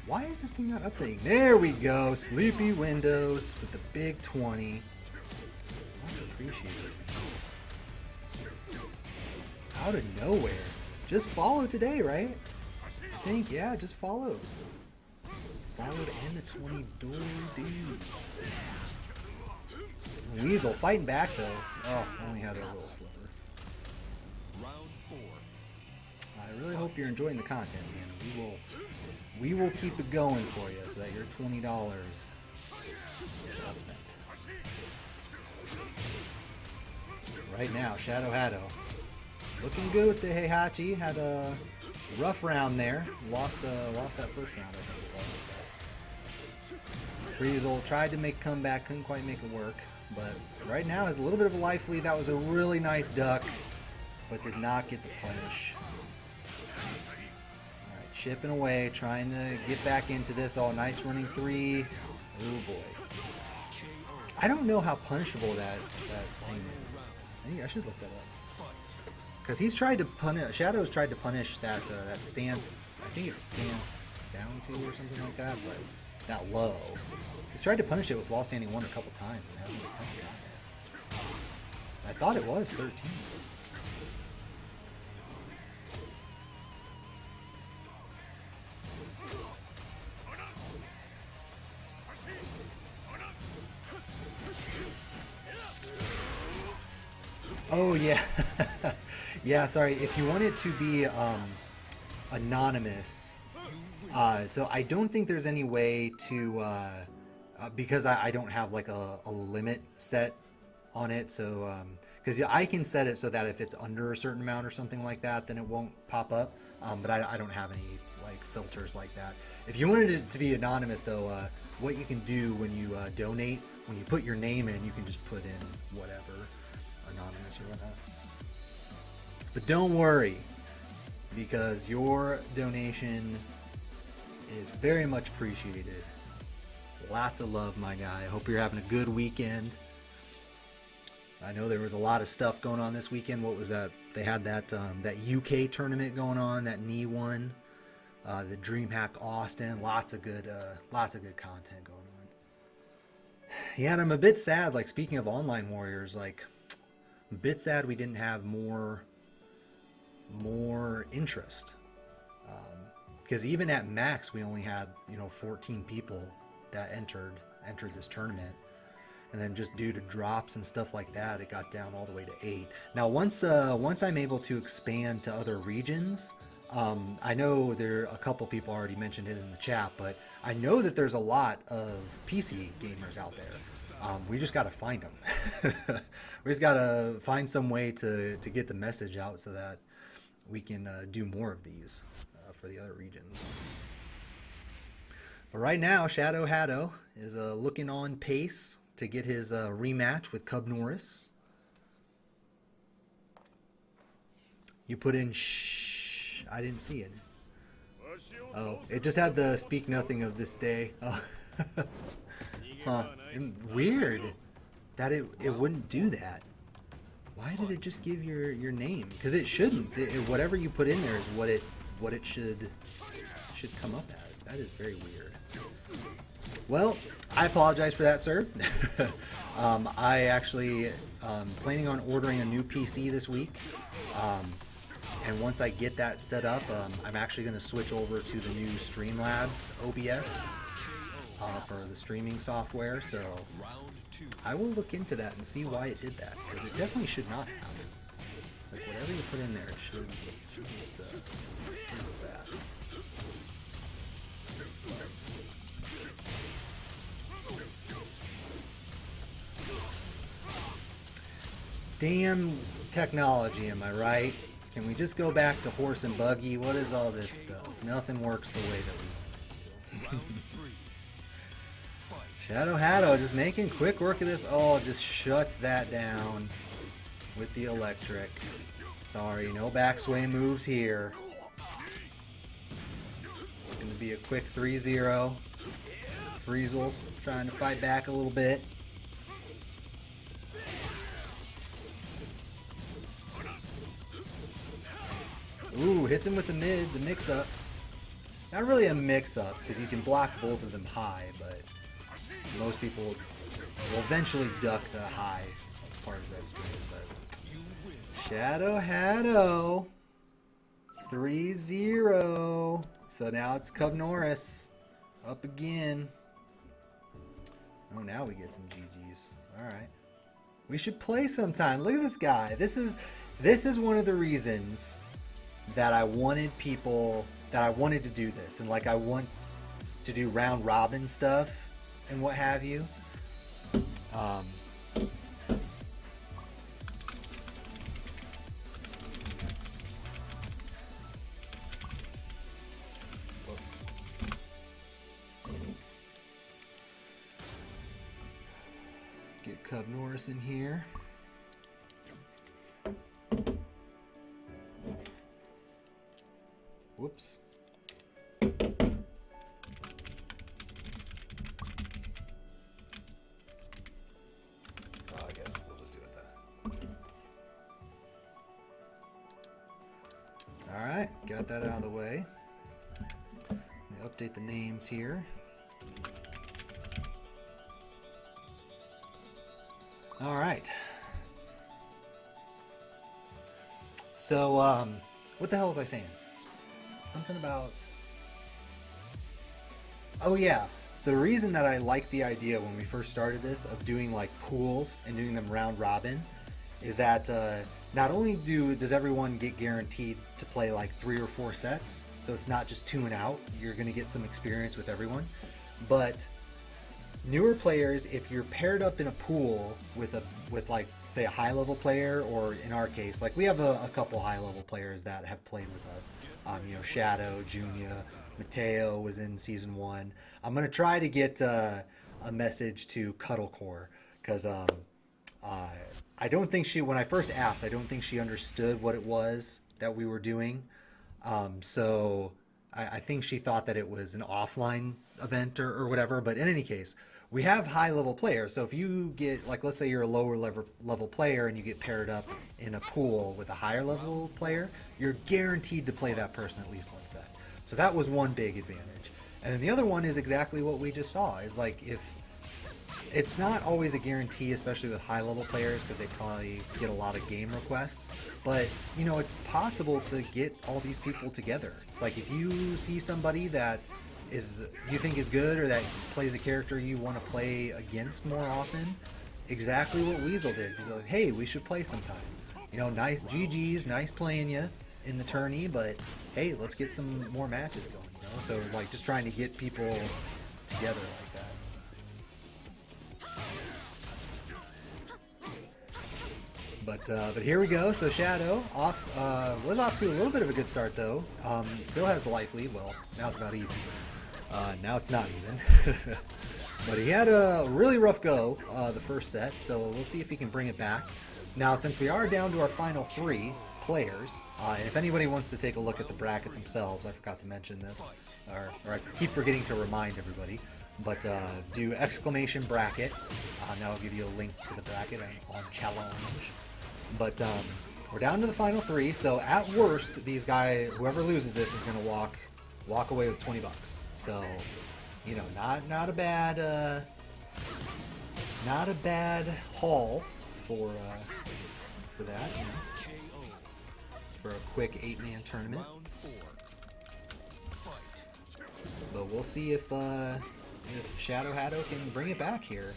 Why is this thing not updating? There we go. Sleepy Windows with the big 20. Much appreciated. Out of nowhere. Just follow today, right? I think, yeah, just follow. Followed and the 20 door dudes. Weasel fighting back though. Oh, only had a little sliver. Round 4. I really hope you're enjoying the content, man. We will keep it going for you so that your $20 well spent. Right now, Shadow Haddo looking good with the Heihachi. Had a rough round there. Lost that first round, I think it was. Friesel tried to make a comeback, couldn't quite make it work. But right now has a little bit of a life lead. That was a really nice duck, but did not get the punish. Chipping away, trying to get back into this. Oh, nice running 3. Oh boy. I don't know how punishable that thing is. I should look that up. Because he's tried to punish. Shadow's tried to punish that that stance. I think it's stance down 2 or something like that, but that low. He's tried to punish it with wall standing 1 a couple times and hasn't gotten it. I thought it was 13. Oh yeah, yeah. Sorry. If you want it to be anonymous, so I don't think there's any way to because I don't have like a limit set on it. So because I can set it so that if it's under a certain amount or something like that, then it won't pop up. But I don't have any like filters like that. If you wanted it to be anonymous, though, what you can do when you donate, when you put your name in, you can just put in whatever. Anonymous or whatnot. But don't worry, because your donation is very much appreciated. Lots of love, my guy. I hope you're having a good weekend. I know there was a lot of stuff going on this weekend. What was that? They had that that UK tournament going on, that knee one, the DreamHack Austin. Lots of good content going on. Yeah, and I'm a bit sad. Like, speaking of Online Warriors, like, I'm a bit sad we didn't have more interest, because even at max we only had 14 people that entered this tournament, and then just due to drops and stuff like that, it got down all the way to 8. Now once I'm able to expand to other regions, I know there a couple people already mentioned it in the chat, but I know that there's a lot of PC gamers out there. We just got to find them. We just got to find some way to get the message out so that we can do more of these for the other regions. But right now, Shadow Haddo is looking on pace to get his rematch with Cub Norris. You put in shh. I didn't see it. Oh, it just had the speak nothing of this day. Oh. Huh. Weird that it wouldn't do that. Why did it just give your name? Because it shouldn't. Whatever you put in there is what it should come up as. That is very weird. Well, I apologize for that, sir. I actually planning on ordering a new PC this week. And once I get that set up, I'm actually going to switch over to the new Streamlabs OBS for the streaming software. So I will look into that and see why it did that, because it definitely should not have. Like, whatever you put in there, it should just, what was that? Damn technology, am I right? Can we just go back to horse and buggy? What is all this stuff? Nothing works the way that we want it to. Shadow Hatto just making quick work of this. Oh, just shuts that down with the electric. Sorry, no backsway moves here. Going to be a quick 3-0. Friesel trying to fight back a little bit. Ooh, hits him with the mid, the mix-up. Not really a mix-up, because you can block both of them high, but most people will eventually duck the high part of that string. But Shadow Hatto, 3-0. So now it's Cub Norris up again. Oh, now we get some GGs. All right, we should play sometime. Look at this guy. This is one of the reasons that I wanted to do this, and like I want to do round robin stuff and what have you. Get Cub Norris in here. Whoops. Oh, I guess we'll just do it that. Alright, got that out of the way. Let me update the names here. Alright. So, what the hell was I saying? Something about... Oh yeah, the reason that I liked the idea when we first started this of doing like pools and doing them round robin is that not only does everyone get guaranteed to play like 3 or 4 sets, so it's not just 2 and out, you're going to get some experience with everyone, but newer players, if you're paired up in a pool with like say a high level player, or in our case, like we have a couple high level players that have played with us. You know, Shadow, Junia, Mateo was in season 1. I'm gonna try to get a message to Cuddlecore, because I don't think when I first asked, I don't think she understood what it was that we were doing. So I think she thought that it was an offline event or whatever. But in any case, we have high level players. So if you get, like, let's say you're a lower level player and you get paired up in a pool with a higher level player, you're guaranteed to play that person at least one set. So that was one big advantage. And then the other one is exactly what we just saw, is like, if it's not always a guarantee, especially with high level players, because they probably get a lot of game requests, but you know, it's possible to get all these people together. It's like, if you see somebody that you think is good, or that plays a character you want to play against more often, exactly what Weasel did. He's like, hey, we should play sometime. You know, nice GG's, nice playing you in the tourney, but hey, let's get some more matches going, you know? So like, just trying to get people together like that. But here we go. So Shadow was off to a little bit of a good start though. Still has the life lead. Well, now it's about even. Now it's not even. But he had a really rough go the first set, so we'll see if he can bring it back. Now, since we are down to our final 3 players, and if anybody wants to take a look at the bracket themselves, I forgot to mention this, or I keep forgetting to remind everybody, but do exclamation bracket, and that'll give you a link to the bracket on challenge. But we're down to the final 3, so at worst, these guys, whoever loses this, is going to walk away with $20. So, you know, not a bad haul for that, you know, for a quick 8-man tournament. But we'll see if Shadow Hatto can bring it back here.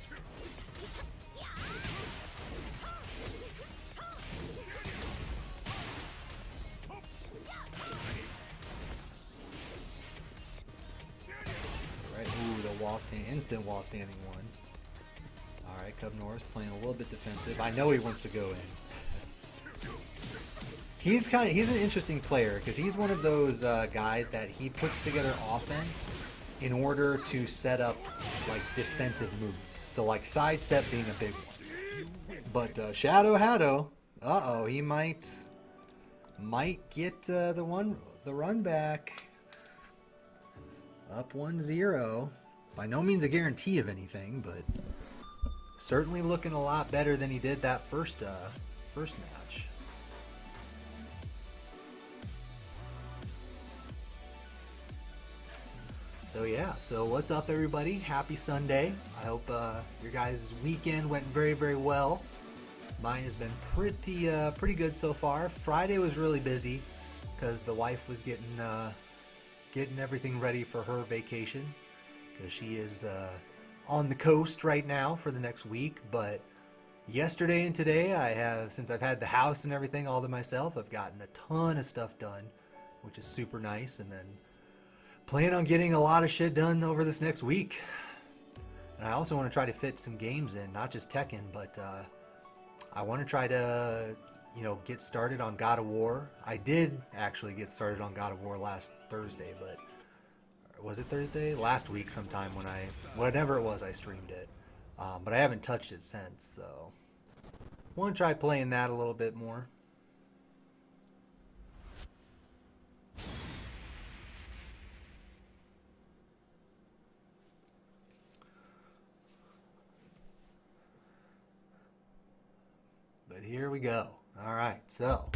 instant wall standing one. All right, Cub Norris playing a little bit defensive. I know he wants to go in. He's an interesting player because he's one of those guys that he puts together offense in order to set up like defensive moves. So like sidestep being a big one. But Shadow Haddo, he might get the run back. Up 1-0. By no means a guarantee of anything, but certainly looking a lot better than he did that first match. So yeah, so what's up everybody? Happy Sunday. I hope your guys' weekend went very, very well. Mine has been pretty good so far. Friday was really busy because the wife was getting everything ready for her vacation because she is on the coast right now for the next week. But yesterday and today since I've had the house and everything all to myself, I've gotten a ton of stuff done, which is super nice. And then plan on getting a lot of shit done over this next week. And I also want to try to fit some games in, not just Tekken, but I want to try to, get started on God of War. I did actually get started on God of War last Thursday, but was it Thursday? Last week sometime whenever it was, I streamed it. But I haven't touched it since, so want to try playing that a little bit more. But here we go. All right, so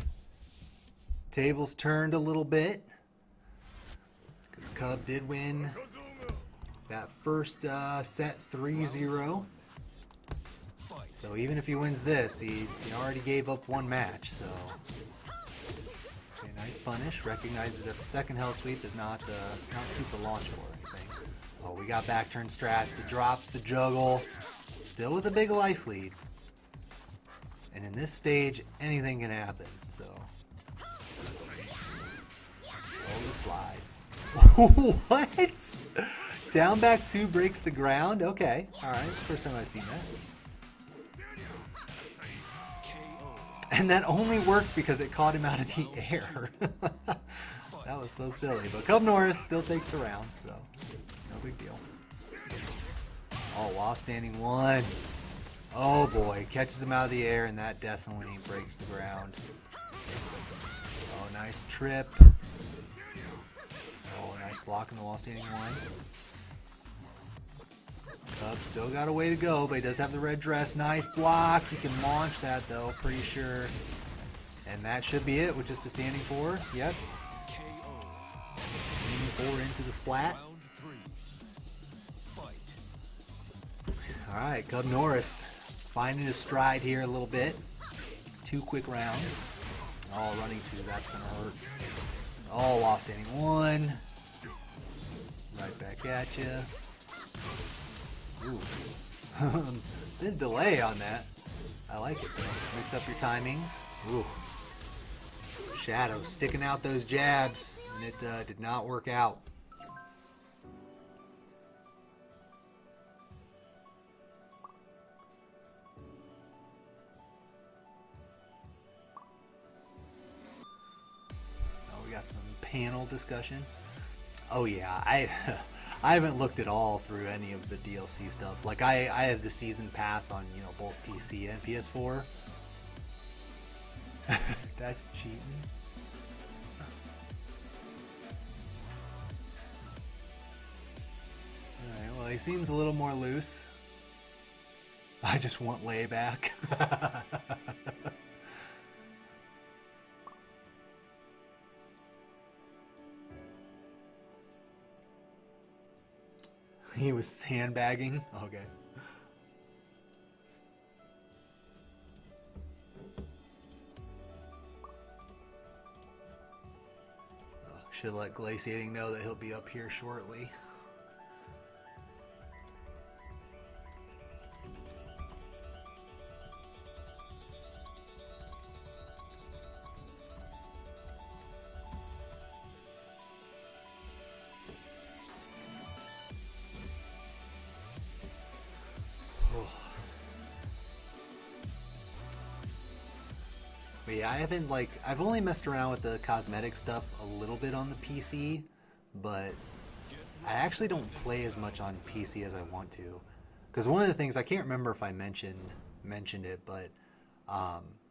tables turned a little bit because Cub did win that first set 3-0. So even if he wins this, he already gave up one match. So okay, nice punish. Recognizes that the second hell sweep is not super launchable or anything. Oh, we got back turn strats, the drops, the juggle, still with a big life lead. And in this stage, anything can happen, so. Oh, the slide. What? Down back 2 breaks the ground? Okay, alright, it's the first time I've seen that. And that only worked because it caught him out of the air. That was so silly. But Cub Norris still takes the round, so no big deal. Oh, while standing one. Oh boy, catches him out of the air, and that definitely breaks the ground. Oh, nice trip. Oh, nice block in the wall standing one. Cub still got a way to go, but he does have the red dress. Nice block. He can launch that though, pretty sure. And that should be it with just a standing 4. Yep. Standing 4 into the splat. Alright, Cub Norris finding his stride here a little bit. 2 quick rounds. Oh, running 2, that's gonna hurt. Oh, while standing 1. Right back at you. Ooh. Bit of delay on that. I like it though. Mix up your timings. Ooh. Shadow sticking out those jabs, and it did not work out. Some panel discussion. Oh yeah, I haven't looked at all through any of the DLC stuff. Like I have the season pass on both PC and PS4. That's cheating. Alright, well he seems a little more loose. I just want layback. He was sandbagging? Okay. Should let Glaciating know that he'll be up here shortly. But yeah, I've only messed around with the cosmetic stuff a little bit on the PC, but I actually don't play as much on PC as I want to. Because one of the things, I can't remember if I mentioned it, but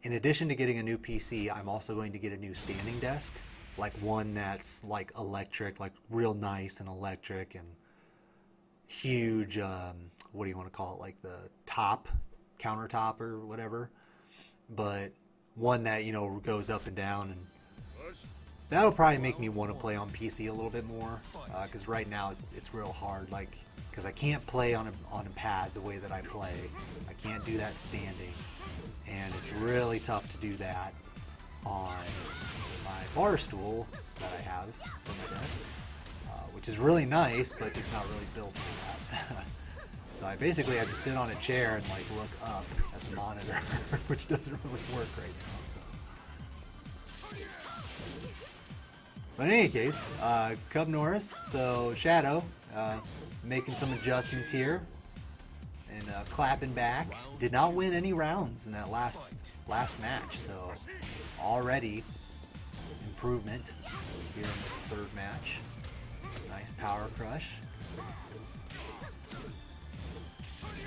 in addition to getting a new PC, I'm also going to get a new standing desk, like one that's like electric, like real nice and electric and huge. What do you want to call it? Like the countertop or whatever. But one that, you know, goes up and down, and that'll probably make me want to play on PC a little bit more, because right now it's real hard, like, because I can't play on a pad the way that I play. I can't do that standing, and it's really tough to do that on my bar stool that I have for my desk, which is really nice, but just not really built for that. So I basically had to sit on a chair and like look up at the monitor, which doesn't really work right now. So. But in any case, Cub Norris, so Shadow, making some adjustments here and clapping back. Did not win any rounds in that last match, so already improvement here in this third match. Nice power crush.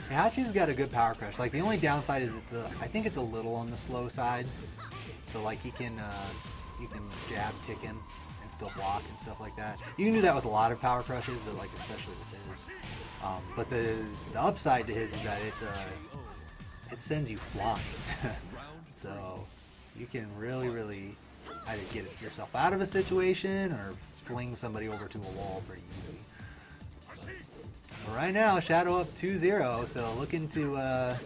Hachi's got a good power crush. Like, the only downside is I think it's a little on the slow side. So like you can jab tick him and still block and stuff like that. You can do that with a lot of power crushes, but like especially with his. But the upside to his is that it sends you flying. So you can really either get yourself out of a situation or fling somebody over to a wall pretty easy. But right now, Shadow up 2-0, so looking to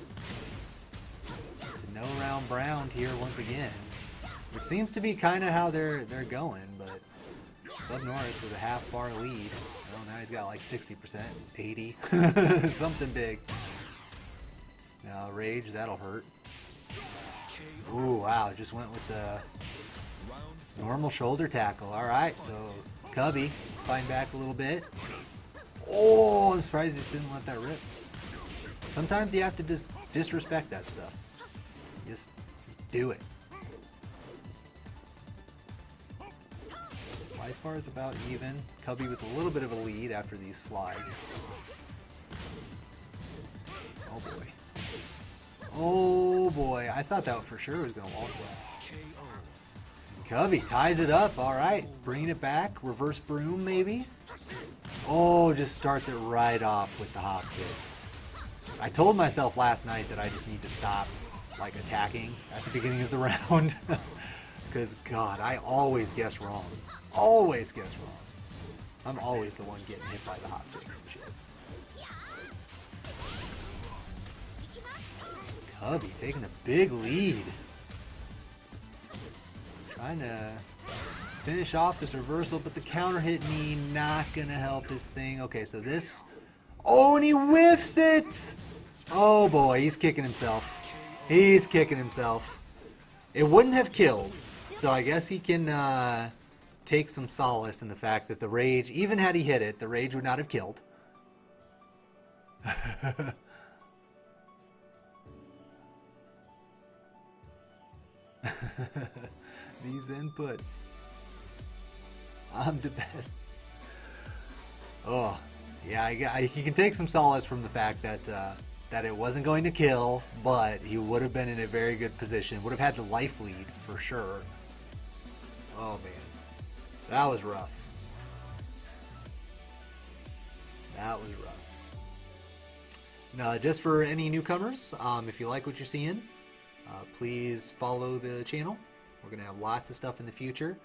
no round Brown here once again, which seems to be kind of how they're going. But Cub Norris with a half bar lead. Well, now he's got like 60%, 80, something big. Now Rage, that'll hurt. Ooh, wow, just went with the normal shoulder tackle. All right, so Cubby fighting back a little bit. Oh, I'm surprised he just didn't let that rip. Sometimes you have to just disrespect that stuff. Just do it. Life bar is about even. Cubby with a little bit of a lead after these slides. Oh boy. Oh boy. I thought that for sure was going to wall sweat. Cubby ties it up. All right. Bringing it back. Reverse broom maybe. Oh, just starts it right off with the hop kick. I told myself last night that I just need to stop like attacking at the beginning of the round. Because, God, I always guess wrong. Always guess wrong. I'm always the one getting hit by the hop kicks and shit. Cubby taking a big lead. Trying to finish off this reversal, but the counter hit me, not gonna help his thing. Okay, so this... Oh, and he whiffs it! Oh boy, he's kicking himself. He's kicking himself. It wouldn't have killed, so I guess he can take some solace in the fact that the Rage, even had he hit it, the Rage would not have killed. These inputs. I'm the best. Oh, yeah, he can take some solace from the fact that that it wasn't going to kill, but he would have been in a very good position. Would have had the life lead for sure. Oh man, that was rough. That was rough. Now, just for any newcomers, if you like what you're seeing, please follow the channel. We're gonna have lots of stuff in the future.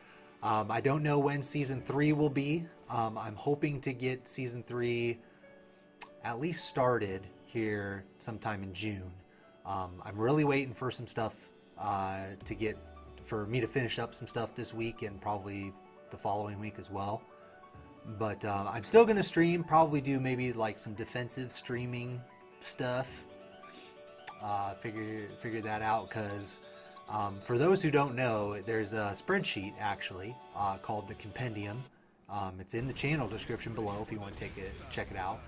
I don't know when Season 3 will be. I'm hoping to get Season 3 at least started here sometime in June. I'm really waiting for some stuff for me to finish up some stuff this week and probably the following week as well. But I'm still going to stream, probably do maybe like some defensive streaming stuff. Figure that out, because for those who don't know, there's a spreadsheet actually called the Compendium. It's in the channel description below if you want to check it out.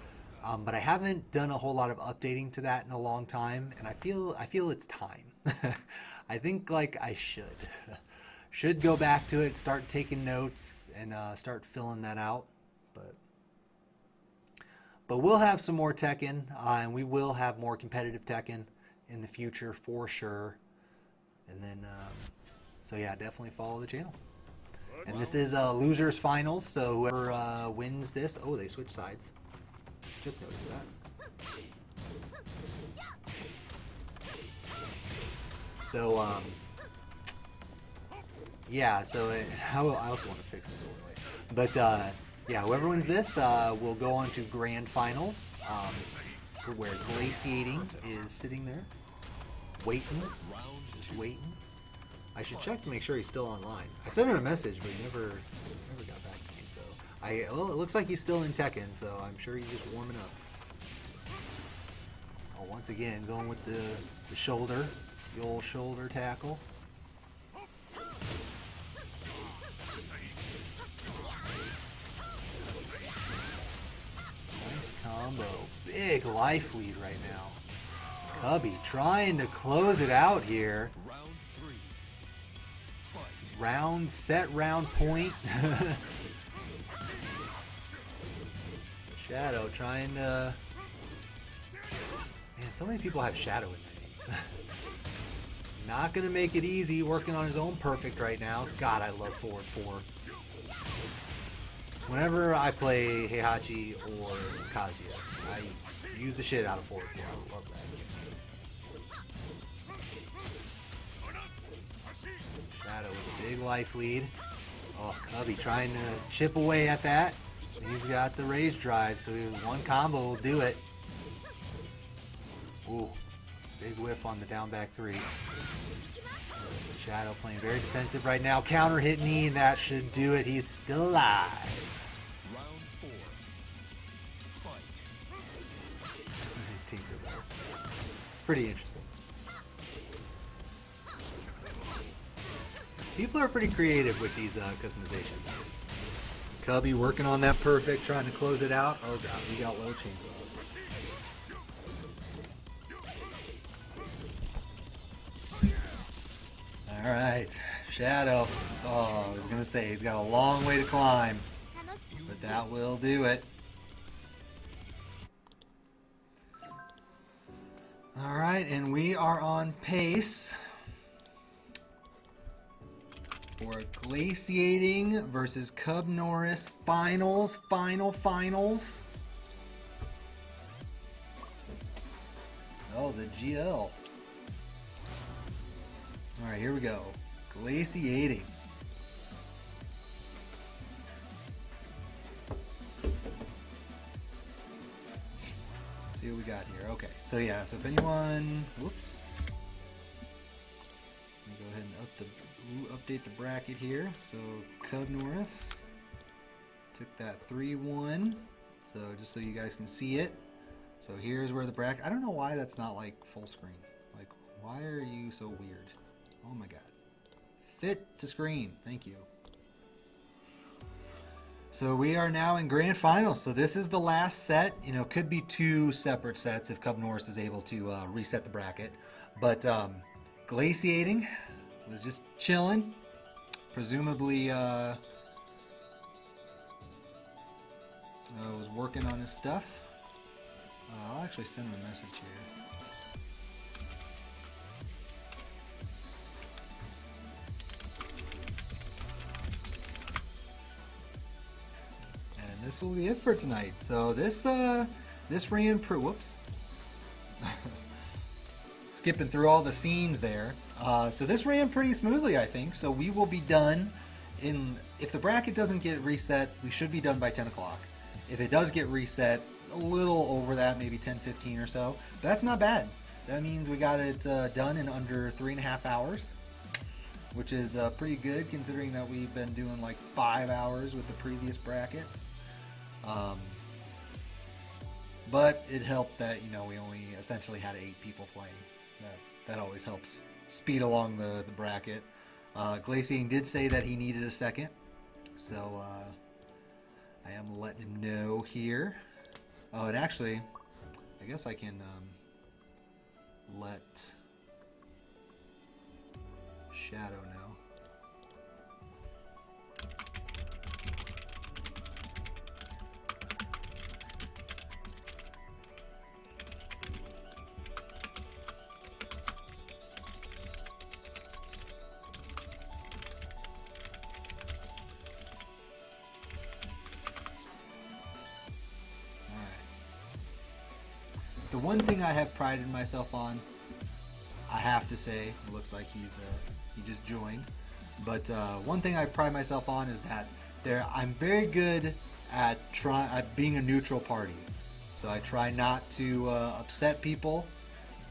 But I haven't done a whole lot of updating to that in a long time, and I feel it's time. I think like I should go back to it, start taking notes, and start filling that out. But we'll have some more Tekken, and we will have more competitive Tekken in the future for sure. And then, so yeah, definitely follow the channel. And this is losers finals, so whoever wins this, oh, they switch sides. Just noticed that. So, yeah, so I also want to fix this overlay. But, yeah, whoever wins this will go on to grand finals, where Glaciating is sitting there, waiting, just waiting. I should check to make sure he's still online. I sent him a message, but he never got back to me. So well, it looks like he's still in Tekken, so I'm sure he's just warming up. Oh, once again, going with the shoulder, the old shoulder tackle. Nice combo. Big life lead right now. Cubby trying to close it out here. Round point. Shadow trying to... Man, so many people have Shadow in their names. Not gonna make it easy, working on his own perfect right now. God, I love forward 4. Whenever I play Heihachi or Kazuya, I use the shit out of forward 4. I love that. Shadow with a big life lead. Oh, Cubby trying to chip away at that. He's got the rage drive, so one combo will do it. Ooh, big whiff on the down back 3. Shadow playing very defensive right now. Counter hit knee, and that should do it. He's still alive. Round 4. Fight. Tinkerbell. It's pretty interesting. People are pretty creative with these customizations. Cubby working on that perfect, trying to close it out. Oh god, we got low chainsaws. Alright, Shadow. Oh, I was going to say, he's got a long way to climb. But that will do it. Alright, and we are on pace for Glaciating versus Cub Norris finals. Oh, the GL. Alright, here we go. Glaciating. Let's see what we got here. Okay, so yeah, so if anyone... Whoops. Let me go ahead and update the bracket here. So Cub Norris took that 3-1. So just so you guys can see it. So here's where the bracket... I don't know why that's not like full screen. Like, why are you so weird? Oh my god. Fit to screen. Thank you. So we are now in grand finals. So this is the last set. You know, could be 2 separate sets if Cub Norris is able to reset the bracket. But Glaciating was just chilling. Presumably was working on his stuff. I'll actually send him a message here. This will be it for tonight. So this ran whoops. Skipping through all the scenes there. So this ran pretty smoothly, I think. So we will be done if the bracket doesn't get reset, we should be done by 10 o'clock. If it does get reset, a little over that, maybe 10:15 or so. That's not bad. That means we got it done in under 3.5 hours, which is pretty good considering that we've been doing like 5 hours with the previous brackets. But it helped that, you know, we only essentially had 8 people playing. That always helps speed along the bracket. Glaciating did say that he needed a second, so I am letting him know here. Oh, and actually, I guess I can let Shadow know. The one thing I have prided myself on, I have to say, it looks like he just joined. But one thing I pride myself on is that I'm very good at being a neutral party. So I try not to upset people,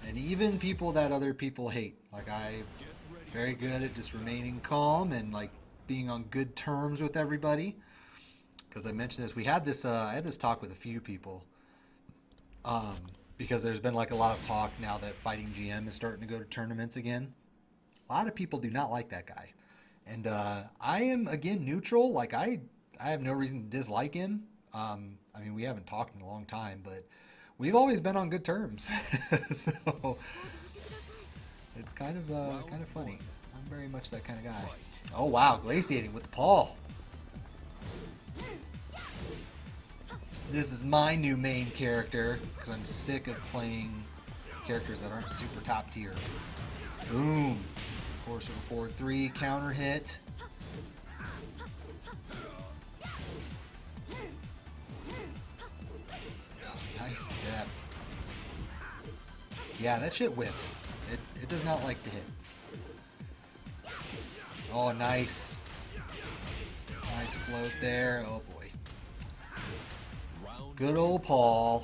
and even people that other people hate. Like I'm very good at just remaining calm and like being on good terms with everybody. Because I mentioned this, I had this talk with a few people. Because there's been like a lot of talk now that Fighting GM is starting to go to tournaments again. A lot of people do not like that guy. And I am, again, neutral. Like, I have no reason to dislike him. I mean, we haven't talked in a long time, but we've always been on good terms. So it's kind of funny. I'm very much that kind of guy. Oh, wow. Glaciating with the paw. This is my new main character because I'm sick of playing characters that aren't super top tier. Boom. Force over forward 3, counter hit. Nice step. Yeah, that shit whips. It does not like to hit. Oh, nice. Nice float there. Oh boy. Good old Paul.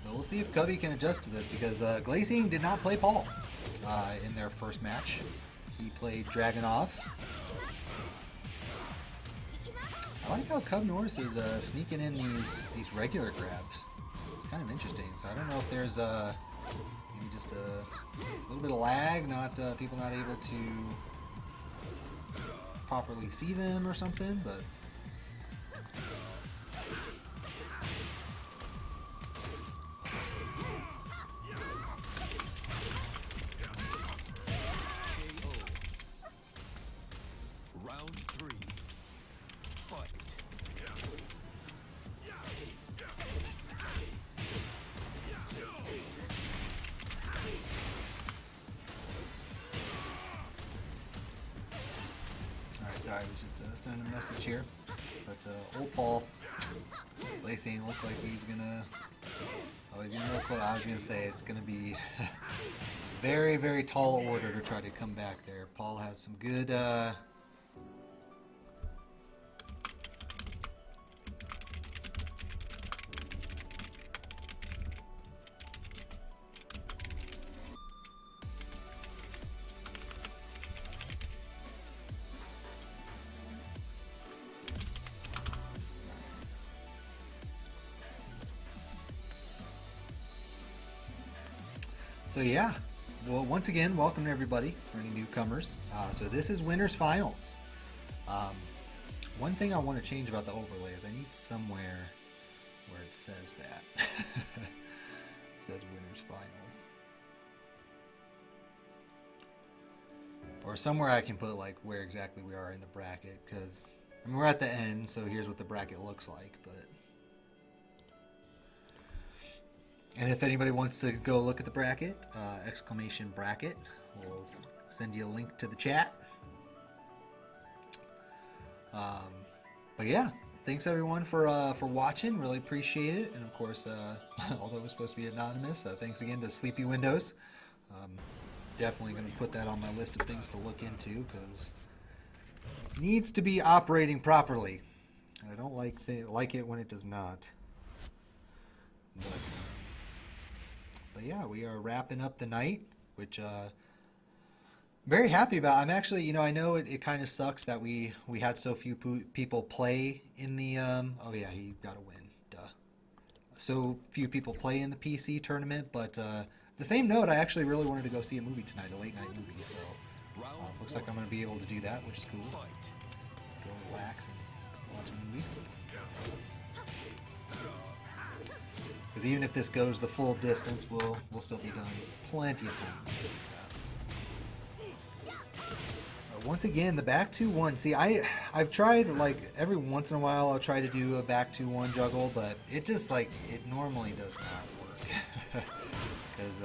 But we'll see if Cubby can adjust to this because Glazing did not play Paul in their first match. He played Dragunov. I like how Cub Norris is sneaking in these regular grabs. It's kind of interesting. So I don't know if there's maybe just a little bit of lag, people not able to properly see them or something, but Round 3. Fight. Alright, sorry, I was just sending a message here. But old Paul, Lacey looked like he's gonna. Oh, he's gonna look. I was gonna say it's gonna be very, very tall order to try to come back there. Paul has some good. So yeah, well, once again, welcome to everybody for any newcomers. So this is winners finals. One thing I want to change about the overlay is I need somewhere where it says that. It says winners finals. Or somewhere I can put like where exactly we are in the bracket, because I mean, we're at the end, so here's what the bracket looks like, but and if anybody wants to go look at the bracket, exclamation bracket, we'll send you a link to the chat. But yeah, thanks everyone for watching. Really appreciate it. And of course, although it was supposed to be anonymous, thanks again to Sleepy Windows. Definitely going to put that on my list of things to look into because it needs to be operating properly. I don't like it when it does not. But yeah, we are wrapping up the night, which very happy about. I'm actually, I know it kind of sucks that we had so few people play in the oh yeah, he got a win, duh. So few people play in the PC tournament, but the same note, I actually really wanted to go see a movie tonight, a late night movie, so looks like I'm going to be able to do that, which is cool. Go relax and watching me. Because even if this goes the full distance, we'll still be done plenty of time. Once again, the back 2-1. See, I've tried, like, every once in a while I'll try to do a back 2-1 juggle, but it just, like, it normally does not work. Because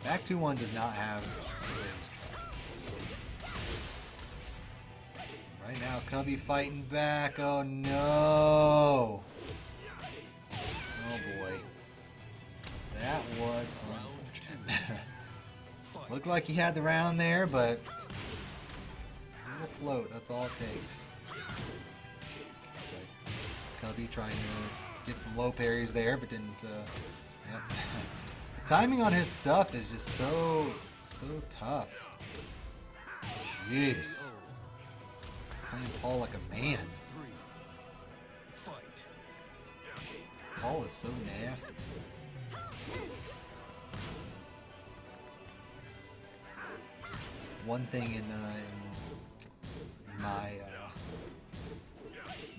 back 2-1 does not have right now. Cubby fighting back. Oh no! Oh boy, that was unfortunate. Looked like he had the round there, but a little float. That's all it takes. Okay. Cubby trying to get some low parries there, but didn't. Yep. The timing on his stuff is just so tough. Jeez. Playing Paul like a man. Paul is so nasty. One thing in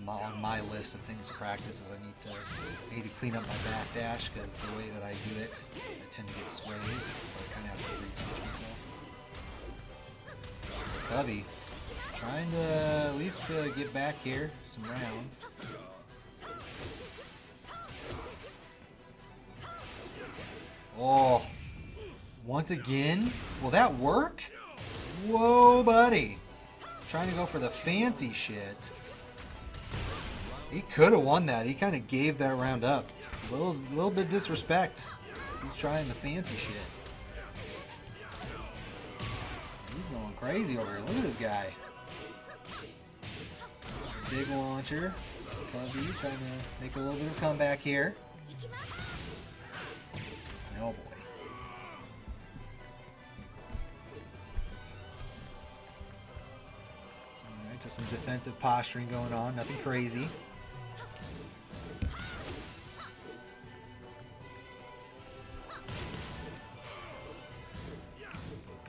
on my list of things to practice is I need to clean up my backdash, because the way that I do it, I tend to get sways, so I kind of have to reteach myself. Cubby trying to at least get back here some rounds. Oh, once again? Will that work? Whoa, buddy. Trying to go for the fancy shit. He could have won that. He kind of gave that round up. A little bit of disrespect. He's trying the fancy shit. He's going crazy over here. Look at this guy. Big launcher. Cubby trying to make a little bit of a comeback here. Oh boy. Alright, just some defensive posturing going on. Nothing crazy.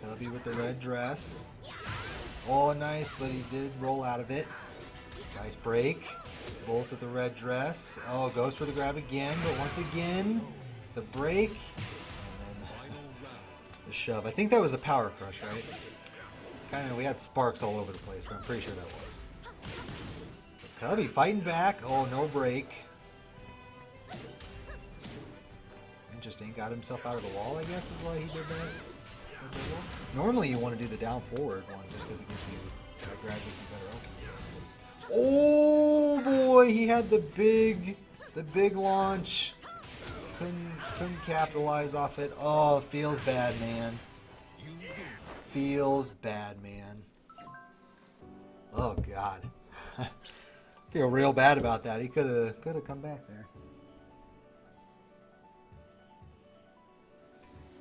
Cubby with the red dress. Oh, nice, but he did roll out of it. Nice break. Both with the red dress. Oh, goes for the grab again, but once again, the break. And then the shove. I think that was the power crush, right? Kind of, we had sparks all over the place, but I'm pretty sure that was. Cubby fighting back. Oh, no break. Interesting. Got himself out of the wall, I guess, is why he did that. Normally you want to do the down forward one just because it gives you, that grab gives you better open. Oh boy, he had the big launch. Couldn't capitalize off it. Oh, it feels bad, man. Feels bad, man. Oh god. Feel real bad about that. He could have come back there.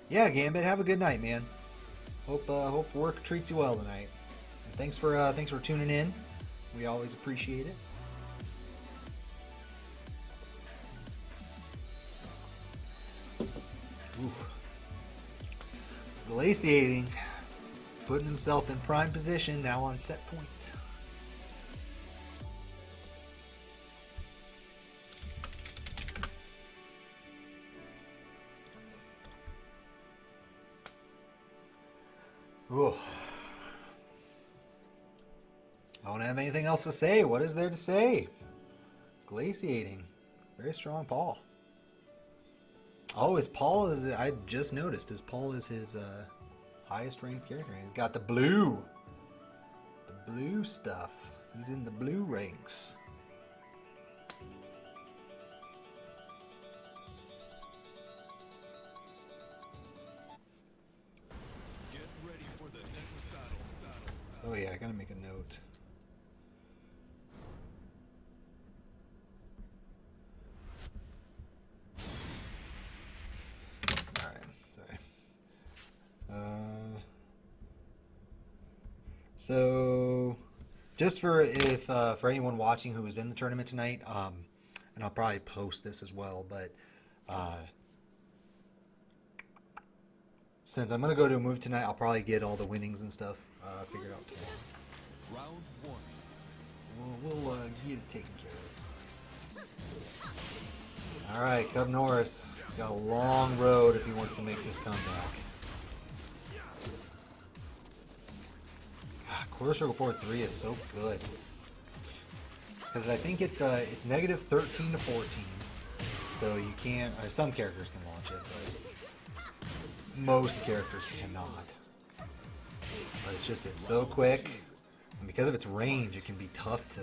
Yeah, Gambit, have a good night, man. Hope work treats you well tonight. And thanks for tuning in. We always appreciate it. Ooh. Glaciating, putting himself in prime position now on set point. Ooh. I don't have anything else to say. What is there to say? Glaciating. Very strong Paul. Oh, his Paul is, I just noticed, his Paul is his highest ranked character. He's got the blue. The blue stuff. He's in the blue ranks. Oh yeah, I gotta make a note. Alright, sorry. So just for anyone watching who was in the tournament tonight, and I'll probably post this as well, but since I'm gonna go to a movie tonight, I'll probably get all the winnings and stuff figured out tomorrow. Round one. We'll get taken care of. All right, Cub Norris got a long road if he wants to make this comeback. God, quarter circle forward 3 is so good. Because I think it's negative 13 to 14. So you can't, some characters can launch it, but most characters cannot. But it's so quick. And because of its range, it can be tough to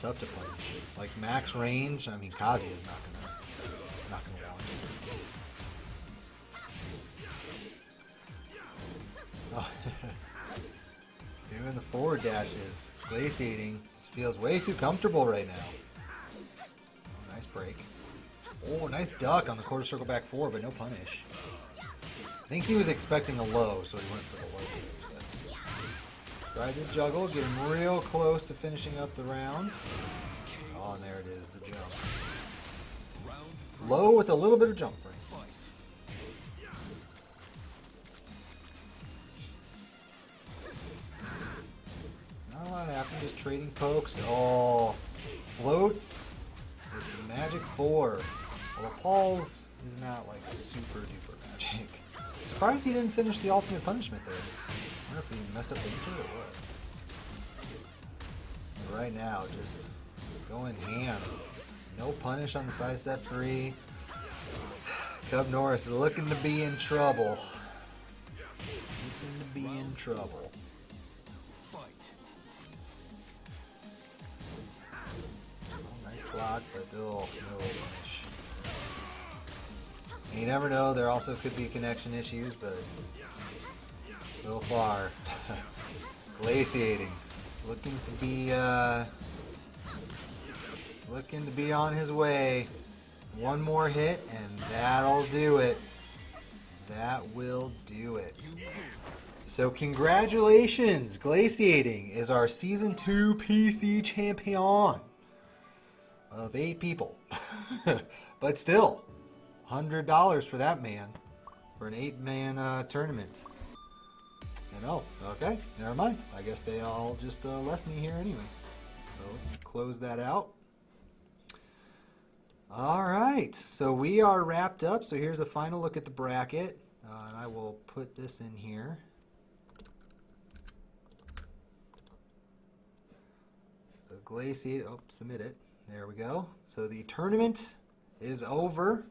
flinch. Like max range, I mean Kazi is not gonna want to. Oh. Doing the forward dashes, glaciating. This feels way too comfortable right now. Oh, nice break. Oh, nice duck on the quarter circle back 4, but no punish. I think he was expecting a low, so he went for the low. Tried to juggle, getting real close to finishing up the round. Oh, and there it is, the jump. Low with a little bit of jump frame. Nice. Not a lot happened, just trading pokes. Oh, floats with the magic 4. Well, Paul's is not like super duper magic. I'm surprised he didn't finish the ultimate punishment there. I wonder if he messed up the input or what. But right now, just going ham. No punish on the side step 3. Cub Norris is looking to be in trouble. Looking to be in trouble. Oh, nice block, but no punish. And you never know, there also could be connection issues, but so far, glaciating. Looking to be on his way. One more hit and that'll do it. That will do it. So congratulations, Glaciating is our Season 2 PC champion of 8 people. But still, $100 for that man for an 8-man tournament. And oh, okay, never mind. I guess they all just left me here anyway. So let's close that out. All right, so we are wrapped up. So here's a final look at the bracket. And I will put this in here. So Glaciate, oh, submit it. There we go. So the tournament is over.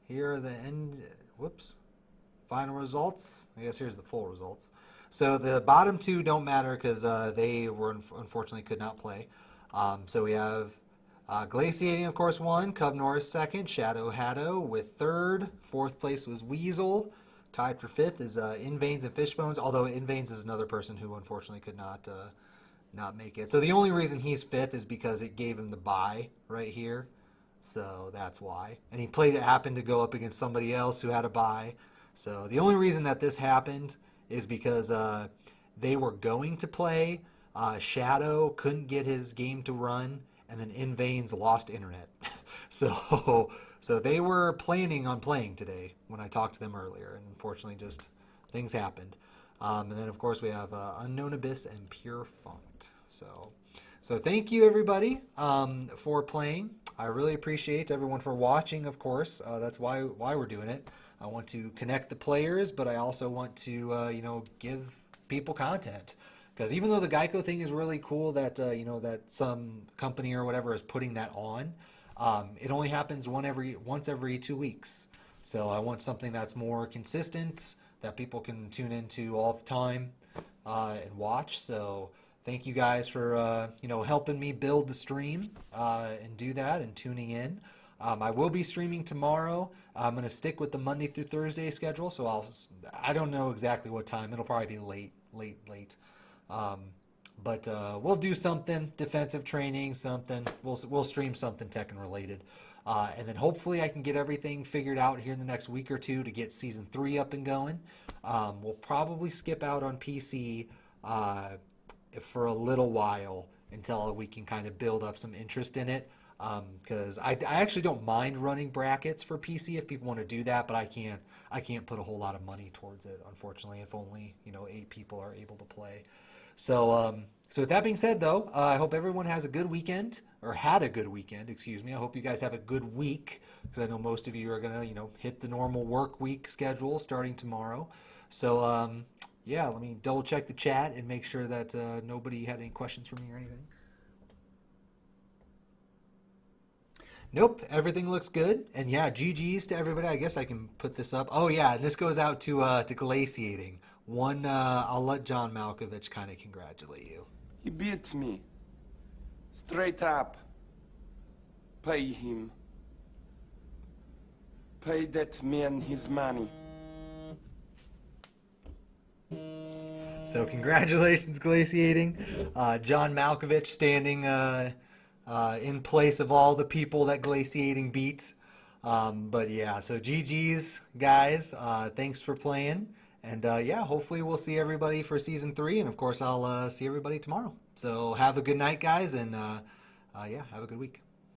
Here are the final results. I guess here's the full results. So the bottom 2 don't matter because they unfortunately could not play. So we have Glaciating, of course, won. Cub Norris second. Shadow Haddo with third. Fourth place was Weasel. Tied for fifth is In Veins and Fishbones. Although In Veins is another person who unfortunately could not make it. So the only reason he's fifth is because it gave him the bye right here. So that's why. And he happened to go up against somebody else who had a bye. So the only reason that this happened is because they were going to play. Shadow couldn't get his game to run, and then In Veins lost internet. So they were planning on playing today when I talked to them earlier, and unfortunately just things happened. And then of course we have Unknown Abyss and Pure Funked. So thank you everybody for playing. I really appreciate everyone for watching, of course. That's why we're doing it. I want to connect the players, but I also want to give people content. Because even though the Geico thing is really cool that that some company or whatever is putting that on, it only happens once every 2 weeks. So I want something that's more consistent, that people can tune into all the time and watch. So thank you guys for helping me build the stream and do that and tuning in. I will be streaming tomorrow. I'm going to stick with the Monday through Thursday schedule, so I don't know exactly what time. It'll probably be late. But we'll do something, defensive training, something. We'll stream something Tekken related. And then hopefully I can get everything figured out here in the next week or two to get Season 3 up and going. We'll probably skip out on PC for a little while until we can kind of build up some interest in it. Because I actually don't mind running brackets for PC if people want to do that, but I can't put a whole lot of money towards it, unfortunately, if only 8 people are able to play. So So with that being said, though, I hope everyone has a good weekend, or had a good weekend, excuse me. I hope you guys have a good week, because I know most of you are gonna, hit the normal work week schedule starting tomorrow. So, yeah, let me double check the chat and make sure that nobody had any questions for me or anything. Nope, everything looks good. And yeah, GG's to everybody. I guess I can put this up. Oh yeah, and this goes out to glaciating. One, I'll let John Malkovich kind of congratulate you. He beat me. Straight up. Pay him. Pay that man his money. So congratulations, glaciating. John Malkovich standing in place of all the people that glaciating beat. But yeah, so GG's, guys. Thanks for playing. And yeah, hopefully we'll see everybody for season 3. And of course, I'll see everybody tomorrow. So have a good night, guys. And yeah, have a good week.